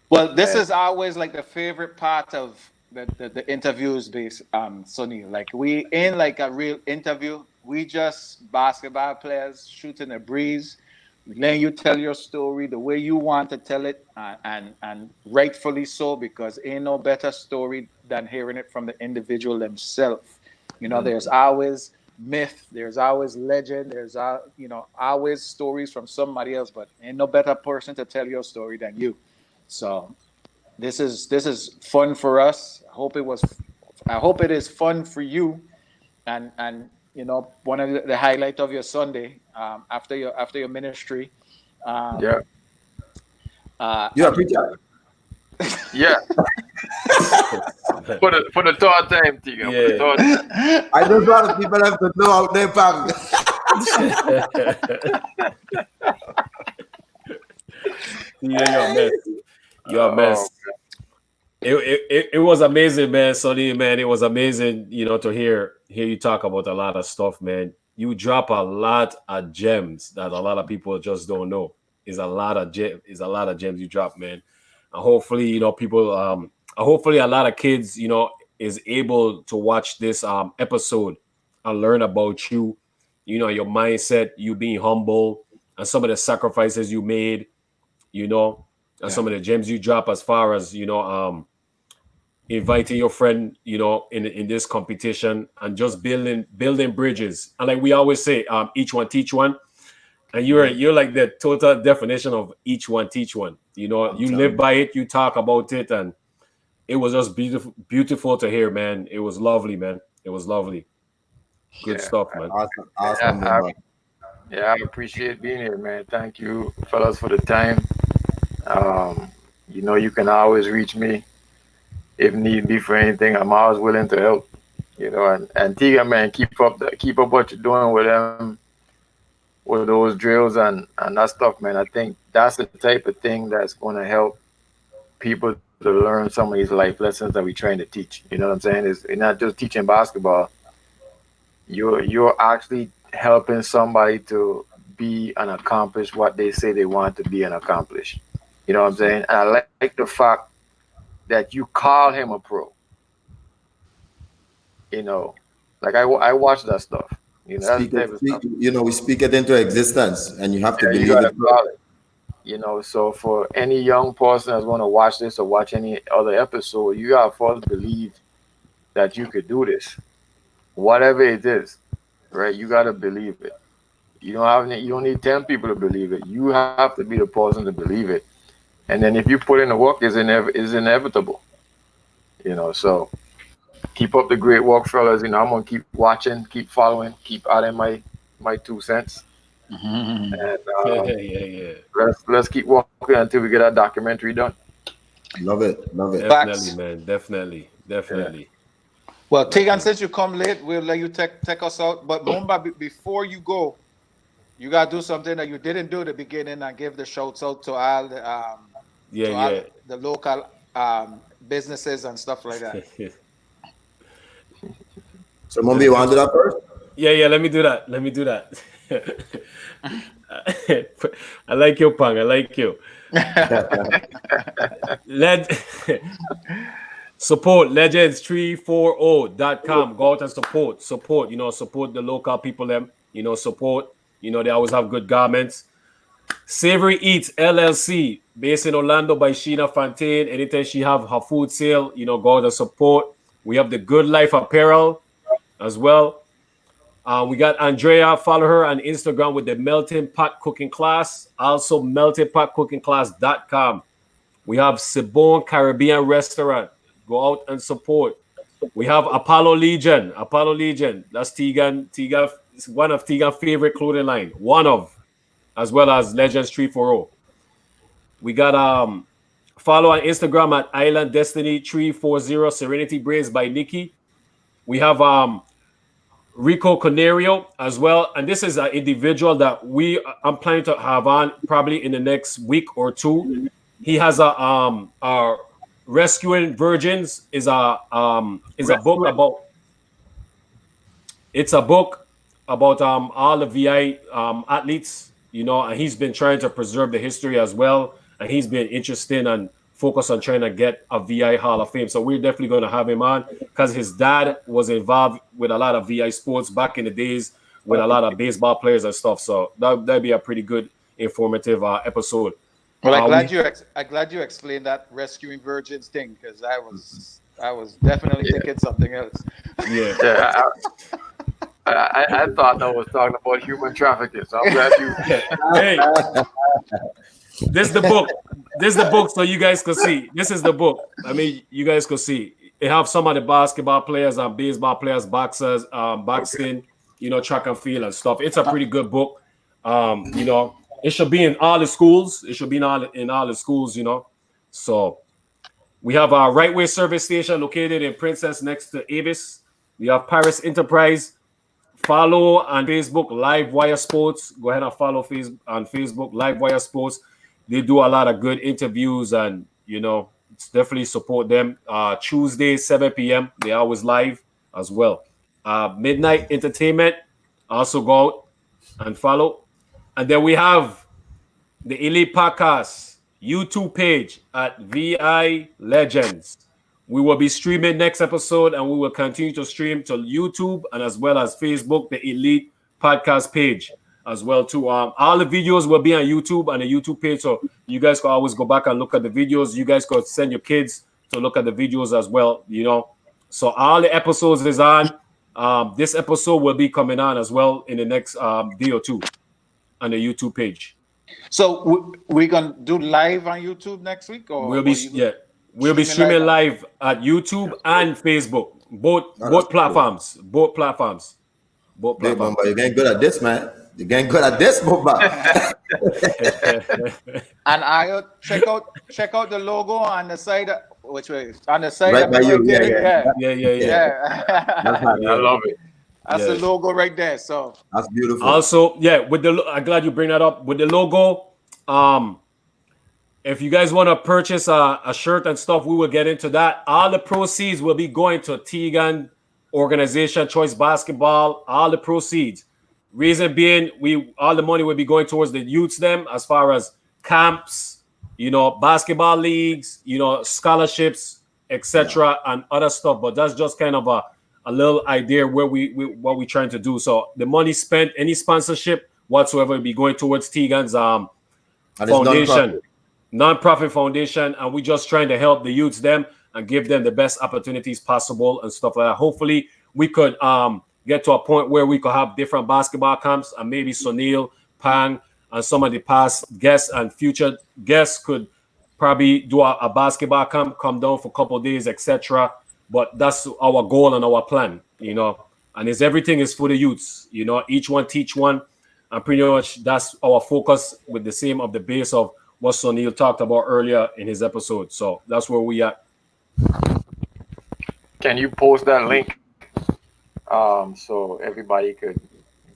Well, this Man. is always like the favorite part of the interviews, base Sonny. Like we in like a real interview. We just basketball players shooting a breeze, letting you tell your story the way you want to tell it, and rightfully so, because ain't no better story than hearing it from the individual themselves. You know, there's always myth, there's always legend, there's always stories from somebody else, but ain't no better person to tell your story than you. So this is fun for us. I hope it is fun for you, and one of the highlight of your Sunday after your ministry. Um, Yeah, you're a and preacher. yeah. For the third time, Tegan. For the yeah. third time. I just want the people have to know out there, Pam. Yeah, you're a mess. You're a Oh, mess. It was amazing, man. Sonny, man, it was amazing, to hear you talk about a lot of stuff, man. You drop a lot of gems that a lot of people just don't know. Is a lot of gems you drop, man. And hopefully, people hopefully a lot of kids, is able to watch this episode and learn about you, your mindset, you being humble, and some of the sacrifices you made, and yeah, some of the gems you drop as far as, inviting your friend, in this competition and just building bridges. And like we always say, each one teach one. And you're like the total definition of each one teach one. I'm You telling live you. by it, you talk about it, and it was just beautiful to hear, man. It was lovely, man. It was lovely. Good yeah. stuff, man. Awesome, Yeah, awesome, man. yeah, I appreciate being here, man. Thank you, fellas, for the time. Um, you can always reach me if need be for anything. I'm always willing to help. And Tiga, man, keep up what you're doing with them. with those drills and that stuff, man. I think that's the type of thing that's going to help people to learn some of these life lessons that we're trying to teach. You know what I'm saying? It's not just teaching basketball. You're actually helping somebody to be and accomplish what they say they want to be and accomplish. You know what I'm saying? And I like the fact that you call him a pro. You know, like I watch that stuff. You know, that's Speak the it, type of speak, stuff. you know, we speak it into existence, and you have to Yeah, you believe gotta it. call it. You know, so for any young person that's going to watch this or watch any other episode, you gotta first believe that you could do this, whatever it is, right? You gotta believe it. You don't need 10 people to believe it. You have to be the person to believe it. And then if you put in the work, is inevitable. You know, so keep up the great work, fellas. You know, I'm gonna keep watching, keep following, keep adding my 2 cents, and Yeah. let's keep walking until we get our documentary done. Love it, love it. Definitely, Facts. man. Definitely. Yeah. Definitely. Well, Like, Tegan, since you come late, we'll let you take us out. But Mumba, before you go, you gotta do something that you didn't do at the beginning and give the shouts out to all yeah, to all yeah. the local businesses and stuff like that. So, Mumbi, you want to do that first? Yeah, let me do that. Let me do that. I like you, Pang. I like you. Let support legends340.com. Go out and support, support the local people them, support, they always have good garments. Savory Eats LLC, based in Orlando by Sheena Fontaine. Anytime she have her food sale, go out and support. We have the Good Life Apparel as well. We got Andrea. Follow her on Instagram with the Melting Pot Cooking Class. Also, meltingpotcookingclass.com. We have Sibon Caribbean Restaurant. Go out and support. We have Apollo Legion. Apollo Legion. That's Tegan. Tegan is one of Tegan's favorite clothing line. One of, as well as Legends 340. We got follow on Instagram at Island Destiny 340 Serenity Braids by Nikki. We have Rico Canario as well, and this is an individual that I'm planning to have on probably in the next week or two. He has a Rescuing Virgins is a book about it's a book about all the VI athletes, and he's been trying to preserve the history as well, and he's been interested and focused on trying to get a VI Hall of Fame. So we're definitely going to have him on because his dad was involved with a lot of VI sports back in the days with a lot of baseball players and stuff. So that'd be a pretty good, informative episode. Well, I'm glad you explained that Rescuing Virgins thing because I was definitely thinking something else. Yeah. Yeah, I thought I was talking about human trafficking. So I'm glad you. Hey, this is the book. This is the book, so you guys can see. This is the book. I mean, you guys can see. It have some of the basketball players and baseball players, boxers, boxing, track and field and stuff. It's a pretty good book. It should be in all the schools. It should be in all the schools. So we have our Right Way service station located in Princess next to Avis. We have Paris Enterprise. Follow on Facebook, Live Wire Sports. Go ahead and follow on Facebook, Live Wire Sports. They do a lot of good interviews and, definitely support them. Tuesday, 7 p.m. They always live as well. Midnight Entertainment. Also go out and follow. And then we have the Elite Podcast YouTube page at VI Legends. We will be streaming next episode and we will continue to stream to YouTube and as well as Facebook, the Elite Podcast page as well too. All the videos will be on YouTube and the YouTube page, so you guys can always go back and look at the videos. You guys can send your kids to look at the videos as well, So all the episodes is on. This episode will be coming on as well in the next day or two on the YouTube page. So we're gonna do live on YouTube next week, or we'll be streaming live at YouTube and Facebook, both platforms. Both platforms. Big Mumba, you're getting good at this, man. You're getting good at this, Mumba. And I check out the logo on the side. Which way? On the side. Right by you. Yeah. I love it. That's the logo right there. So That's beautiful. Also, yeah, I'm glad you bring that up. With the logo, if you guys want to purchase a shirt and stuff, we will get into that. All the proceeds will be going to Tegan organization, Choice Basketball, all the proceeds. Reason being, all the money will be going towards the youths them as far as camps, basketball leagues, scholarships, etc. and other stuff. But that's just kind of a little idea where what we're trying to do. So the money spent, any sponsorship whatsoever, will be going towards Tegan's foundation, non-profit foundation, and we're just trying to help the youths them and give them the best opportunities possible and stuff like that. Hopefully, we could get to a point where we could have different basketball camps, and maybe Soneil, Pang, and some of the past guests and future guests could probably do a basketball camp, come down for a couple of days, etc. But that's our goal and our plan, and everything is for the youths, each one teach one, and pretty much that's our focus with the same of the base of what Soneil talked about earlier in his episode. So that's where we at. Can you post that link so everybody could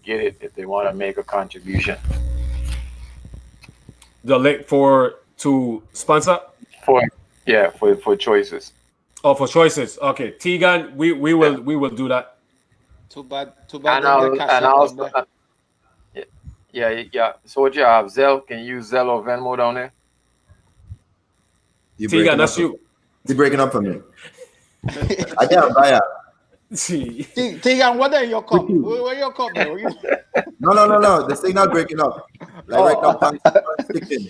get it if they want to make a contribution? The link to sponsor? For choices. Oh, for choices. Okay, Tegan, we will do that. Too bad. And also, yeah. So what you have, Zelle? Can you use Zelle or Venmo down there? Tegan, that's you. You're breaking up for me. I can't buy it. Tegan, what are your cup? Where your cup, man? No. The signal breaking up. Like right now, sticking.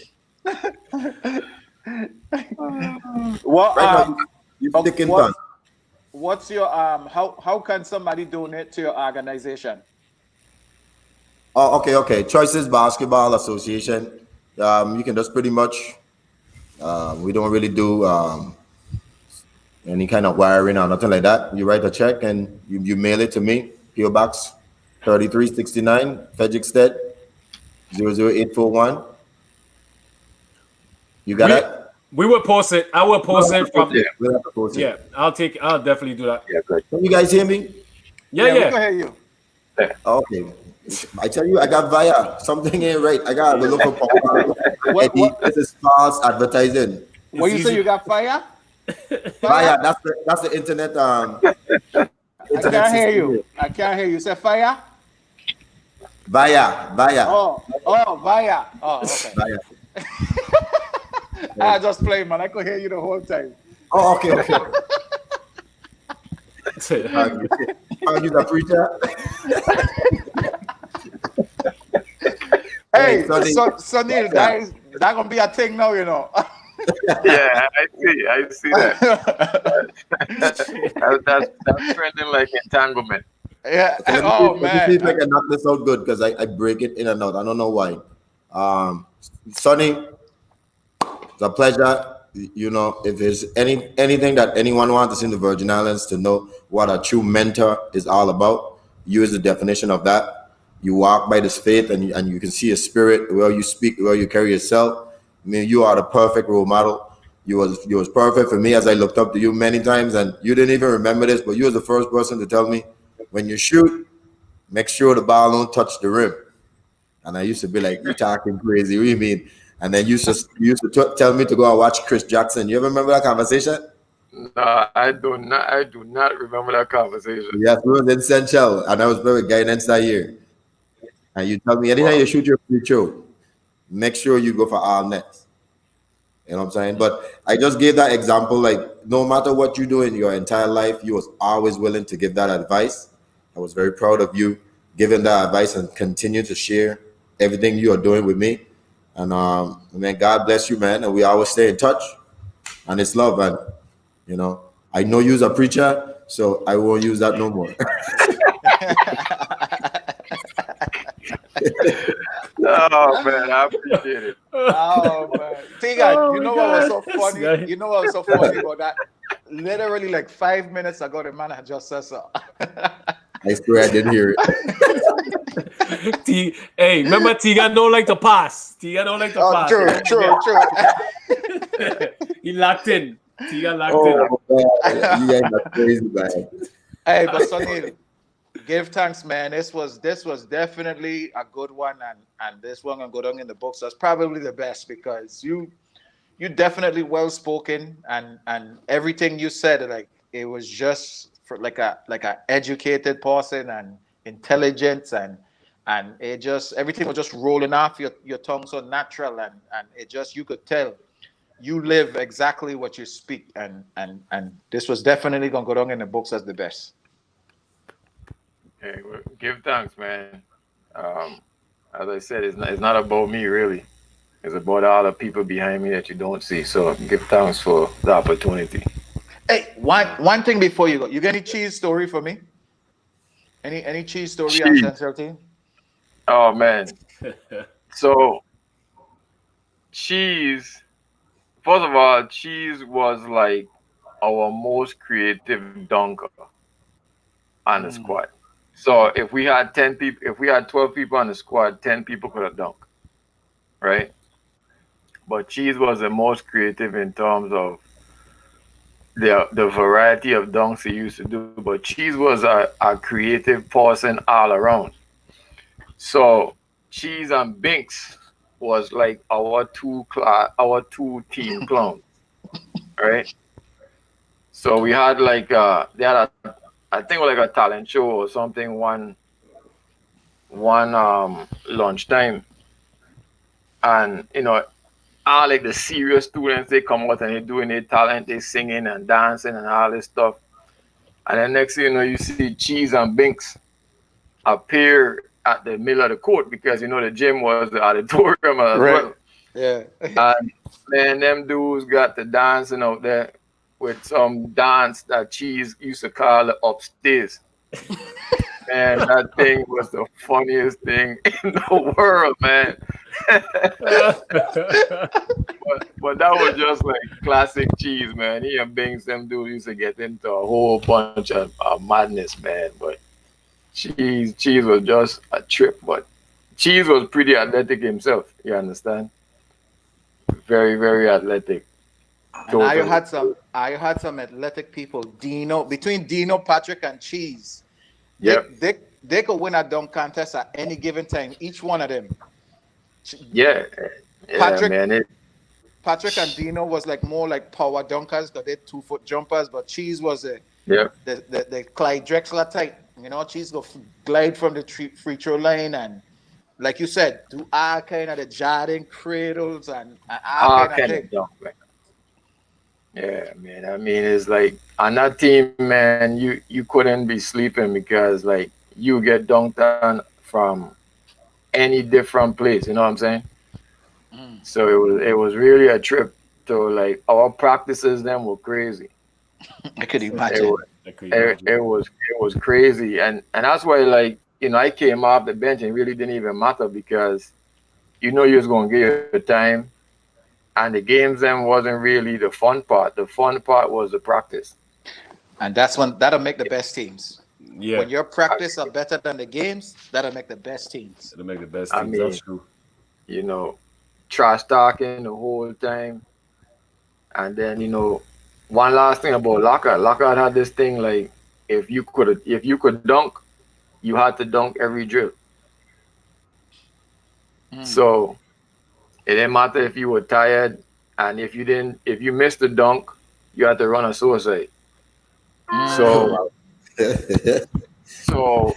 What? You sticking down. What's your How can somebody donate to your organization? Oh, okay. Choices Basketball Association. You can just pretty much. We don't really do any kind of wiring or nothing like that. You write a check and you mail it to me. PO Box 3369, Frederiksted 00841. You got it? We will post it. I will post it from. We'll have to post it. Yeah, I'll definitely do that. Yeah, great. Can you guys hear me? Yeah. We can hear you. Okay. I tell you, I got Via. Something ain't right. I got to look for What? This is false advertising. What you say? You got fire? Via, that's the internet. I can't hear you. I can't hear you. Say fire? Via. Oh, Via. Oh, okay. Via. I just play, man. I could hear you the whole time. Oh, okay. You the preacher? Hey, Soneil, that gonna be a thing now, Yeah, I see that. That's trending like entanglement. Yeah. Okay, Oh let me man. see if I can knock this out good because I break it in and out. I don't know why. Sonny, it's a pleasure. If there's anything that anyone wants in the Virgin Islands to know what a true mentor is all about, you is the definition of that. You walk by this faith and you can see a spirit, where you speak, where you carry yourself. I mean, you are the perfect role model. You was perfect for me as I looked up to you many times, and you didn't even remember this, but you was the first person to tell me, when you shoot, make sure the ball don't touch the rim. And I used to be like, you're talking crazy. What do you mean? And then you used to tell me to go and watch Chris Jackson. You ever remember that conversation? No, I do not remember that conversation. Yes, we was in Central, and I was playing with guidance that year. And you tell me, anytime you shoot your free throw, make sure you go for all nets. You know what I'm saying? But I just gave that example, like, no matter what you do in your entire life, you was always willing to give that advice. I was very proud of you giving that advice and continue to share everything you are doing with me. And man, God bless you, man. And we always stay in touch. And it's love, man. I know you're a preacher, so I won't use that no more. Oh man, I appreciate it. Oh man, Tegan, you know what was so funny? You know what was so funny about that? Literally, like 5 minutes ago, the man had just said so. I swear I didn't hear it. Hey, remember Tegan don't like to pass. Tegan don't like to pass. True. He locked in. Tegan locked in. Man. You guys are crazy, man. Hey, but Soneil, Give thanks, man. This was definitely a good one, and this one gonna go down in the books. That's probably the best because you definitely well spoken, and everything you said, like it was just for like a educated person and intelligence, and it just everything was just rolling off your tongue so natural, and it just you could tell you live exactly what you speak, and this was definitely gonna go down in the books as the best. Hey, well, give thanks, man. Um, as I said, it's not about me really. It's about all the people behind me that you don't see. So give thanks for the opportunity. Hey, one thing before you go, you got any cheese story for me? Any cheese story on Cheese. Central Team? Oh man. So cheese. First of all, cheese was like our most creative dunker on the squad. So if we had 10 people, if we had 12 people on the squad, 10 people could have dunked, right? But cheese was the most creative in terms of the variety of dunks he used to do. But cheese was a creative person all around. So cheese and Binks was like our two team clowns, right? So we had like they had a I think like a talent show or something one lunchtime, and all like the serious students they come out and they doing their talent, they singing and dancing and all this stuff. And then next thing you know, you see Cheese and Binks appear at the middle of the court because the gym was the auditorium as well. Right. Yeah. And man, them dudes got the dancing out there with some dance that Cheese used to call it upstairs. Man, that thing was the funniest thing in the world, man. But that was just like classic Cheese, man. He and Bings, them dudes used to get into a whole bunch of madness, man. But Cheese was just a trip. But Cheese was pretty athletic himself. You understand? Very, very athletic. And I had some athletic people. Between Dino, Patrick, and Cheese. Yep. They could win a dunk contest at any given time. Each one of them. Yeah. Yeah, Patrick man. Patrick and Dino was like more like power dunkers because they're 2 foot jumpers, but Cheese was Yep. the Clyde Drexler type. Cheese go glide from the free throw line and, like you said, do all kind of the Jordan cradles and all All kind of kind thing. of dunk, man. Yeah, man. I mean, it's like on that team, man, you couldn't be sleeping because like you get dunked on from any different place. You know what I'm saying? So it was really a trip. So like our practices then were crazy. I could It imagine. was it was crazy, and that's why like I came off the bench and it really didn't even matter because you was gonna get your time, and the games then wasn't really the fun part. The fun part was the practice. And that'll make the best teams. Yeah, When your practice are better than the games, that'll make the best teams. it'll make the best I teams. That's mean, true. you know, trash talking the whole time, and then one last thing about Lockhart had this thing like if you could dunk, you had to dunk every drill. So it didn't matter if you were tired, and if you missed the dunk, you had to run a suicide. So so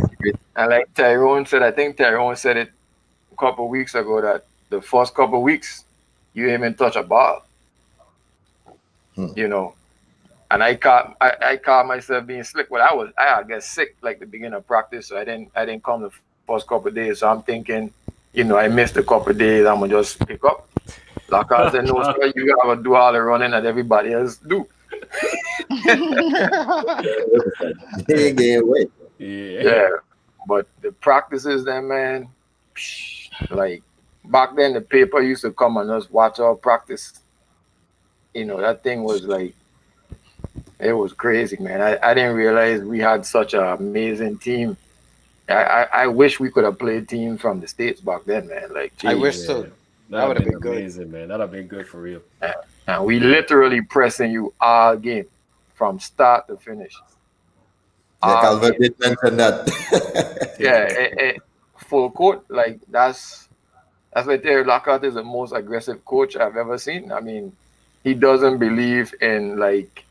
and like Tyrone said, I think Tyrone said it a couple of weeks ago that the first couple of weeks you didn't even touch a ball, you know. And I caught myself being slick. Well, I guess sick like the beginning of practice, so I didn't come the first couple of days. So I'm thinking, I missed a couple of days. I'm gonna just pick up. Like I said, no, sir, you gotta do all the running that everybody else do. He ain't getting away. Yeah, but the practices, then man, like back then the paper used to come and just watch our practice. That thing was like it was crazy, man. I didn't realize we had such an amazing team. I wish we could have played teams from the States back then, man. Like, I geez. wish so. That That'd would have have been been good. amazing, man. That'd have been good for real. And we literally pressing you all game from start to finish. Yeah, Calvert did mention that. Full court, like that's why Terry Lockhart is the most aggressive coach I've ever seen. I mean, he doesn't believe in like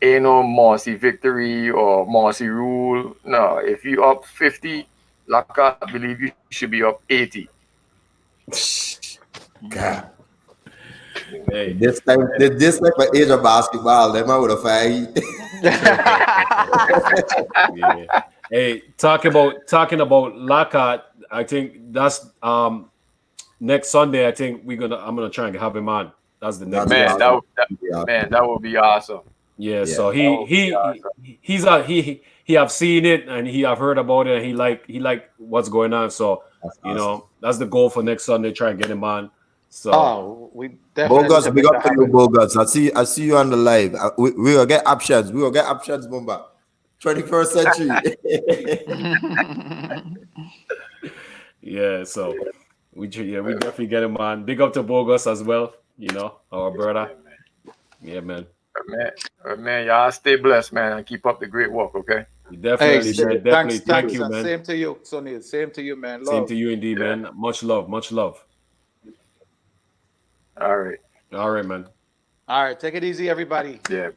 Marcy victory or Marcy rule. No, if you up 50, Lockhart believe you should be up 80. God. Hey. This type of age of basketball, them I would have fight. Yeah. Hey, talking about Lockhart, I think that's next Sunday. I think I'm gonna try and have him on. That's the next Man, episode. that would be awesome. Yeah, so he's he have seen it and he have heard about it and he like what's going on. So That's you awesome. know that's the goal for next Sunday. Try and get him on. So We definitely Bogus, can big make up that to you, happen. Bogus. I see you on the live. We will get options. We will get options, Bomba. 21st century. yeah, so we definitely get him on. Big up to Bogus as well. You know, our brother. Yeah, man. Man, y'all stay blessed, man, and keep up the great work, okay? Definitely, man. Definitely. Thank you, and man. same to you, Soneil. Same to you, man. Same Love. to you, indeed, man. Much love. Much love. All right. All right, man. All right, take it easy, everybody. Yeah.